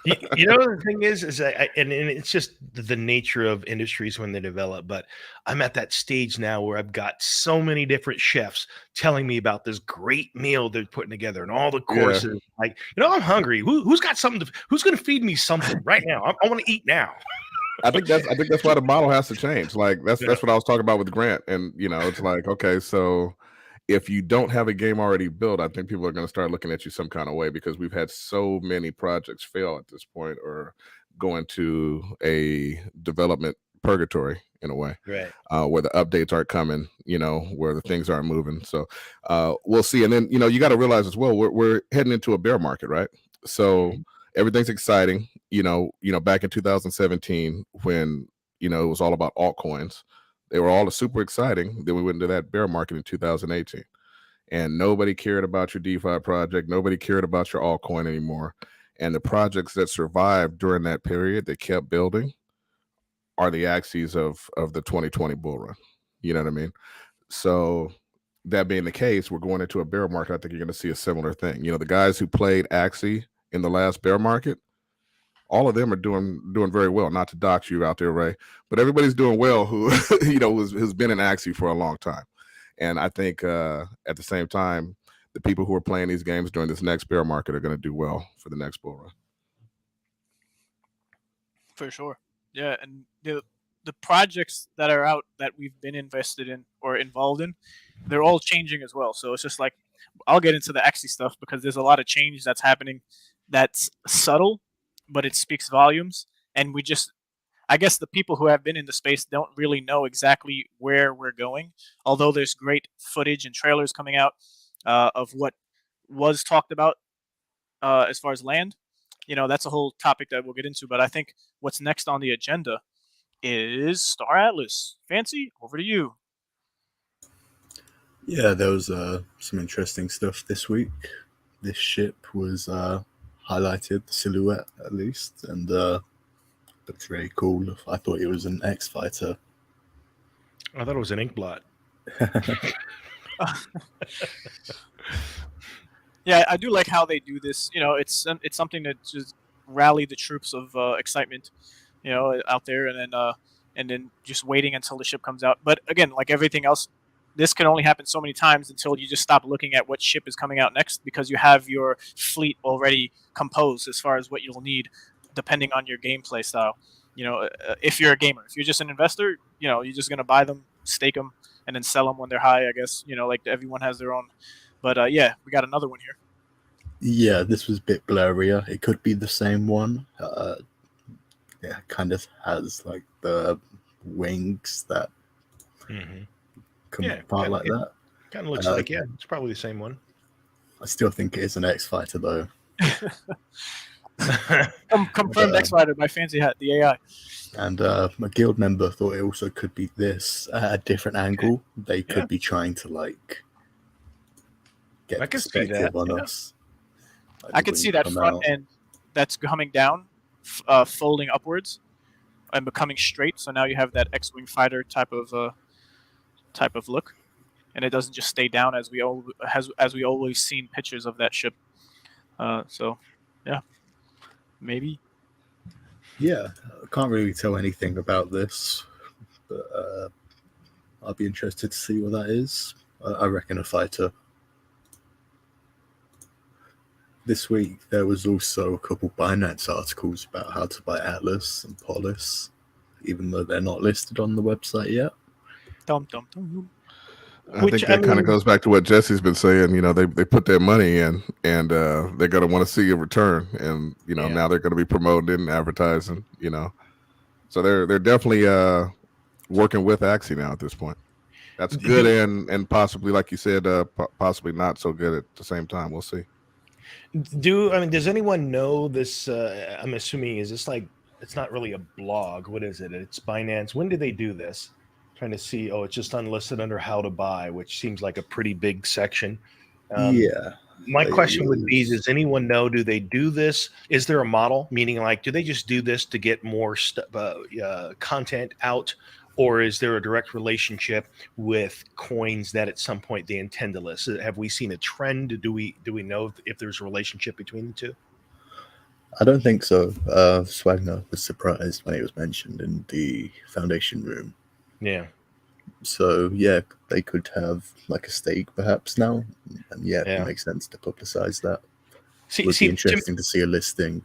You know, the thing is and it's just the nature of industries when they develop. But I'm at that stage now where I've got so many different chefs telling me about this great meal they're putting together and all the courses. Like, I'm hungry. Who's got something? Who's going to feed me something right now? I want to eat now. I think that's why the model has to change. Like that's what I was talking about with Grant, and it's like, okay, so if you don't have a game already built, I think people are going to start looking at you some kind of way, because we've had so many projects fail at this point or go into a development purgatory in a way, right? Where the updates aren't coming, where the things aren't moving. So we'll see. And then you got to realize as well, we're heading into a bear market, right? So everything's exciting. Back in 2017 when it was all about altcoins. They were all super exciting. Then we went into that bear market in 2018, and nobody cared about your DeFi project. Nobody cared about your altcoin anymore. And the projects that survived during that period that kept building are the axes of the 2020 bull run. You know what I mean? So that being the case, we're going into a bear market. I think you're going to see a similar thing. The guys who played Axie in the last bear market, all of them are doing very well. Not to dox you out there, Ray, but everybody's doing well who who's been in Axie for a long time. And I think at the same time, the people who are playing these games during this next bear market are going to do well for the next bull run. For sure, yeah. And the projects that are out that we've been invested in or involved in, they're all changing as well. So it's just like, I'll get into the Axie stuff because there's a lot of change that's happening that's subtle, but it speaks volumes. And I guess the people who have been in the space don't really know exactly where we're going, although there's great footage and trailers coming out of what was talked about as far as land. That's a whole topic that we'll get into, but I think what's next on the agenda is Star Atlas. Fancy, over to you. Yeah, there was some interesting stuff this week. This ship was highlighted, the silhouette at least, and looks really cool. I thought it was an X fighter. I thought it was an ink blot. Yeah, I do like how they do this. It's something that just rally the troops of excitement, out there, and then just waiting until the ship comes out. But again, like everything else, this can only happen so many times until you just stop looking at what ship is coming out next, because you have your fleet already composed as far as what you'll need, depending on your gameplay style. If you're a gamer, if you're just an investor, you're just gonna buy them, stake them, and then sell them when they're high. I guess like everyone has their own. But yeah, we got another one here. Yeah, this was a bit blurrier. It could be the same one. Yeah, kind of has like the wings that come apart like that. Kind of looks like, it's probably the same one. I still think it is an X Fighter though. Confirmed X Fighter by Fancy Hat, the AI. And my guild member thought it also could be this at a different angle. They could be trying to like get perspective on us. I could see that front end that's coming down, folding upwards and becoming straight. So now you have that X-wing fighter type of look, and it doesn't just stay down as we always seen pictures of that ship. So yeah, maybe. Yeah, I can't really tell anything about this, but I'll be interested to see what that is. I reckon a fighter. This week, there was also a couple Binance articles about how to buy Atlas and Polis, even though they're not listed on the website yet. Dum, dum, dum. I think that kind of goes back to what Jesse's been saying. They put their money in, and they're going to want to see a return. And now they're going to be promoting and advertising. So they're definitely working with Axie now at this point. That's good, and possibly, like you said, possibly not so good at the same time. We'll see. Does anyone know this? I'm assuming, is this like, it's not really a blog. What is it? It's Binance. When did they do this? Trying to see. Oh, it's just unlisted under how to buy, which seems like a pretty big section. My question would be, does anyone know, do they do this? Is there a model? Meaning, like, do they just do this to get more content out? or is there a direct relationship with coins that at some point they intend to list? Have we seen a trend? Do we know if there's a relationship between the two? I don't think so. Swagner was surprised when it was mentioned in the Foundation room. Yeah. So yeah, they could have like a stake perhaps now, and yeah, Yeah. it makes sense to publicize that. See, It would be interesting to see a listing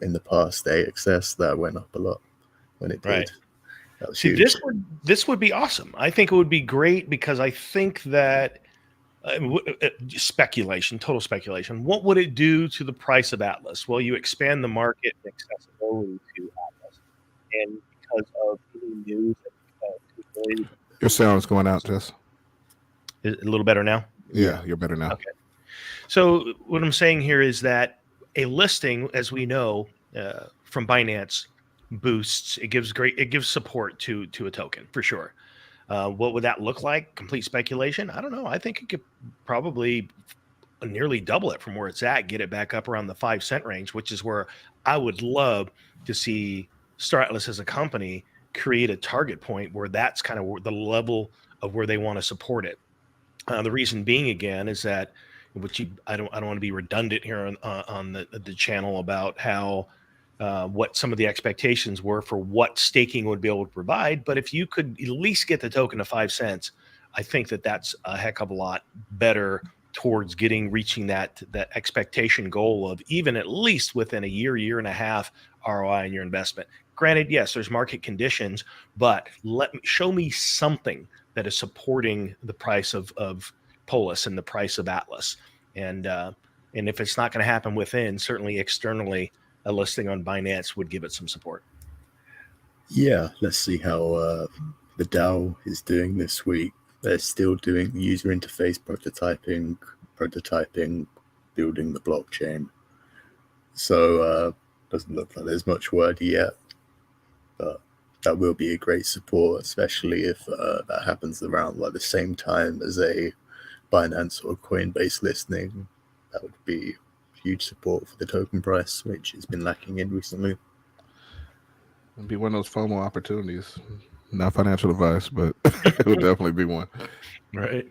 in the past AXS that went up a lot when it did. Right. That was See, huge. this would be awesome. I think it would be great because I think that speculation, total speculation. What would it do to the price of Atlas? Well, you expand the market and accessibility to Atlas, and because of any news, Your sound's going out, Jess. Is it a little better now? Yeah, you're better now. Okay. So what I'm saying here is that a listing, as we know from Binance, boosts. It gives support to a token for sure. What would that look like? Complete speculation. I don't know. I think it could probably nearly double it from where it's at, get it back up around the 5 cent range, which is where I would love to see Star Atlas as a company create a target point where that's kind of the level of where they want to support it. The reason being, again, is that I don't want to be redundant here on the channel about how what some of the expectations were for what staking would be able to provide. But if you could at least get the token to 5 cents, I think that's a heck of a lot better towards reaching that expectation goal of even at least within a year and a half ROI on your investment. Granted, yes, there's market conditions, but show me something that is supporting the price of Polis and the price of Atlas. And if it's not going to happen within, certainly externally, a listing on Binance would give it some support. Yeah, let's see how the DAO is doing this week. They're still doing user interface prototyping, building the blockchain. So doesn't look like there's much word yet, but that will be a great support, especially if that happens around like the same time as a Binance or Coinbase listing. That would be huge support for the token price, which has been lacking in recently. It'd be one of those FOMO opportunities. Not financial advice, but it would definitely be one. Right.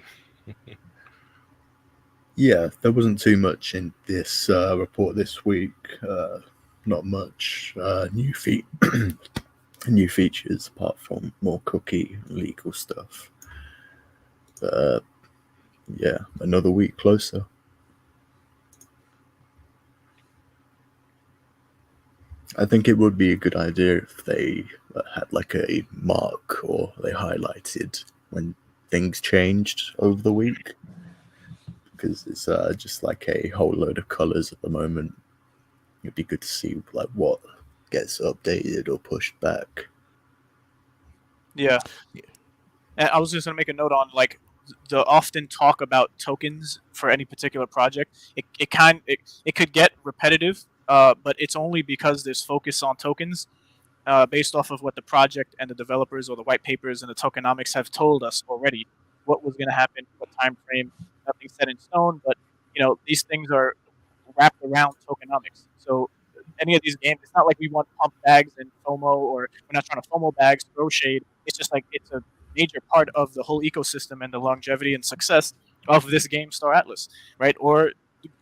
Yeah, there wasn't too much in this report this week. Not much new features apart from more cookie legal stuff. Yeah, another week closer. I think it would be a good idea if they had like a mark or they highlighted when things changed over the week, because it's just like a whole load of colors at the moment. It'd be good to see like what gets updated or pushed back. Yeah. And I was just gonna make a note on like the often talk about tokens for any particular project. It could get repetitive, but it's only because there's focus on tokens based off of what the project and the developers or the white papers and the tokenomics have told us already. What was going to happen, what time frame, nothing set in stone. But these things are wrapped around tokenomics. So any of these games, it's not like we want pump bags and FOMO, or we're not trying to FOMO bags, throw shade. It's just like it's a major part of the whole ecosystem and the longevity and success of this game, Star Atlas, right? Or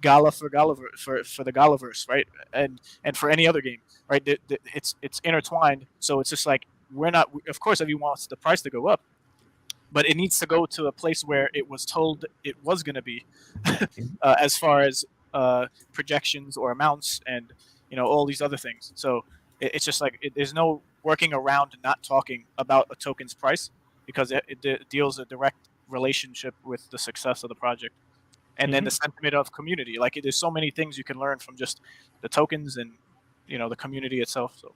Gala for the Galaverse, right? And for any other game, right? It's intertwined. So it's just like we're not. Of course, everyone wants the price to go up, but it needs to go to a place where it was told it was going to be, as far as projections or amounts and all these other things. So it's just like there's no working around not talking about a token's price, because it deals a direct relationship with the success of the project. And then the sentiment of community. Like there's so many things you can learn from just the tokens and the community itself. So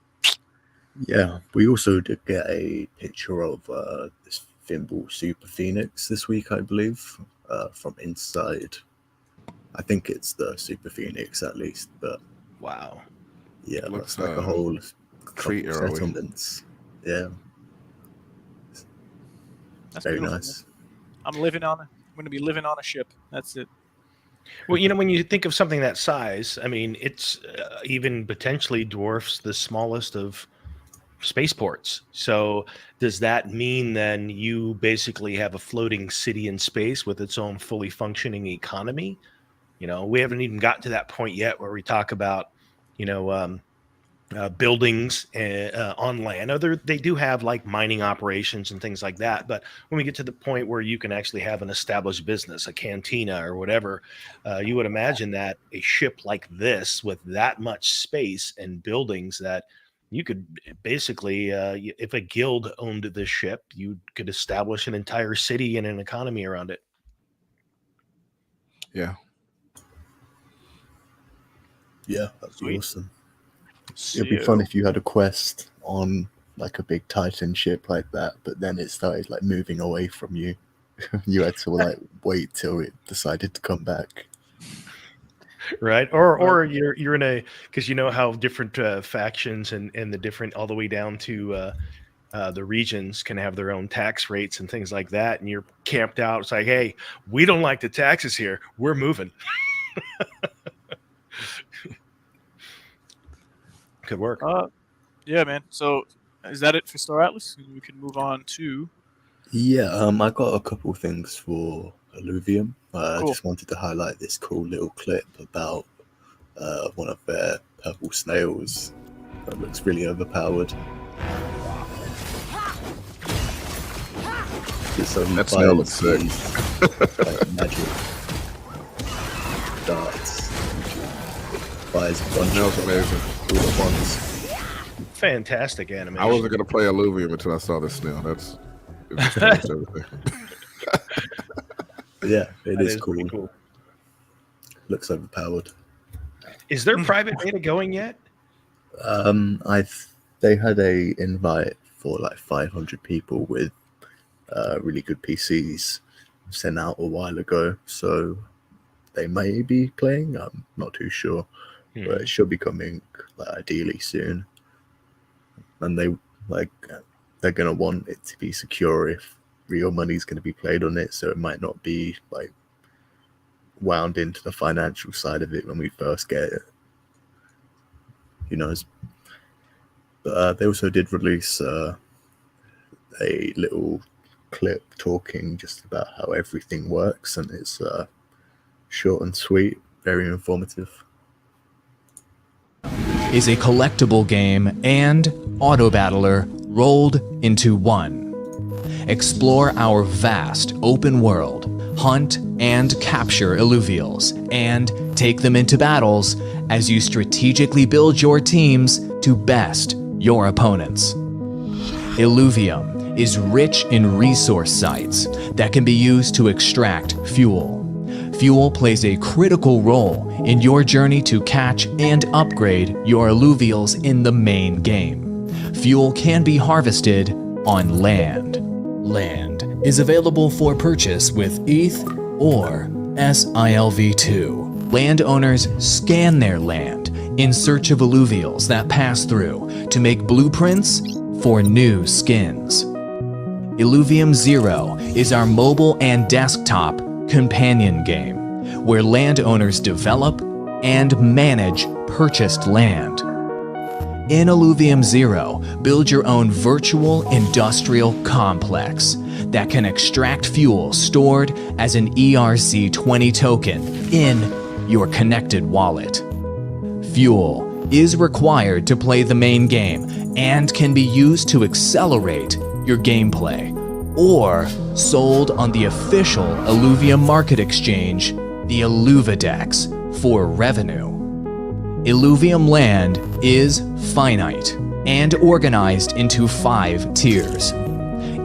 yeah, we also did get a picture of this Thimble Super Phoenix this week, I believe, from inside. I think it's the Super Phoenix at least, but wow, yeah, It looks looks like a whole tree couple arrowy. settlements. Yeah, that's very beautiful. nice. I'm going to be living on a ship. That's it. Well, when you think of something that size, I mean, it's even potentially dwarfs the smallest of spaceports. So does that mean then you basically have a floating city in space with its own fully functioning economy? We haven't even gotten to that point yet where we talk about, buildings on land. They do have like mining operations and things like that. But when we get to the point where you can actually have an established business, a cantina or whatever, you would imagine that a ship like this with that much space and buildings that you could basically, if a guild owned this ship, you could establish an entire city and an economy around it. Yeah. Yeah, that's Sweet. awesome. It'd be fun if you had a quest on like a big Titan ship like that, but then it started like moving away from you. You had to like wait till it decided to come back. Right. Or you're in a, because you know how different factions and the different all the way down to the regions can have their own tax rates and things like that. And you're camped out. It's like, hey, we don't like the taxes here. We're moving. Could work. Yeah, man. So is that it for Star Atlas? We can move on to. Yeah, I got a couple things for Illuvium. I Cool. just wanted to highlight this cool little clip about one of their purple snails that looks really overpowered. That snail looks sick. Like magic darts. Fires a bunch Snail's of amazing. all at once. Fantastic animation. I wasn't gonna play Illuvium until I saw this snail. It just changed everything. Yeah, it That is pretty cool. Looks overpowered. Is there private beta going yet? They had a invite for like 500 people with really good PCs sent out a while ago, so they may be playing. I'm not too sure, but it should be coming like ideally soon. And they're gonna want it to be secure if real money's going to be played on it, so it might not be like wound into the financial side of it when we first get it. Who knows? But they also did release a little clip talking just about how everything works, and it's short and sweet, very informative. Is a collectible game and auto battler rolled into one. Explore our vast open world, hunt and capture illuvials, and take them into battles as you strategically build your teams to best your opponents. Illuvium is rich in resource sites that can be used to extract fuel. Fuel plays a critical role in your journey to catch and upgrade your illuvials in the main game. Fuel can be harvested on land. Land is available for purchase with ETH or SILV2. Landowners scan their land in search of illuvials that pass through to make blueprints for new skins. Illuvium Zero is our mobile and desktop companion game where landowners develop and manage purchased land. In Illuvium Zero, build your own virtual industrial complex that can extract fuel stored as an ERC20 token in your connected wallet. Fuel is required to play the main game and can be used to accelerate your gameplay, or sold on the official Illuvium market exchange, the Illuvidex, for revenue. Illuvium land is finite and organized into 5 tiers.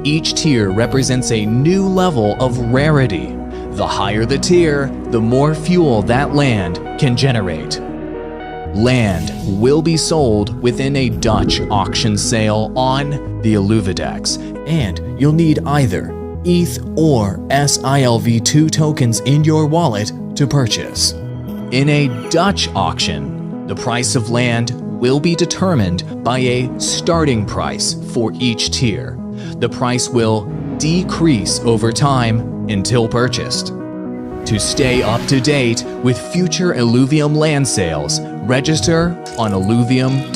Each tier represents a new level of rarity. The higher the tier, the more fuel that land can generate. Land will be sold within a Dutch auction sale on the Illuvidex, and you'll need either ETH or SILV2 tokens in your wallet to purchase. In a Dutch auction, the price of land will be determined by a starting price for each tier. The price will decrease over time until purchased. To stay up to date with future Illuvium land sales, register on illuvium.io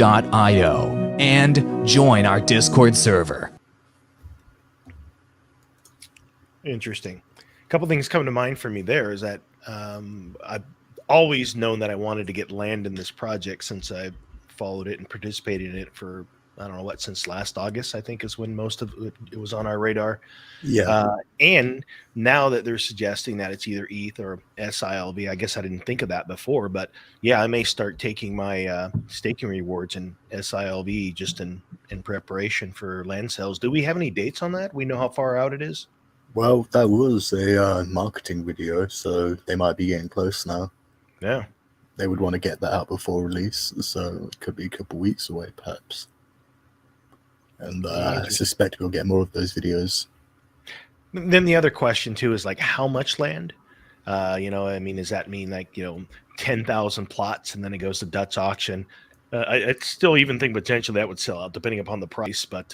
and join our Discord server. Interesting. A couple things come to mind for me there is that I've always known that I wanted to get land in this project since I followed it and participated in it for, I don't know what, since last August, I think is when most of it was on our radar. Yeah. And now that they're suggesting that it's either ETH or SILV, I guess I didn't think of that before, but yeah, I may start taking my staking rewards in SILV just in preparation for land sales. Do we have any dates on that? We know how far out it is? Well, that was a marketing video, so they might be getting close now. Yeah. They would want to get that out before release, so it could be a couple weeks away, perhaps. And I suspect we'll get more of those videos. Then the other question too is like, how much land? You know, I mean, does that mean like, 10,000 plots and then it goes to Dutch auction? I still even think potentially that would sell out depending upon the price, but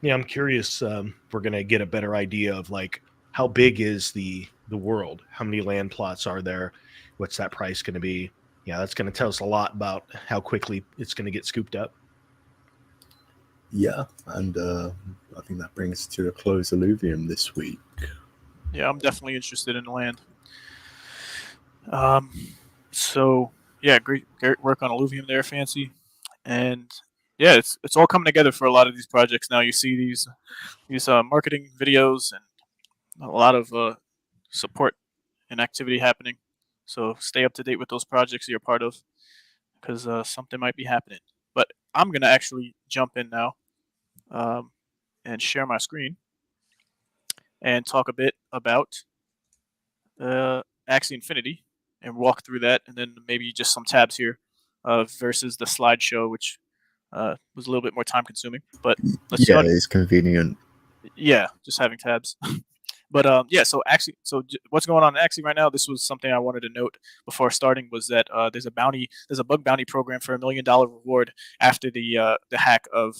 yeah, I'm curious. We're gonna get a better idea of like how big is the world? How many land plots are there? What's that price going to be? Yeah, that's going to tell us a lot about how quickly it's going to get scooped up. Yeah, and I think that brings us to a close Illuvium this week. Yeah, I'm definitely interested in land. So yeah, great work on Illuvium there, Fancy, and yeah, it's all coming together for a lot of these projects now. You see these marketing videos and a lot of support and activity happening. So stay up to date with those projects you're part of, because something might be happening. But I'm gonna actually jump in now and share my screen and talk a bit about Axie Infinity and walk through that, and then maybe just some tabs here versus the slideshow, which was a little bit more time consuming. But let's yeah, start. it's convenient. Yeah, just having tabs. But yeah, so Axie, what's going on in Axie right now? This was something I wanted to note before starting, was that there's a bug bounty program for $1 million reward after the hack of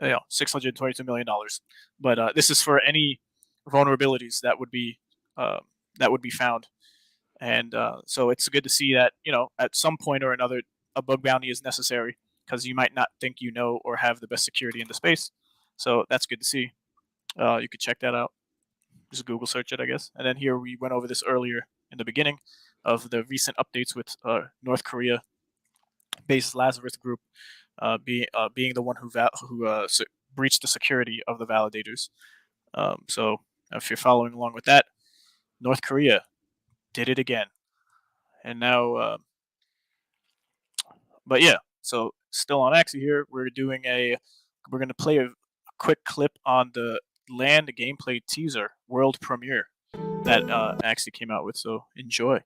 $622 million. But this is for any vulnerabilities that would be found, and so it's good to see that at some point or another a bug bounty is necessary, because you might not think or have the best security in the space. So that's good to see. You could check that out. Just Google search it, I guess. And then here we went over this earlier in the beginning of the recent updates with North Korea-based Lazarus Group being the one who breached the security of the validators. So if you're following along with that, North Korea did it again. And now, but yeah, so still on Axie here, we're going to play a quick clip on the land gameplay teaser world premiere that Axie came out with. So enjoy.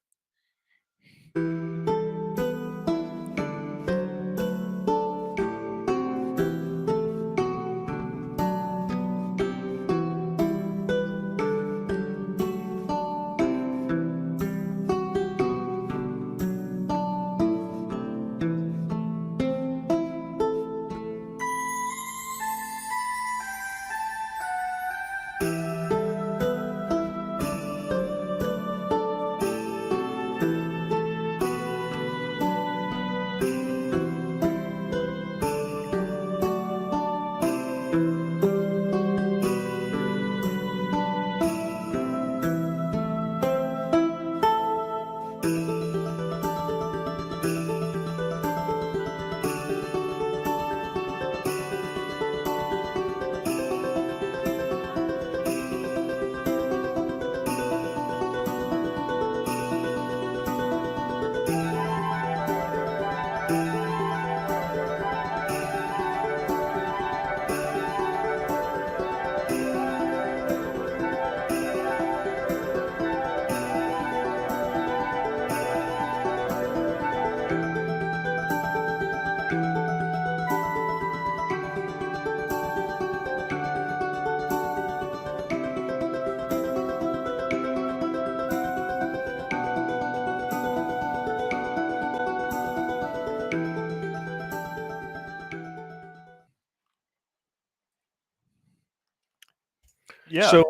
Yeah.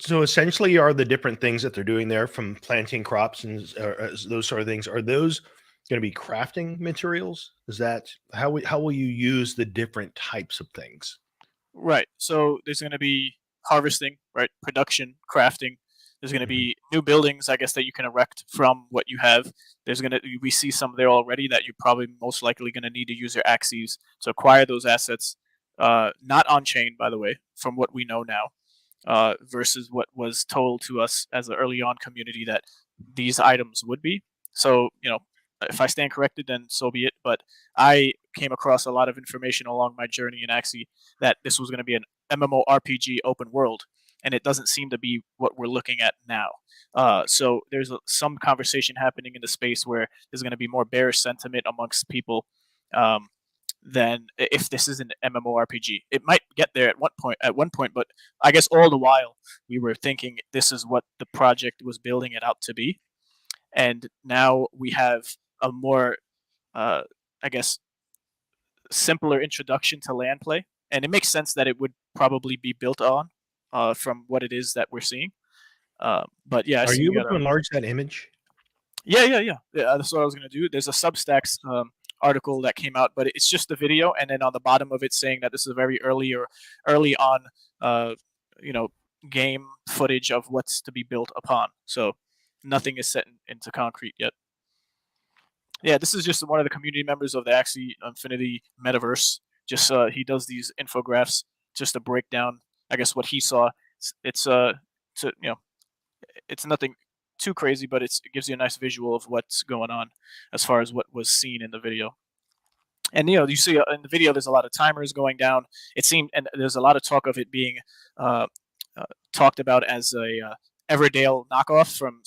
So essentially, are the different things that they're doing there, from planting crops and those sort of things, are those going to be crafting materials? Is that how will you use the different types of things? Right. So there's going to be harvesting, right? Production, crafting. There's going to be new buildings, I guess, that you can erect from what you have. We see some there already that you're probably most likely going to need to use your axes to acquire those assets. Not on chain, by the way, from what we know now, versus what was told to us as an early on community that these items would be. So, if I stand corrected, then so be it. But I came across a lot of information along my journey in Axie that this was going to be an MMORPG open world, and it doesn't seem to be what we're looking at now. So there's some conversation happening in the space where there's going to be more bearish sentiment amongst people than if this is an MMORPG. It might get there at one point, but I guess all the while we were thinking this is what the project was building it out to be, and now we have a more, I guess, simpler introduction to land play, and it makes sense that it would probably be built on from what it is that we're seeing. But yeah, are you able to enlarge that image? Yeah. That's what I was gonna do. There's a Substacks article that came out, but it's just the video, and then on the bottom of it saying that this is a very early on, game footage of what's to be built upon. So nothing is set into concrete yet. Yeah, this is just one of the community members of the Axie Infinity Metaverse. Just he does these infographics just to break down, I guess, what he saw. It's it's nothing too crazy, but it gives you a nice visual of what's going on as far as what was seen in the video. And you see in the video, there's a lot of timers going down. It seemed, and there's a lot of talk of it being talked about as a Everdale knockoff from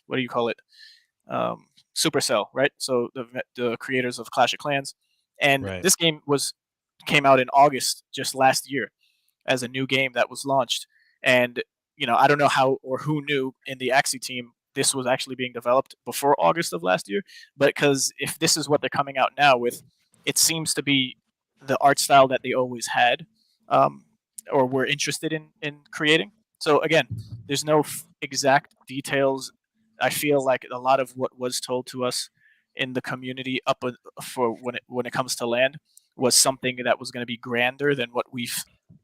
what do you call it? Supercell, right? So the creators of Clash of Clans, and this game came out in August just last year as a new game that was launched. And I don't know how or who knew in the Axie team this was actually being developed before August of last year. But because if this is what they're coming out now with, it seems to be the art style that they always had, or were interested in creating. So again, there's no exact details. I feel like a lot of what was told to us in the community for when it comes to land was something that was going to be grander than what we've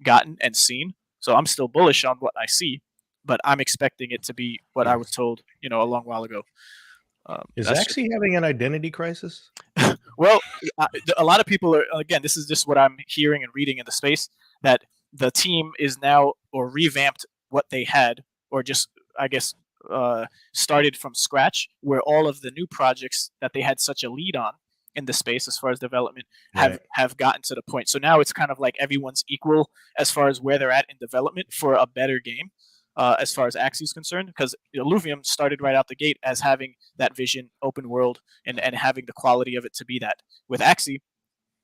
gotten and seen. So I'm still bullish on what I see, but I'm expecting it to be what I was told, a long while ago. Is Axie having an identity crisis? Well, a lot of people are. Again, this is just what I'm hearing and reading in the space, that the team is now or revamped what they had, or just, I guess, started from scratch, where all of the new projects that they had such a lead on in the space as far as development have gotten to the point. So now it's kind of like everyone's equal as far as where they're at in development for a better game, as far as Axie is concerned, because Illuvium started right out the gate as having that vision, open world, and having the quality of it to be that. With Axie,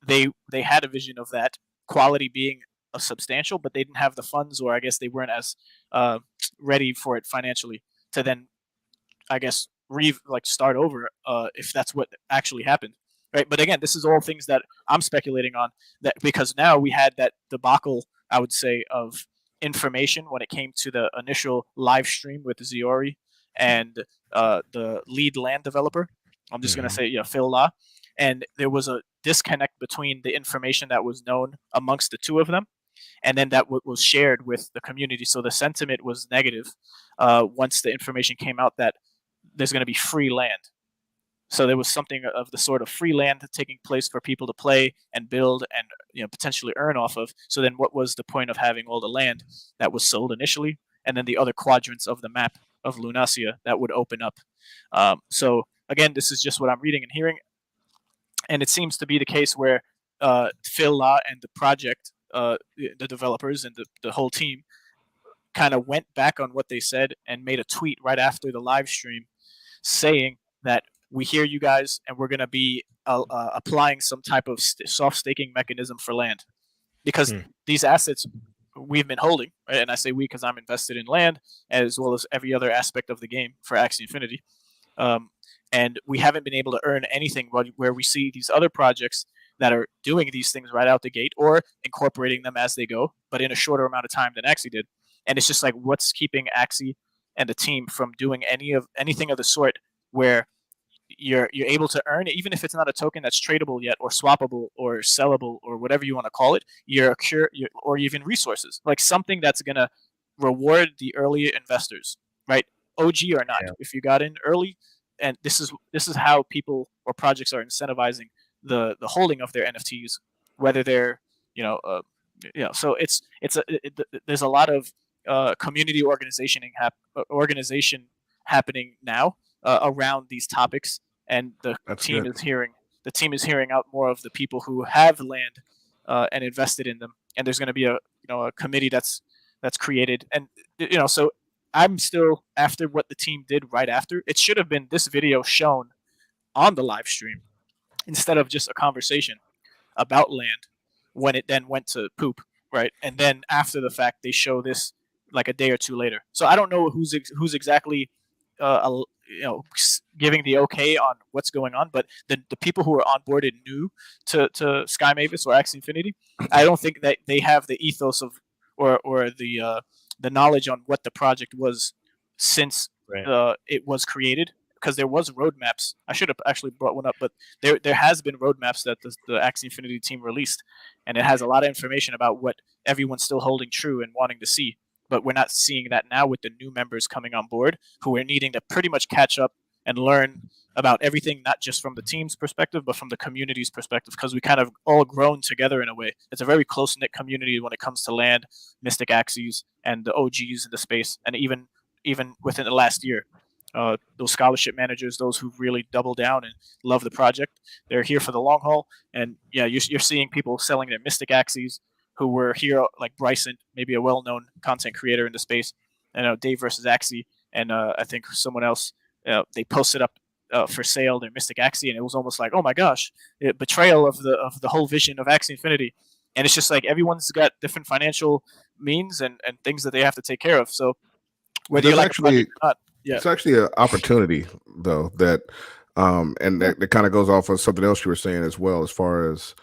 they had a vision of that quality being a substantial, but they didn't have the funds, or I guess they weren't as ready for it financially to then, I guess, start over if that's what actually happened. Right, but again, this is all things that I'm speculating on, that because now we had that debacle, I would say, of information when it came to the initial live stream with Ziori and the lead land developer. I'm just going to say, Phil La. And there was a disconnect between the information that was known amongst the two of them, and then that was shared with the community. So the sentiment was negative once the information came out that there's going to be free land. So there was something of the sort of free land taking place for people to play and build and potentially earn off of. So then what was the point of having all the land that was sold initially, and then the other quadrants of the map of Lunacia that would open up? So again, this is just what I'm reading and hearing, and it seems to be the case where Phil La and the project, the developers and the whole team, kind of went back on what they said and made a tweet right after the live stream saying that we hear you guys, and we're going to be applying some type of soft staking mechanism for land, because these assets we've been holding, right? And I say we because I'm invested in land as well as every other aspect of the game for Axie Infinity. And we haven't been able to earn anything where we see these other projects that are doing these things right out the gate or incorporating them as they go, but in a shorter amount of time than Axie did. And it's just like, what's keeping Axie and the team from doing anything of the sort where you're able to earn, even if it's not a token that's tradable yet, or swappable, or sellable, or whatever you want to call it. Or even resources, like something that's gonna reward the early investors, right? OG or not, Yeah. if you got in early, and this is how people or projects are incentivizing the holding of their NFTs, whether they're you know uh, so there's a lot of community organization happening now around these topics, and That's good. the team is hearing out more of the people who have land and invested in them, and there's going to be a committee that's created, and so I'm still, after what the team did right after, it should have been this video shown on the live stream instead of just a conversation about land when it then went to poop, right? And then after the fact, they show this like a day or two later. So I don't know who's exactly, giving the okay on what's going on, but the people who are onboarded new to Sky Mavis or Axie Infinity, I don't think that they have the ethos of or the knowledge on what the project was since Right. it was created, because there was roadmaps. I should have actually brought one up, but there has been roadmaps that the Axie Infinity team released, and it has a lot of information about what everyone's still holding true and wanting to see. But we're not seeing that now with the new members coming on board, who are needing to pretty much catch up and learn about everything, not just from the team's perspective, but from the community's perspective, because we kind of all grown together in a way. It's a very close knit community when it comes to land, Mystic Axies, and the OGs in the space, and even within the last year. Those scholarship managers, those who really double down and love the project, they're here for the long haul. And yeah, you're seeing people selling their Mystic Axies who were here, like Bryson, maybe a well-known content creator in the space, and Dave versus Axie, and I think someone else. They posted up for sale their Mystic Axie, and it was almost like, oh my gosh, betrayal of the whole vision of Axie Infinity. And it's just like everyone's got different financial means and things that they have to take care of. So whether you There's like a actually project or not, yeah. It's actually an opportunity, though, that and that kind of goes off of something else you were saying as well, as far as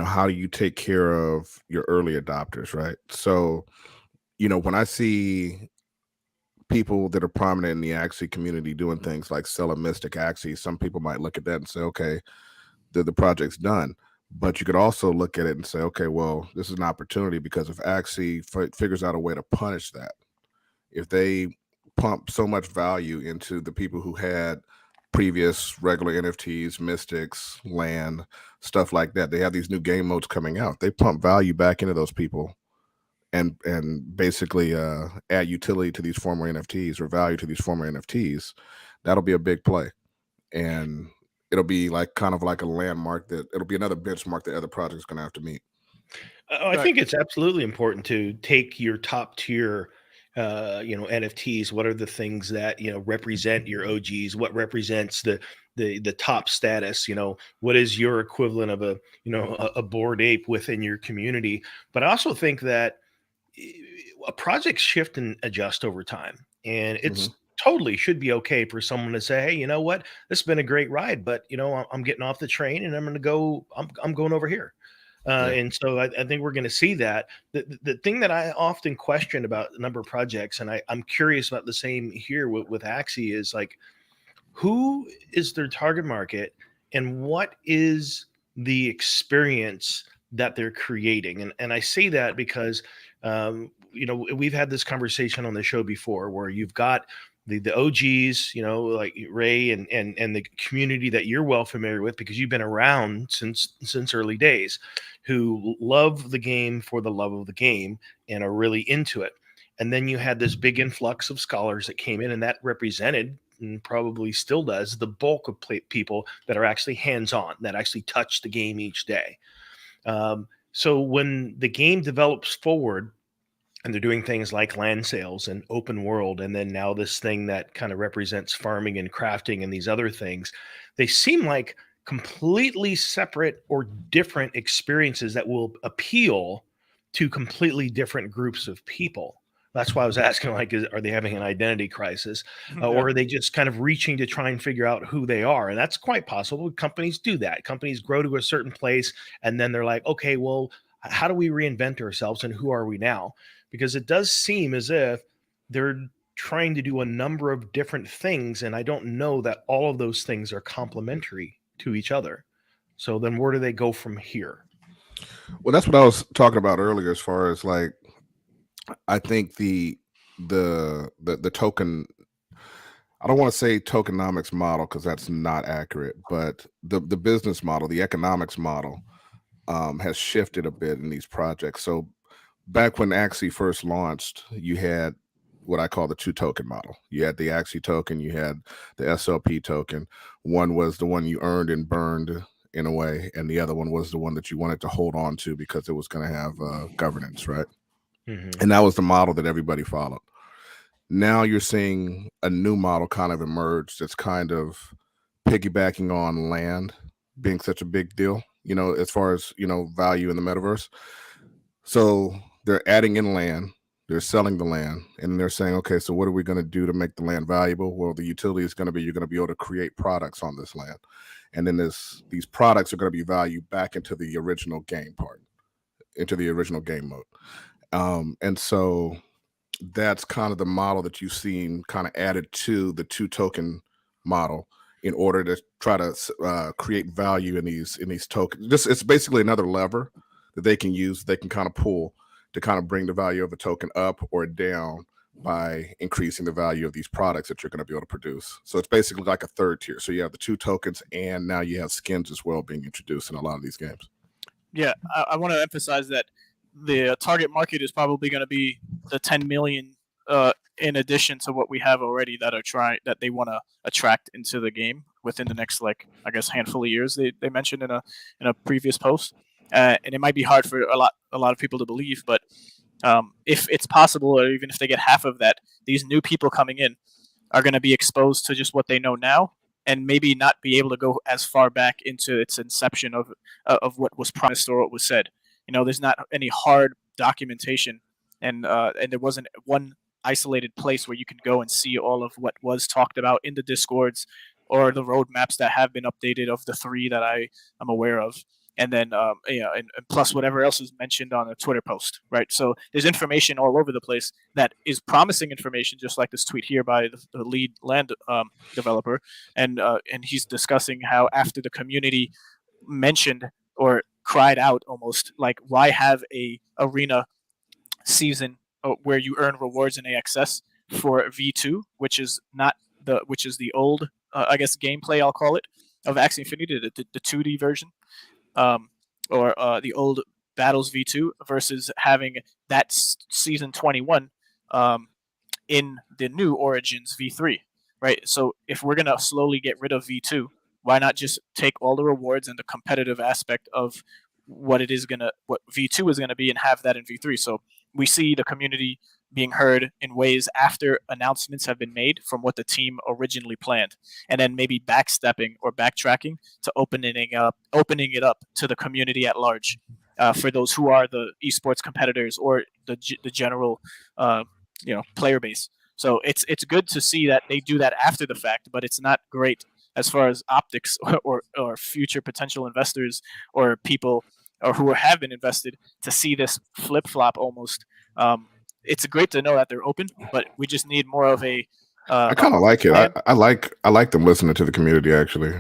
how do you take care of your early adopters, right? So when I see people that are prominent in the Axie community doing things like selling Mystic Axie, some people might look at that and say, okay, the project's done. But you could also look at it and say, okay, well, this is an opportunity, because if Axie figures out a way to punish that, if they pump so much value into the people who had previous regular NFTs, mystics, land, stuff like that, they have these new game modes coming out. They pump value back into those people and basically add utility to these former NFTs, or value to these former NFTs. That'll be a big play, and it'll be like kind of like a landmark it'll be another benchmark that other projects are going to have to meet. I think it's absolutely important to take your top tier, NFTs. What are the things that represent your OGs? What represents the top status? What is your equivalent of a Bored Ape within your community? But I also think that projects shift and adjust over time, and it's totally should be okay for someone to say, hey, you know what, this has been a great ride, but I'm getting off the train and I'm going over here. And so I think we're going to see that. The thing that I often question about a number of projects, and I'm curious about the same here with Axie, is like, who is their target market and what is the experience that they're creating? And I say that because, we've had this conversation on the show before, where you've got the OGs, like Ray and the community that you're well familiar with because you've been around since early days, who love the game for the love of the game and are really into it. And then you had this big influx of scholars that came in, and that represented, and probably still does, the bulk of people that are actually hands-on, that actually touch the game each day. So when the game develops forward, and they're doing things like land sales and open world, and then now this thing that kind of represents farming and crafting and these other things, they seem like completely separate or different experiences that will appeal to completely different groups of people. That's why I was asking, like, are they having an identity crisis, or are they just kind of reaching to try and figure out who they are? And that's quite possible. Companies do that. Companies grow to a certain place, and then they're like, okay, well, how do we reinvent ourselves, and who are we now? Because it does seem as if they're trying to do a number of different things, and I don't know that all of those things are complementary to each other. So then where do they go from here? Well, that's what I was talking about earlier, as far as like, I think the token, I don't want to say tokenomics model because that's not accurate, but the business model, the economics model, has shifted a bit in these projects. So back when Axie first launched, you had what I call the two token model. You had the Axie token, you had the SLP token. One was the one you earned and burned in a way, and the other one was the one that you wanted to hold on to because it was going to have governance, right? Mm-hmm. And that was the model that everybody followed. Now you're seeing a new model kind of emerge that's kind of piggybacking on land being such a big deal, as far as, value in the metaverse. So they're adding in land, they're selling the land, and they're saying, okay, so what are we going to do to make the land valuable? Well, the utility is going to be, you're going to be able to create products on this land. And then these products are going to be valued back into the original game part, into the original game mode. And so that's kind of the model that you've seen kind of added to the two token model in order to try to create value in these tokens. It's basically another lever that they can use, they can kind of pull to kind of bring the value of a token up or down by increasing the value of these products that you're going to be able to produce. So it's basically like a third tier. So you have the two tokens, and now you have skins as well being introduced in a lot of these games. Yeah, I want to emphasize that the target market is probably going to be the 10 million in addition to what we have already that they want to attract into the game within the next, like, I guess, handful of years. They mentioned in a previous post, and it might be hard for a lot of people to believe, but if it's possible, or even if they get half of that, these new people coming in are going to be exposed to just what they know now, and maybe not be able to go as far back into its inception of what was promised or what was said. There's not any hard documentation, and there wasn't one isolated place where you can go and see all of what was talked about in the Discords or the roadmaps that have been updated of the 3 that I am aware of. And then, and plus whatever else is mentioned on a Twitter post, right? So there's information all over the place that is promising information, just like this tweet here by the lead land developer, and he's discussing how after the community mentioned or cried out almost like, why have a arena season where you earn rewards in AXS for V2, which is the old I guess gameplay, I'll call it, of Axie Infinity, the 2D version. Or the old Battles V2 versus having that season 21 in the new Origins V3, right? So if we're gonna slowly get rid of V2, why not just take all the rewards and the competitive aspect of what V2 is gonna be and have that in V3? So we see the community being heard in ways after announcements have been made from what the team originally planned, and then maybe backstepping or backtracking to opening it up to the community at large, for those who are the esports competitors or the general player base. So it's good to see that they do that after the fact, but it's not great as far as optics or future potential investors or people or who have been invested to see this flip flop almost. It's great to know that they're open, but we just need more of a. I kind of like it. I like them listening to the community, actually.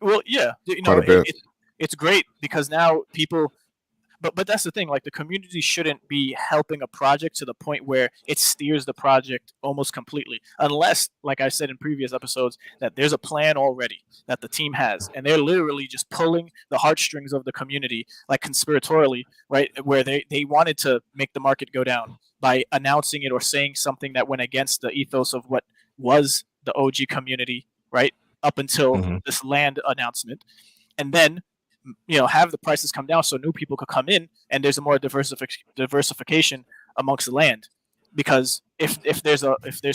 Well, yeah, it's great because now people. But that's the thing. Like, the community shouldn't be helping a project to the point where it steers the project almost completely, unless, like I said in previous episodes, that there's a plan already that the team has, and they're literally just pulling the heartstrings of the community, like conspiratorially, right? Where they wanted to make the market go down by announcing it or saying something that went against the ethos of what was the OG community, right? Up until this land announcement, and then have the prices come down so new people could come in, and there's a more diversification amongst the land. Because if there's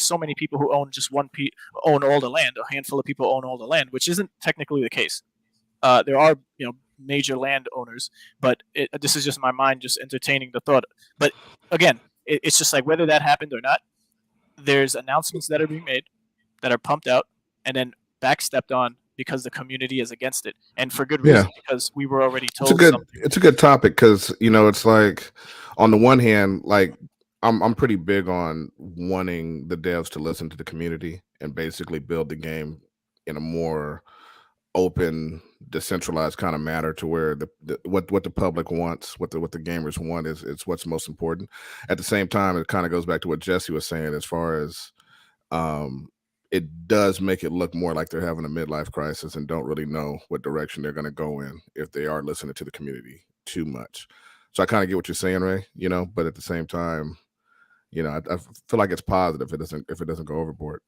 so many people who own just own all the land, a handful of people own all the land, which isn't technically the case. There are major land owners, but this is just my mind just entertaining the thought. But again, it's just like, whether that happened or not, there's announcements that are being made that are pumped out and then backstepped on because the community is against it, and for good reason, because we were already told it's a good topic, because it's like, on the one hand, like, I'm pretty big on wanting the devs to listen to the community and basically build the game in a more open, decentralized kind of manner, to where what the public wants, what the gamers want is what's most important. At the same time, it kind of goes back to what Jesse was saying, as far as it does make it look more like they're having a midlife crisis and don't really know what direction they're going to go in if they are listening to the community too much. So I kind of get what you're saying, Ray, but at the same time, I feel like it's positive if it doesn't go overboard.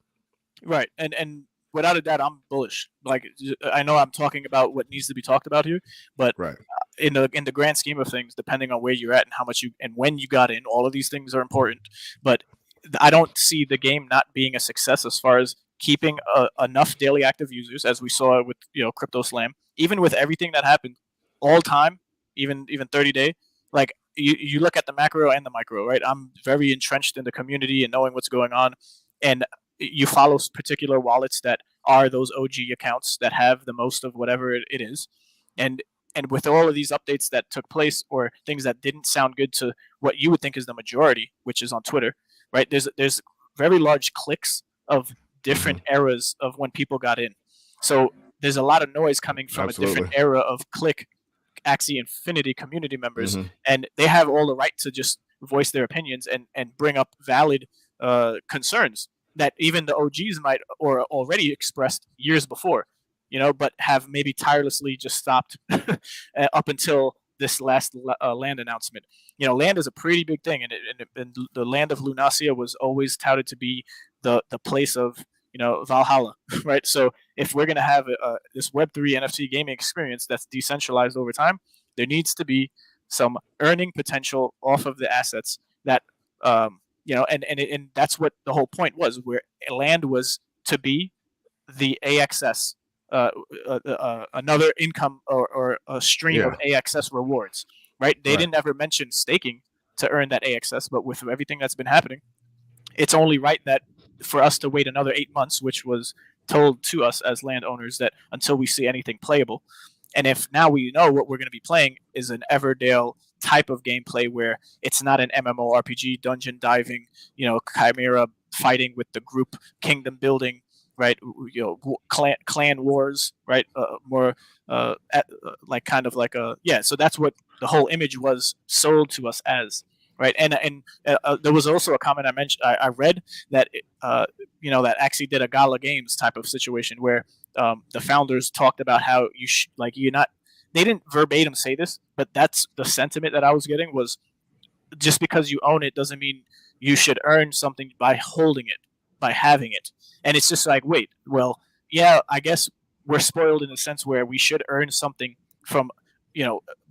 Right, and without a doubt, I'm bullish. Like, I know I'm talking about what needs to be talked about here, but Right. in the grand scheme of things, depending on where you're at and how much and when you got in, all of these things are important. But I don't see the game not being a success as far as keeping enough daily active users, as we saw with Crypto Slam. Even with everything that happened, all time, even 30-day, like you look at the macro and the micro, right? I'm very entrenched in the community and knowing what's going on, and you follow particular wallets that are those OG accounts that have the most of whatever it is, and with all of these updates that took place, or things that didn't sound good to what you would think is the majority, which is on Twitter, right? There's very large cliques of different eras of when people got in, so there's a lot of noise coming from a different era of clique Axie Infinity community members, and they have all the right to just voice their opinions and bring up valid concerns that even the OGs might or already expressed years before, but have maybe tirelessly just stopped up until this last land announcement. Land is a pretty big thing, and the land of Lunacia was always touted to be the place of Valhalla, right? So if we're going to have this Web3 NFT gaming experience that's decentralized over time, there needs to be some earning potential off of the assets that and that's what the whole point was, where land was to be the AXS, another income or a stream of AXS rewards, right? They didn't ever mention staking to earn that AXS, but with everything that's been happening, it's only right that for us to wait another 8 months, which was told to us as landowners, that until we see anything playable. And if now we know what we're going to be playing is an Everdale type of gameplay where it's not an MMORPG, dungeon diving, chimera fighting with the group, kingdom building, right? Clan wars, right? More like kind of like a So that's what the whole image was sold to us as, right? And there was also a comment I read that that Axie did a Gala Games type of situation where the founders talked about how they didn't verbatim say this, but that's the sentiment that I was getting, was just because you own it doesn't mean you should earn something by holding it, by having it. And it's just like, wait, well, yeah, I guess we're spoiled in the sense where we should earn something from,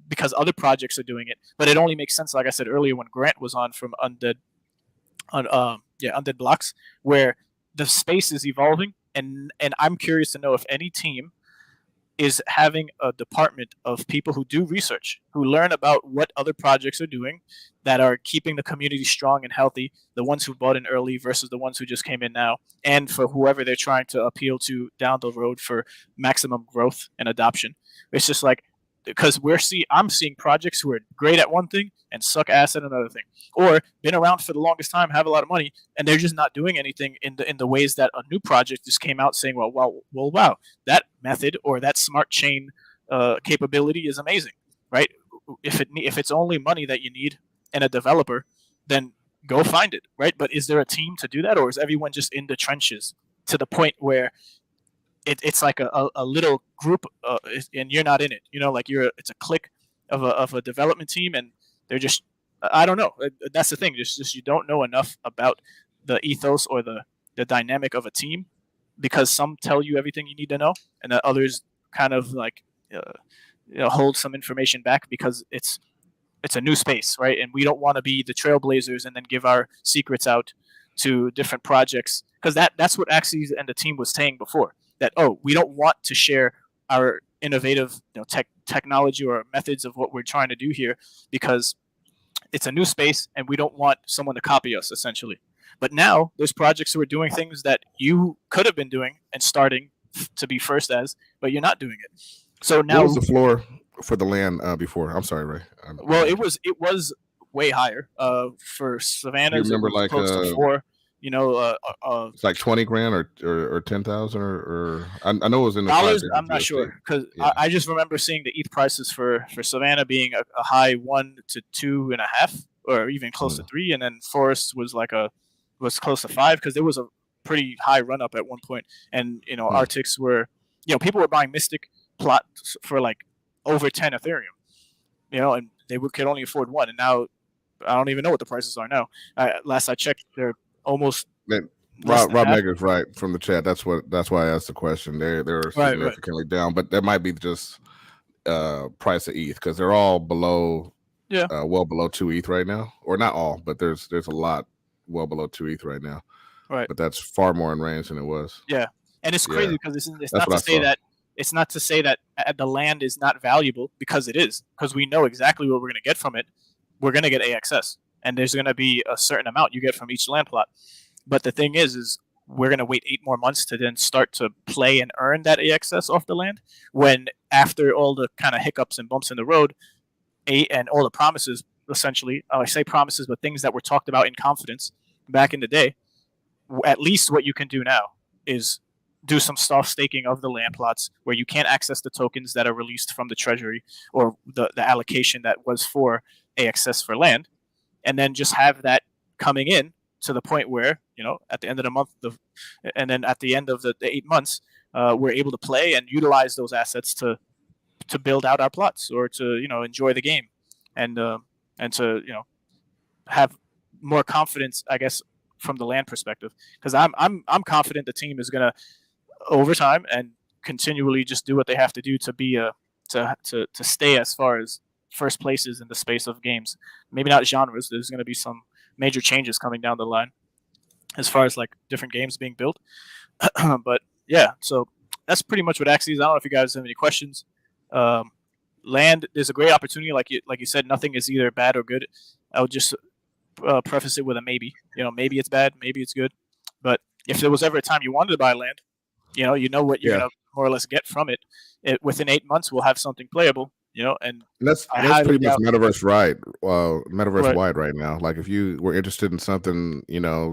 because other projects are doing it. But it only makes sense, like I said earlier, when Grant was on from Undead Blocks, where the space is evolving, and I'm curious to know if any team is having a department of people who do research, who learn about what other projects are doing that are keeping the community strong and healthy, the ones who bought in early versus the ones who just came in now, and for whoever they're trying to appeal to down the road for maximum growth and adoption. It's just like, because I'm seeing projects who are great at one thing and suck ass at another thing, or been around for the longest time, have a lot of money, and they're just not doing anything in the ways that a new project just came out saying, wow, that method or that smart chain capability is amazing, right? If it's only money that you need and a developer, then go find it, right? But is there a team to do that, or is everyone just in the trenches to the point where it's like a little group, and you're not in it? It's a clique of a development team, and they're just, I don't know. That's the thing. Just you don't know enough about the ethos or the dynamic of a team, because some tell you everything you need to know, and the others kind of like hold some information back because it's a new space, right? And we don't want to be the trailblazers and then give our secrets out to different projects, because that's what Axie and the team was saying before. That, we don't want to share our innovative technology or methods of what we're trying to do here, because it's a new space and we don't want someone to copy us, essentially. But now there's projects who are doing things that you could have been doing and starting to be first as, but you're not doing it. So now, what was the floor for the land before? I'm sorry, Ray. Well, it was way higher. For Savannah's, it remember was close to 4. It's like 20 grand or 10,000 or I know it was in the dollars. 5 digit I'm not USD. sure because Yeah. I just remember seeing the ETH prices for Savannah being a high 1 to 2.5, or even close to 3, and then Forest was was close to 5 because there was a pretty high run up at one point, and Arctics were, people were buying Mystic plots for like over 10 Ethereum, and they could only afford 1, and now I don't even know what the prices are now. Last I checked, they're almost. Rob Mega's right from the chat. That's why I asked the question. They're significantly down, but that might be just price of ETH because they're all below, well below 2 ETH right now, or not all, but there's a lot well below 2 ETH right now. Right, but that's far more in range than it was. Yeah, and it's crazy because it's not to say that it's not to say that the land is not valuable, because it is, because we know exactly what we're going to get from it. We're going to get AXS, and there's going to be a certain amount you get from each land plot. But the thing is we're going to wait 8 more months to then start to play and earn that AXS off the land, when after all the kind of hiccups and bumps in the road, and all the promises, essentially, I say promises, but things that were talked about in confidence back in the day, at least what you can do now is do some soft staking of the land plots where you can't access the tokens that are released from the treasury or the allocation that was for AXS for land, and then just have that coming in to the point where, at the end of the month, and then at the end of the 8 months, we're able to play and utilize those assets to build out our plots, or to enjoy the game, and to have more confidence, I guess, from the land perspective, because I'm confident the team is gonna, over time and continually, just do what they have to do to be to stay as far as first places in the space of games. Maybe not genres. There's going to be some major changes coming down the line as far as like different games being built. But yeah, so that's pretty much what Axie is. I don't know if you guys have any questions. Land is a great opportunity, like you said. Nothing is either bad or good. I would just preface it with a maybe. Maybe it's bad, maybe it's good. But if there was ever a time you wanted to buy land, you know what you're gonna more or less get from it. Within 8 months, we'll have something playable. And that's pretty much Metaverse Metaverse wide right now. Like if you were interested in something,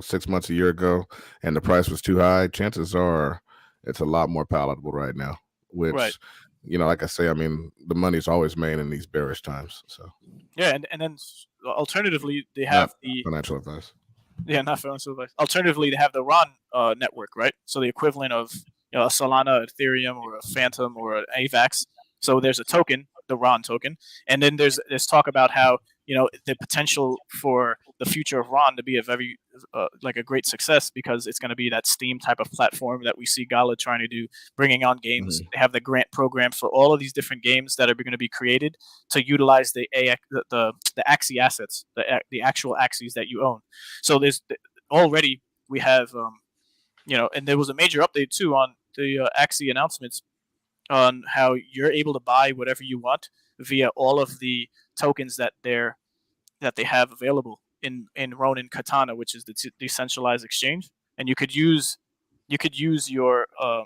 6 months, a year ago, and the price was too high, chances are it's a lot more palatable right now. Which, like I say, I mean, the money's always made in these bearish times. So yeah, and then alternatively, they have the financial advice. Yeah, not financial advice. Alternatively, they have the RON network, right? So the equivalent of a Solana, Ethereum, or a Phantom, or an AVAX. So there's a token, the RON token, and then there's talk about how the potential for the future of RON to be a very like a great success, because it's going to be that Steam type of platform that we see Gala trying to do, bringing on games. They have the grant program for all of these different games that are going to be created to utilize the Axie assets, the actual Axies that you own. So there's already, we have and there was a major update too on the Axie announcements on how you're able to buy whatever you want via all of the tokens that they have available in Ronin Katana, which is the decentralized exchange. And you could use your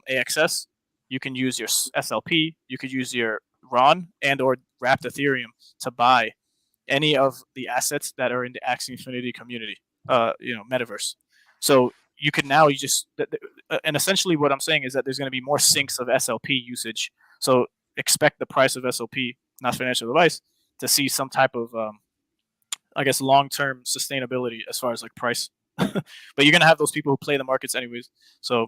AXS, you can use your SLP, you could use your RON and or wrapped Ethereum to buy any of the assets that are in the Axie Infinity community, metaverse. So you can now and essentially what I'm saying is that there's going to be more sinks of SLP usage. So expect the price of SLP, not financial advice, to see some type of I guess long-term sustainability as far as like price. But you're gonna have those people who play the markets anyways. So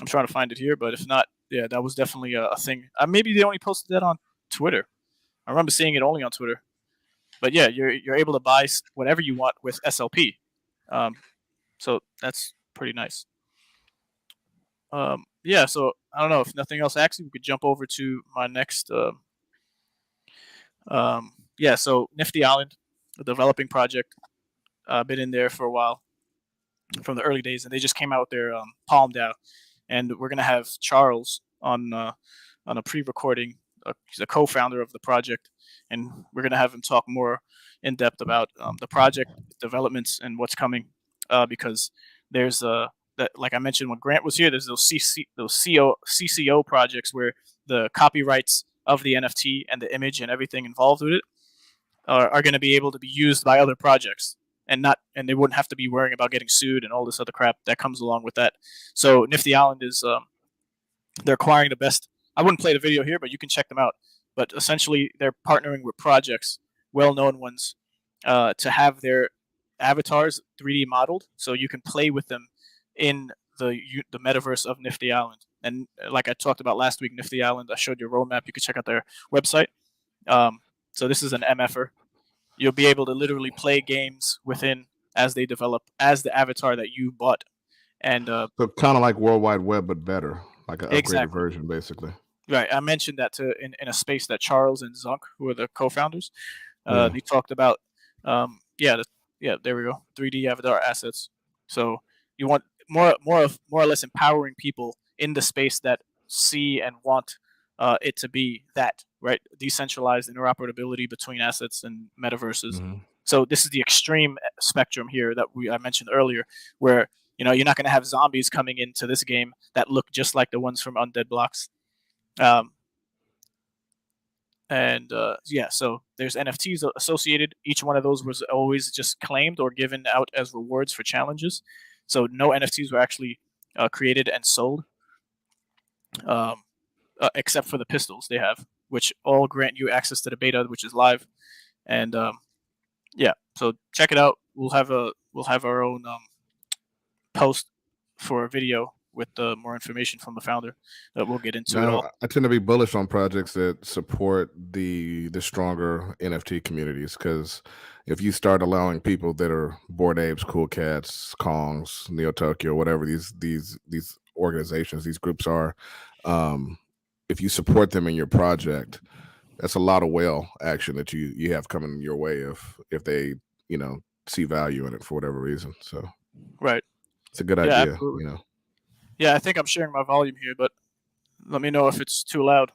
I'm trying to find it here, but if not, yeah, that was definitely a thing. Maybe they only posted that on Twitter. I remember seeing it only on Twitter. But yeah, you're able to buy whatever you want with SLP. So that's pretty nice. Yeah, so I don't know, if nothing else, actually, we could jump over to my next. So Nifty Island, a developing project. Been in there for a while, from the early days, and they just came out with their Palm DAO, and we're gonna have Charles on a pre-recording. He's a co-founder of the project, and we're gonna have him talk more in depth about the project developments and what's coming, because there's that, like I mentioned when Grant was here, there's those CCO projects where the copyrights of the NFT and the image and everything involved with it are going to be able to be used by other projects, and they wouldn't have to be worrying about getting sued and all this other crap that comes along with that. So Nifty Island is they're acquiring the best. I wouldn't play the video here, but you can check them out. But essentially, they're partnering with projects, well-known ones, to have their avatars 3D modeled, so you can play with them in the metaverse of Nifty Island. And like I talked about last week, Nifty Island, I showed you a roadmap. You can check out their website. So this is an MFR. You'll be able to literally play games within as they develop as the avatar that you bought. And so kind of like World Wide Web, but better, like an upgraded version, basically. Right. I mentioned that in a space that Charles and Zunk, who are the co-founders, they talked about. There we go. 3D avatar assets. So you want more or less empowering people in the space that see and want it to be that, right? Decentralized interoperability between assets and metaverses. Mm-hmm. So this is the extreme spectrum here that I mentioned earlier, where you're not going to have zombies coming into this game that look just like the ones from Undead blocks. So there's NFTs associated. Each one of those was always just claimed or given out as rewards for challenges. So no NFTs were actually created and sold, except for the pistols they have, which all grant you access to the beta, which is live. And so check it out. We'll have our own post for a video with more information from the founder that we'll get into. Now, I tend to be bullish on projects that support the stronger NFT communities, because if you start allowing people that are Bored Apes, Cool Cats, Kongs, Neo Tokyo, whatever these organizations, these groups are, if you support them in your project, that's a lot of whale action that you have coming your way if they see value in it for whatever reason. So right, it's a good idea. Absolutely. Yeah, I think I'm sharing my volume here, but let me know if it's too loud.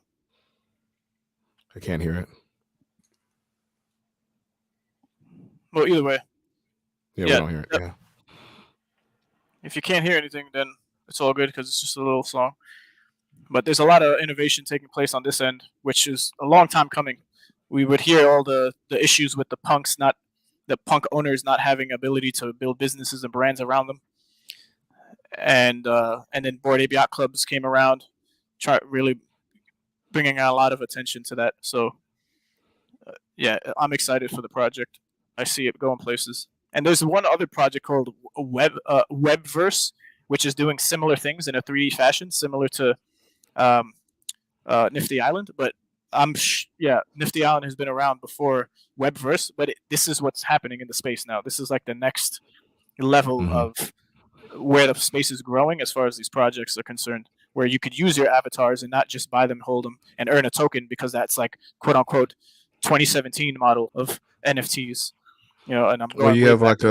I can't hear it. Well, either way. Yeah, we don't hear it. Yeah. If you can't hear anything, then it's all good because it's just a little song. But there's a lot of innovation taking place on this end, which is a long time coming. We would hear all the issues with the punk owners not having ability to build businesses and brands around them. And then Bored Ape Yacht Clubs came around, really bringing a lot of attention to that. So, I'm excited for the project. I see it going places. And there's one other project called Webverse, which is doing similar things in a 3D fashion, similar to Nifty Island. But Nifty Island has been around before Webverse, but this is what's happening in the space now. This is like the next level of where the space is growing as far as these projects are concerned, where you could use your avatars and not just buy them, hold them, and earn a token, because that's like quote unquote 2017 model of NFTs. And I'm going. Well, you have like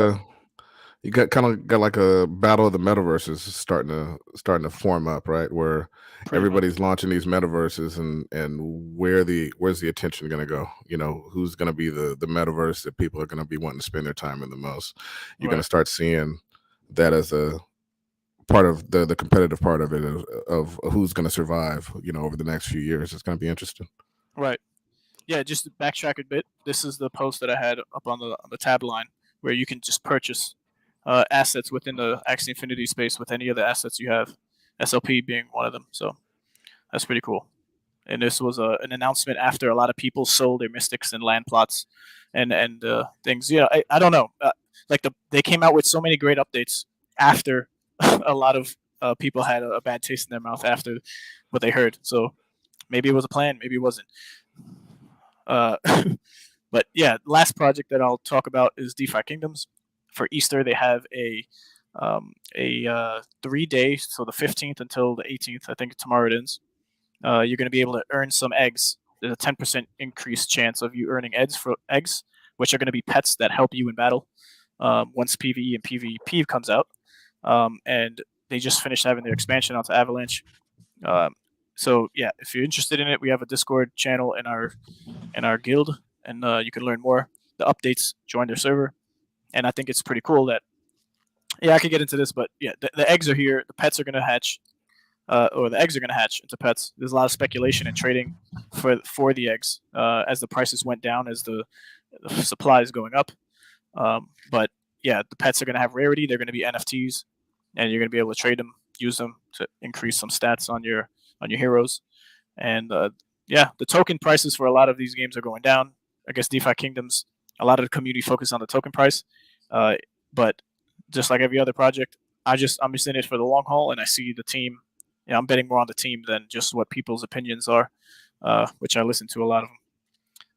you got like a battle of the metaverses starting to form up, right? Where everybody's launching these metaverses, and where's the attention going to go? Who's going to be the metaverse that people are going to be wanting to spend their time in the most? You're going to start seeing that as a part of the competitive part of it, of who's going to survive, over the next few years. It's going to be interesting. Right. Yeah, just to backtrack a bit, this is the post that I had up on the tab line, where you can just purchase assets within the Axie Infinity space with any of the assets you have, SLP being one of them. So that's pretty cool. And this was an announcement after a lot of people sold their mystics and land plots and things. Yeah, I don't know. They came out with so many great updates after a lot of people had a bad taste in their mouth after what they heard. So maybe it was a plan, maybe it wasn't. But yeah, last project that I'll talk about is DeFi Kingdoms. For Easter, they have a 3-day, so the 15th until the 18th. I think tomorrow it ends. You're going to be able to earn some eggs. There's a 10% increased chance of you earning eggs, which are going to be pets that help you in battle once PvE and PvP comes out. And they just finished having their expansion onto Avalanche. So yeah, if you're interested in it, we have a Discord channel in our guild, and you can learn more. The updates, join their server, and I think it's pretty cool that. Yeah, I could get into this, but yeah, the eggs are here. The pets are going to hatch, or the eggs are going to hatch into pets. There's a lot of speculation and trading for the eggs as the prices went down, as the the supply is going up. But yeah, the pets are going to have rarity. They're going to be NFTs, and you're going to be able to trade them, use them to increase some stats on your heroes. And yeah, the token prices for a lot of these games are going down. I guess DeFi Kingdoms, a lot of the community focus on the token price, but just like every other project, I'm just in it for the long haul, and I see the team. I'm betting more on the team than just what people's opinions are, which I listen to a lot of them.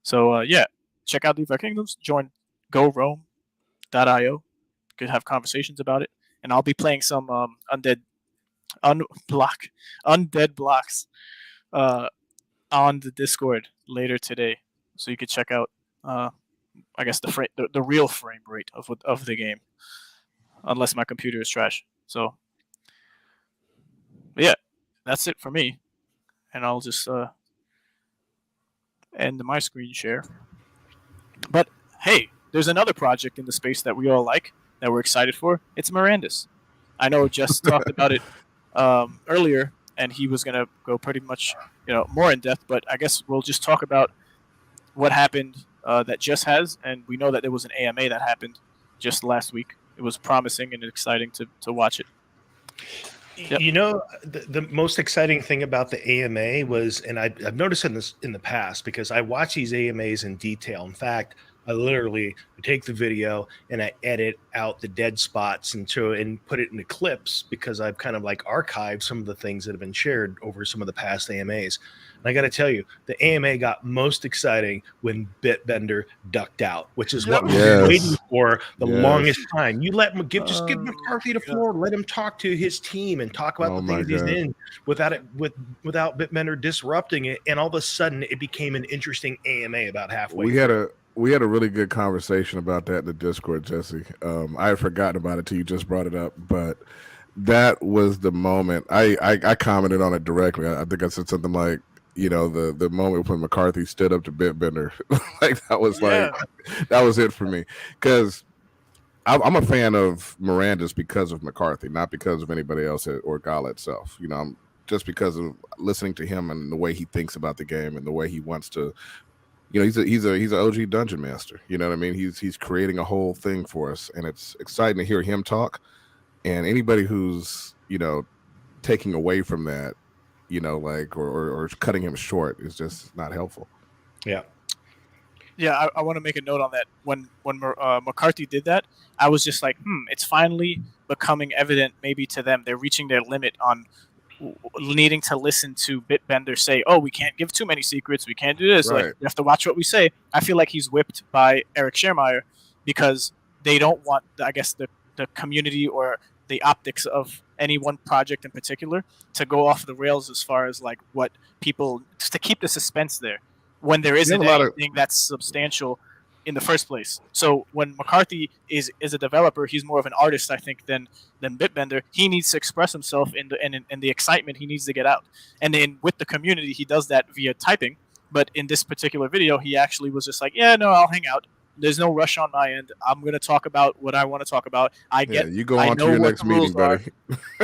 So yeah, check out DeFi Kingdoms. Join GoRoam.io. Could have conversations about it, and I'll be playing some undead blocks on the Discord later today, so you could check out. I guess the real frame rate of the game, unless my computer is trash. So yeah, that's it for me, and I'll just end my screen share. But hey, there's another project in the space that we all like, that we're excited for. It's Mirandus. I know Jess talked about it earlier, and he was gonna go pretty much more in depth. But I guess we'll just talk about what happened that Jess has, and we know that there was an AMA that happened just last week. It was promising and exciting to watch it. Yep. The most exciting thing about the AMA was, and I've noticed in the past, because I watch these AMAs in detail. In fact, I literally take the video and I edit out the dead spots and put it into clips, because I've kind of like archived some of the things that have been shared over some of the past AMAs. And I got to tell you, the AMA got most exciting when Bitbender ducked out, which is what we've been waiting for the longest time. You just give McCarthy the floor, let him talk to his team and talk about the things he's in without Bitbender disrupting it. And all of a sudden, it became an interesting AMA about halfway. We had a really good conversation about that in the Discord, Jesse. I had forgotten about it till you just brought it up, but that was the moment. I commented on it directly. I think I said something like, the moment when McCarthy stood up to Bitbender, that was it for me, because I'm a fan of Mirandus because of McCarthy, not because of anybody else or Gala itself. I'm just because of listening to him and the way he thinks about the game and the way he wants to. He's an OG dungeon master. You know what I mean? He's creating a whole thing for us, and it's exciting to hear him talk. And anybody who's taking away from that, or cutting him short is just not helpful. Yeah. Yeah, I want to make a note on that. When McCarthy did that, I was just like, it's finally becoming evident maybe to them. They're reaching their limit on needing to listen to Bitbender say, we can't give too many secrets, we can't do this, right. Like, you have to watch what we say. I feel like he's whipped by Eric Schermeyer, because they don't want, I guess, the community or the optics of any one project in particular to go off the rails as far as like what people, just to keep the suspense there when there isn't anything that's substantial in the first place. So when McCarthy is a developer, he's more of an artist, I think, than Bitbender. He needs to express himself in the excitement he needs to get out. And then with the community, he does that via typing. But in this particular video, he actually was just like, yeah, no, I'll hang out. There's no rush on my end. I'm going to talk about what I want to talk about. You go on to your next meeting, buddy.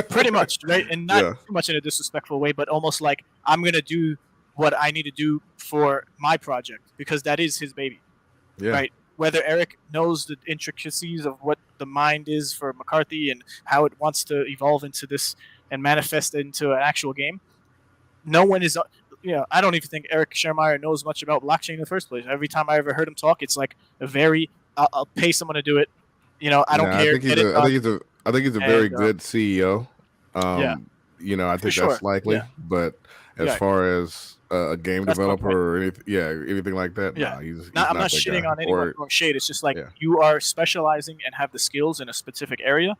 Pretty much, right? And not too much in a disrespectful way, but almost like I'm going to do what I need to do for my project, because that is his baby. Yeah. Right. Whether Eric knows the intricacies of what the mind is for McCarthy and how it wants to evolve into this and manifest into an actual game, no one is. I don't even think Eric Schermeyer knows much about blockchain in the first place. Every time I ever heard him talk, it's like a very I'll pay someone to do it. I don't care. I think he's a very good CEO. I think that's likely. But as far as a game developer or anything like that, he's I'm not shitting on anyone throwing shade. It's just like you are specializing and have the skills in a specific area,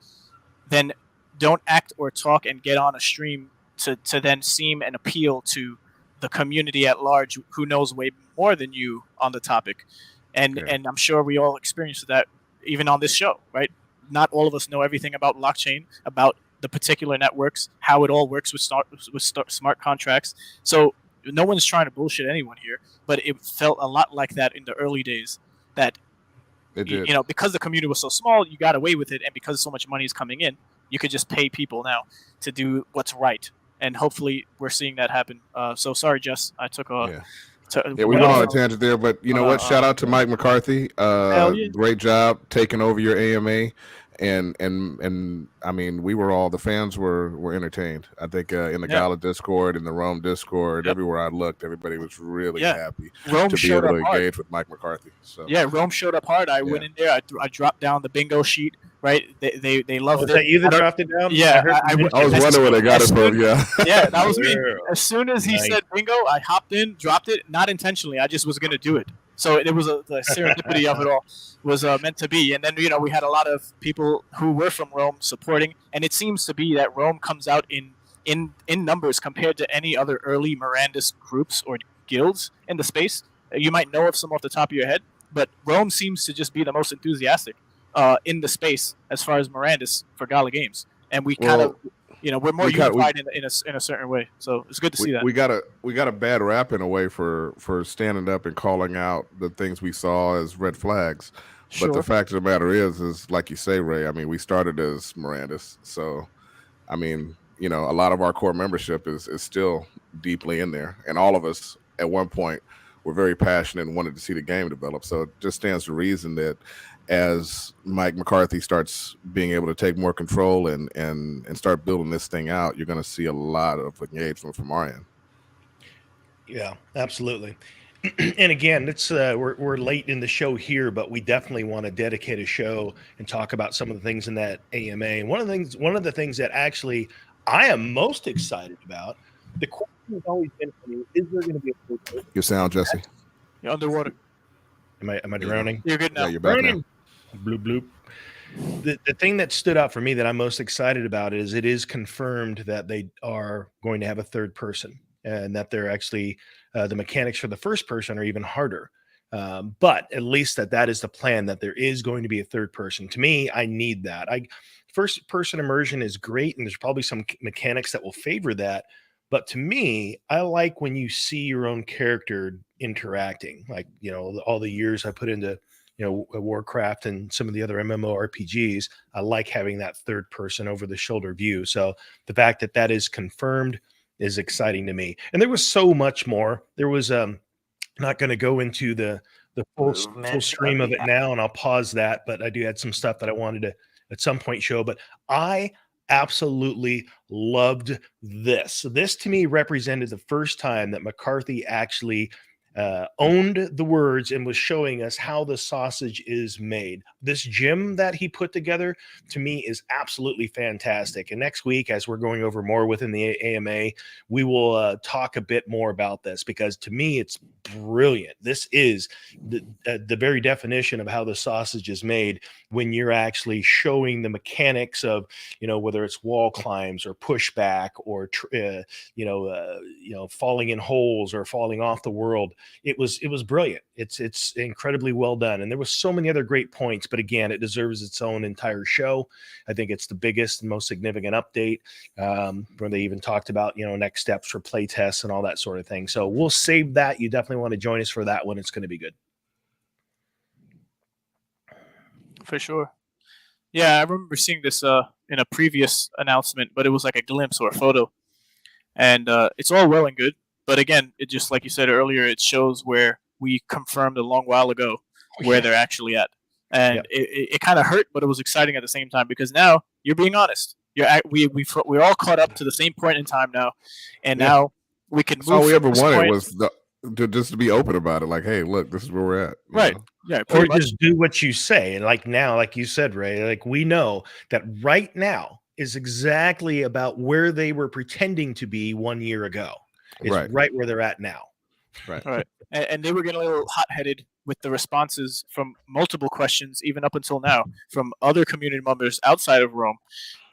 then don't act or talk and get on a stream to then seem and appeal to the community at large who knows way more than you on the topic. And I'm sure we all experience that even on this show, right? Not all of us know everything about blockchain, about the particular networks, how it all works with smart contracts. So no one's trying to bullshit anyone here, but it felt a lot like that in the early days, that because the community was so small, you got away with it, and because so much money is coming in, you could just pay people now to do what's right. And hopefully we're seeing that happen. So sorry, Jess, I took a Yeah, we went on a tangent there, but you know what? Shout out to Mike McCarthy. Hell yeah. Great job taking over your AMA, and I mean, the fans were entertained. I think in the Gala Discord, in the Rome Discord, everywhere I looked, everybody was really happy Rome to be able to engage with Mike McCarthy. So yeah, Rome showed up hard. I went in there. I dropped down the bingo sheet. Right, they loved it. Was that you that dropped it down? Yeah, I was wondering where they got it from. Yeah, yeah, that was me. As soon as he said bingo, I hopped in, dropped it, not intentionally. I just was going to do it. So it was the serendipity of it all was meant to be. And then we had a lot of people who were from Rome supporting, and it seems to be that Rome comes out in numbers compared to any other early Mirandus groups or guilds in the space. You might know of some off the top of your head, but Rome seems to just be the most enthusiastic in the space as far as Mirandus for Gala Games, and we kind of, we're more unified in a certain way. So it's good to see that. We got a bad rap in a way for standing up and calling out the things we saw as red flags. Sure. But the fact of the matter is like you say, Ray. I mean, we started as Mirandus, so I mean, a lot of our core membership is still deeply in there, and all of us at one point were very passionate and wanted to see the game develop. So it just stands to reason that as Mike McCarthy starts being able to take more control and start building this thing out, you're going to see a lot of engagement from our end. Yeah, absolutely. And again, it's we're late in the show here, but we definitely want to dedicate a show and talk about some of the things in that AMA. And one of the things that actually I am most excited about, the question has always been for me, is there going to be a third? Your sound, Jesse. You're underwater. Am I drowning? You're good now. Yeah, you're back now. Bloop bloop. The thing that stood out for me that I'm most excited about is it is confirmed that they are going to have a third person, and that they're actually the mechanics for the first person are even harder. But at least that is the plan, that there is going to be a third person. To me, I need that. First person immersion is great, and there's probably some mechanics that will favor that. But to me, I like when you see your own character interacting, like, all the years I put into, Warcraft and some of the other MMORPGs, I like having that third person over the shoulder view. So the fact that is confirmed is exciting to me. And there was so much more. There was, not going to go into the full stream of it now, and I'll pause that, but I do had some stuff that I wanted to at some point show, but I absolutely loved this. So this to me represented the first time that McCarthy actually owned the words and was showing us how the sausage is made. This gym that he put together to me is absolutely fantastic. And next week, as we're going over more within the AMA, we will talk a bit more about this, because to me, it's brilliant. This is the very definition of how the sausage is made, when you're actually showing the mechanics of, whether it's wall climbs or pushback or, falling in holes or falling off the world. It was brilliant. It's incredibly well done. And there was so many other great points, but again, it deserves its own entire show. I think it's the biggest and most significant update, where they even talked about, next steps for play tests and all that sort of thing. So we'll save that. You definitely want to join us for that one. It's going to be good. For sure. Yeah, I remember seeing this in a previous announcement, but it was like a glimpse or a photo. And it's all well and good. But again, it just, like you said earlier, it shows where we confirmed a long while ago where they're actually at. And it kind of hurt, but it was exciting at the same time, because now you're being honest. We're all caught up to the same point in time now. And now we can move. All we ever wanted was just to be open about it. Like, hey, look, this is where we're at. Right. Know? Yeah. Or just do what you say. And like now, like you said, Ray, like we know that right now is exactly about where they were pretending to be 1 year ago. It's right where they're at now. Right. Right. And they were getting a little hot-headed with the responses from multiple questions, even up until now, from other community members outside of Rome,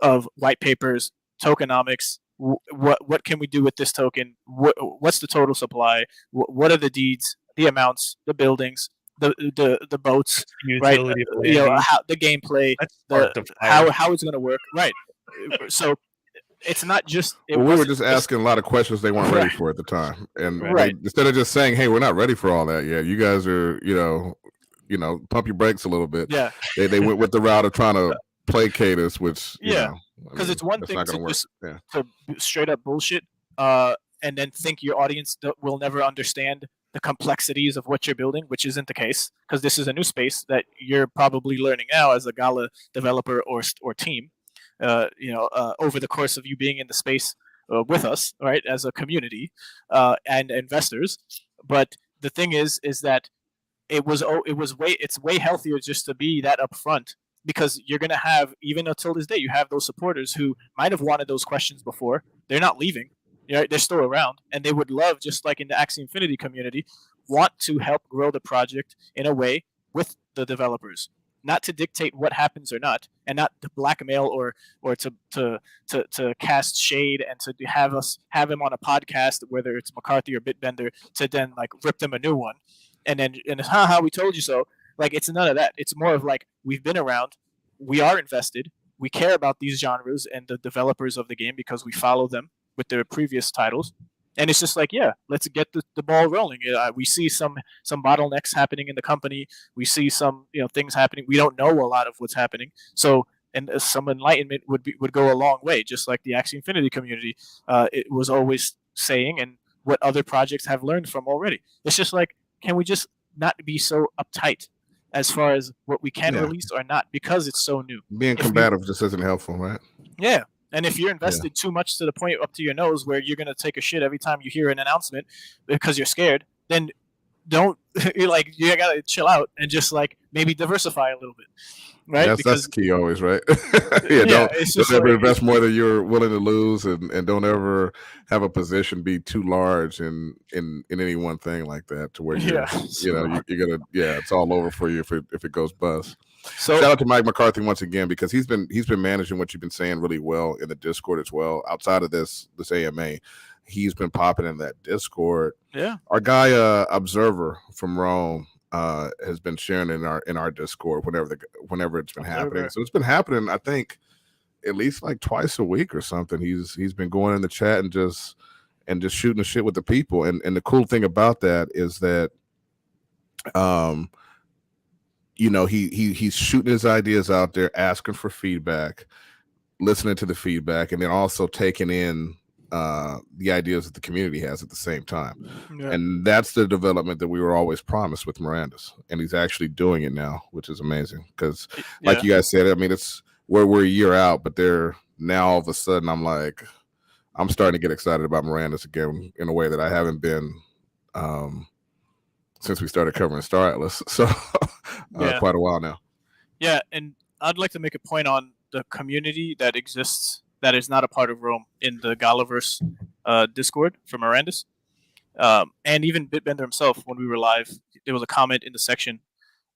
of white papers, tokenomics. What can we do with this token? What's the total supply? What are the deeds, the amounts, the buildings, the boats, right? How the gameplay, how it's going to work, right? So it's not just. We were just asking a lot of questions they weren't ready for at the time, and instead of just saying, "Hey, we're not ready for all that yet," you guys are, pump your brakes a little bit. Yeah, they went with the route of trying to placate us, which because it's one thing to just to straight up bullshit, and then think your audience will never understand the complexities of what you're building, which isn't the case because this is a new space that you're probably learning now as a Gala developer or team. Over the course of you being in the space with us, right, as a community and investors. But the thing is that it's way healthier just to be that upfront because you're gonna have even until this day you have those supporters who might have wanted those questions before. They're not leaving. They're still around, and they would love, just like in the Axie Infinity community, want to help grow the project in a way with the developers, not to dictate what happens or not, and not to blackmail or to cast shade and to have him on a podcast, whether it's McCarthy or Bitbender, to then like rip them a new one, and haha, we told you so. Like it's none of that. It's more of like we've been around, we are invested, we care about these genres and the developers of the game because we follow them with their previous titles. And it's just like, yeah, let's get the ball rolling. We see some bottlenecks happening in the company. We see some things happening. We don't know a lot of what's happening. So and some enlightenment would go a long way. Just like the Axie Infinity community, it was always saying, and what other projects have learned from already. It's just like, can we just not be so uptight as far as what we can release or not because it's so new? Being combative just isn't helpful, right? Yeah. And if you're invested too much to the point up to your nose where you're going to take a shit every time you hear an announcement because you're scared, then don't you got to chill out and just like maybe diversify a little bit. Right? That's key always, right? Don't ever invest more than you're willing to lose, and don't ever have a position be too large in any one thing like that to where you're gonna it's all over for you if it goes bust. So shout out to Mike McCarthy once again because he's been managing what you've been saying really well in the Discord as well. Outside of this AMA, he's been popping in that Discord. Yeah, our guy Observer from Rome has been sharing in our Discord whenever it's been happening. So it's been happening, I think, at least like twice a week or something. He's been going in the chat and just shooting the shit with the people. And the cool thing about that is that he's shooting his ideas out there, asking for feedback, listening to the feedback, and then also taking in the ideas that the community has at the same time. And that's the development that we were always promised with Miranda's, and he's actually doing it now, which is amazing because like you guys said, I mean, it's we're a year out, but they're now all of a sudden I'm starting to get excited about Miranda's again in a way that I haven't been since we started covering Star Atlas, so quite a while now. And I'd like to make a point on the community that exists that is not a part of Rome in the Galaverse Discord for Miranda's. And even Bitbender himself, when we were live, there was a comment in the section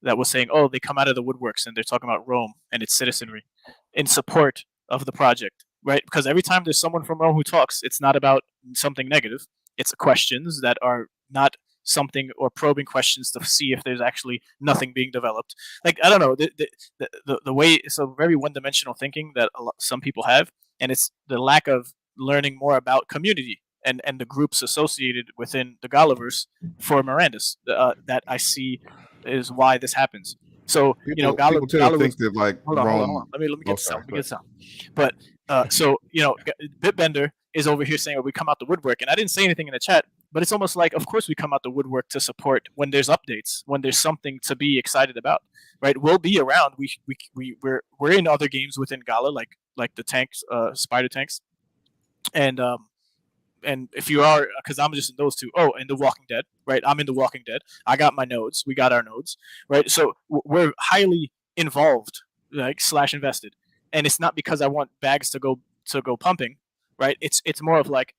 that was saying, oh, they come out of the woodworks and they're talking about Rome and its citizenry in support of the project, right? Because every time there's someone from Rome who talks, it's not about something negative. It's questions that are not something or probing questions to see if there's actually nothing being developed. Like, I don't know, the way it's a very one-dimensional thinking that some people have, and it's the lack of learning more about community and the groups associated within the Galaverse for Miranda's that I see is why this happens. So people tend to think that like hold on. Let me get this out. But Bitbender is over here saying, we come out the woodwork, and I didn't say anything in the chat, but it's almost like, of course we come out the woodwork to support when there's updates, when there's something to be excited about, right? We'll be around. We're in other games within Gala, like the tanks, spider tanks, and if you are, because I'm just in those two. Oh, and The Walking Dead, right? I'm in The Walking Dead. I got my nodes. We got our nodes, right? So we're highly involved, like / invested, and it's not because I want bags to go pumping, right? It's more of like,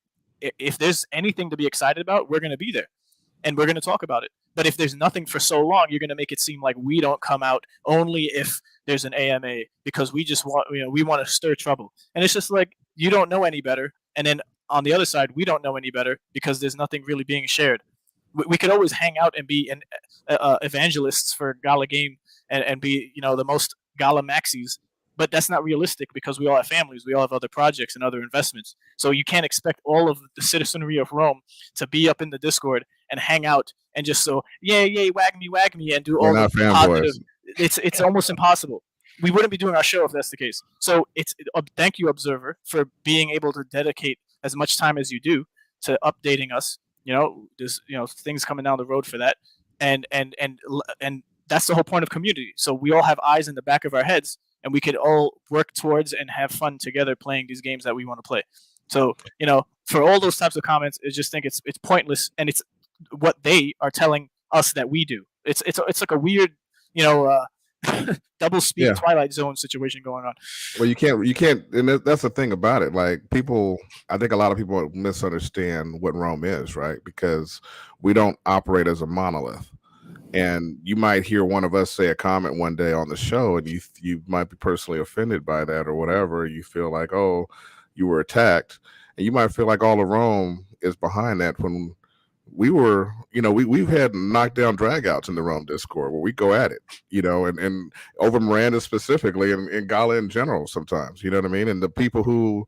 if there's anything to be excited about, we're going to be there, and we're going to talk about it. But if there's nothing for so long, you're going to make it seem like we don't come out only if there's an AMA because we just want, we want to stir trouble. And it's just like, you don't know any better. And then on the other side, we don't know any better because there's nothing really being shared. We could always hang out and be evangelists for Gala game and be, the most Gala maxis. But that's not realistic because we all have families. We all have other projects and other investments. So you can't expect all of the citizenry of Rome to be up in the Discord and hang out and just yay, wag me, and do all the positive. It's almost impossible. We wouldn't be doing our show if that's the case. So thank you, Observer, for being able to dedicate as much time as you do to updating us there's things coming down the road for that, and that's the whole point of community. So we all have eyes in the back of our heads, and we could all work towards and have fun together playing these games that we want to play. So for all those types of comments, I just think it's pointless, and it's what they are telling us that we do. It's like a weird double speak Twilight Zone situation going on. Well, you can't, and that's the thing about it. Like I think a lot of people misunderstand what Rome is, right? Because we don't operate as a monolith. And you might hear one of us say a comment one day on the show, and you might be personally offended by that or whatever. You feel like, oh, you were attacked, and you might feel like all of Rome is behind that. When we were, we've had knockdown dragouts in the Rome Discord where we go at it, and over Miranda specifically, and Gala in general sometimes, you know what I mean? And the people who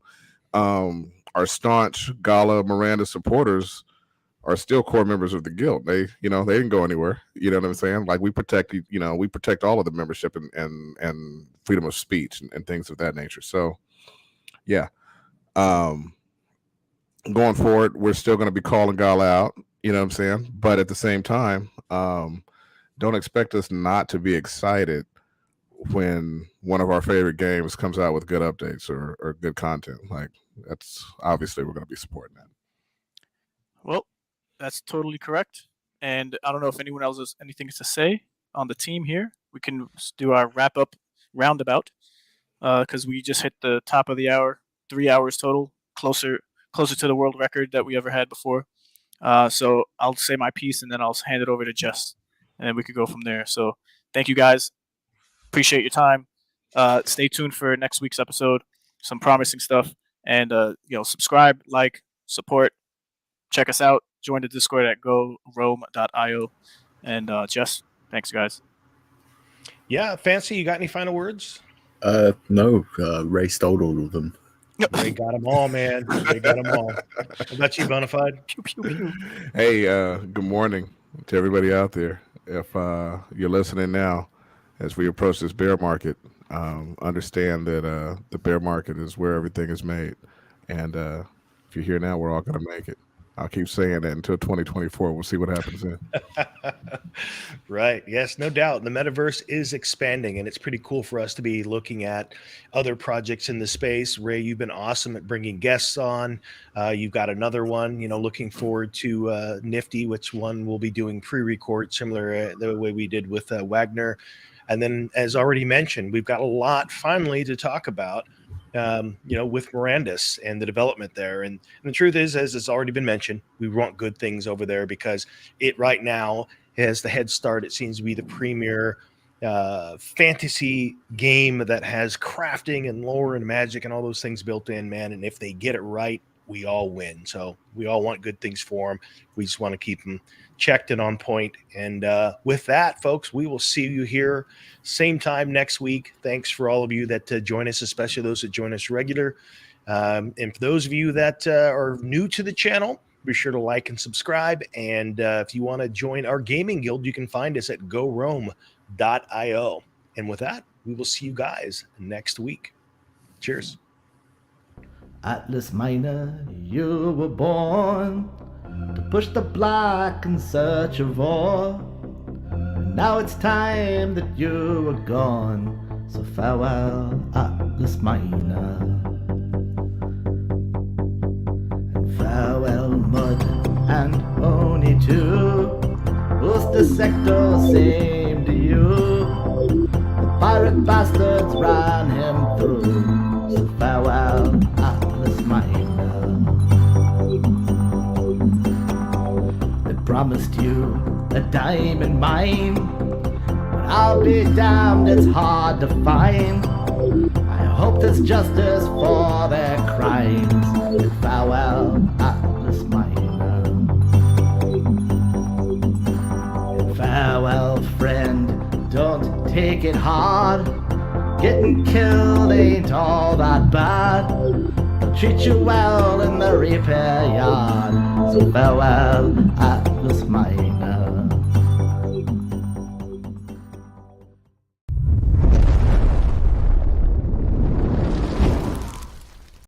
are staunch Gala Miranda supporters are still core members of the guild. They didn't go anywhere. You know what I'm saying? Like we protect all of the membership and freedom of speech and things of that nature. So yeah. Going forward, we're still going to be calling Gala out, you know what I'm saying? But at the same time, don't expect us not to be excited when one of our favorite games comes out with good updates or good content. Like that's obviously we're going to be supporting that. Well, that's totally correct. And I don't know if anyone else has anything to say on the team here. We can do our wrap up roundabout because we just hit the top of the hour, 3 hours total, closer to the world record that we ever had before. So I'll say my piece and then I'll hand it over to Jess, and then we could go from there. So thank you guys. Appreciate your time. Stay tuned for next week's episode. Some promising stuff. And subscribe, like, support. Check us out. Join the Discord at gorome.io. And Jess, thanks, guys. Yeah, Fancy, you got any final words? No. Ray stole all of them. They got them all, man. They got them all. How about you, Bonafide? Hey, good morning to everybody out there. If you're listening now, as we approach this bear market, understand that the bear market is where everything is made. And if you're here now, we're all going to make it. I'll keep saying that until 2024. We'll see what happens then. Right. Yes, no doubt. The metaverse is expanding, and it's pretty cool for us to be looking at other projects in the space. Ray, you've been awesome at bringing guests on. You've got another one, looking forward to Nifty, which one we'll be doing pre-record, similar the way we did with Wagner. And then, as already mentioned, we've got a lot finally to talk about. With Mirandus and the development there. And the truth is, as it's already been mentioned, we want good things over there because it right now has the head start. It seems to be the premier fantasy game that has crafting and lore and magic and all those things built in, man. And if they get it right, we all win. So we all want good things for them. We just want to keep them checked and on point. And with that, folks, we will see you here same time next week. Thanks for all of you that join us, especially those that join us regular. And for those of you that are new to the channel, be sure to like and subscribe. And if you want to join our gaming guild, you can find us at gorome.io. And with that, we will see you guys next week. Cheers. Atlas Miner, you were born to push the block in search of ore. Now it's time that you are gone, so farewell, Atlas Miner. And farewell, Mud and ONI too. Who's the sector same to you? The pirate bastards ran him through, so farewell, Atlas Miner. They promised you a diamond mine, but I'll be damned, it's hard to find. I hope there's justice for their crimes, and farewell, Atlas Miner. And farewell, friend, don't take it hard. Getting killed ain't all that bad. They'll treat you well in the repair yard, so farewell, Atlas Miner.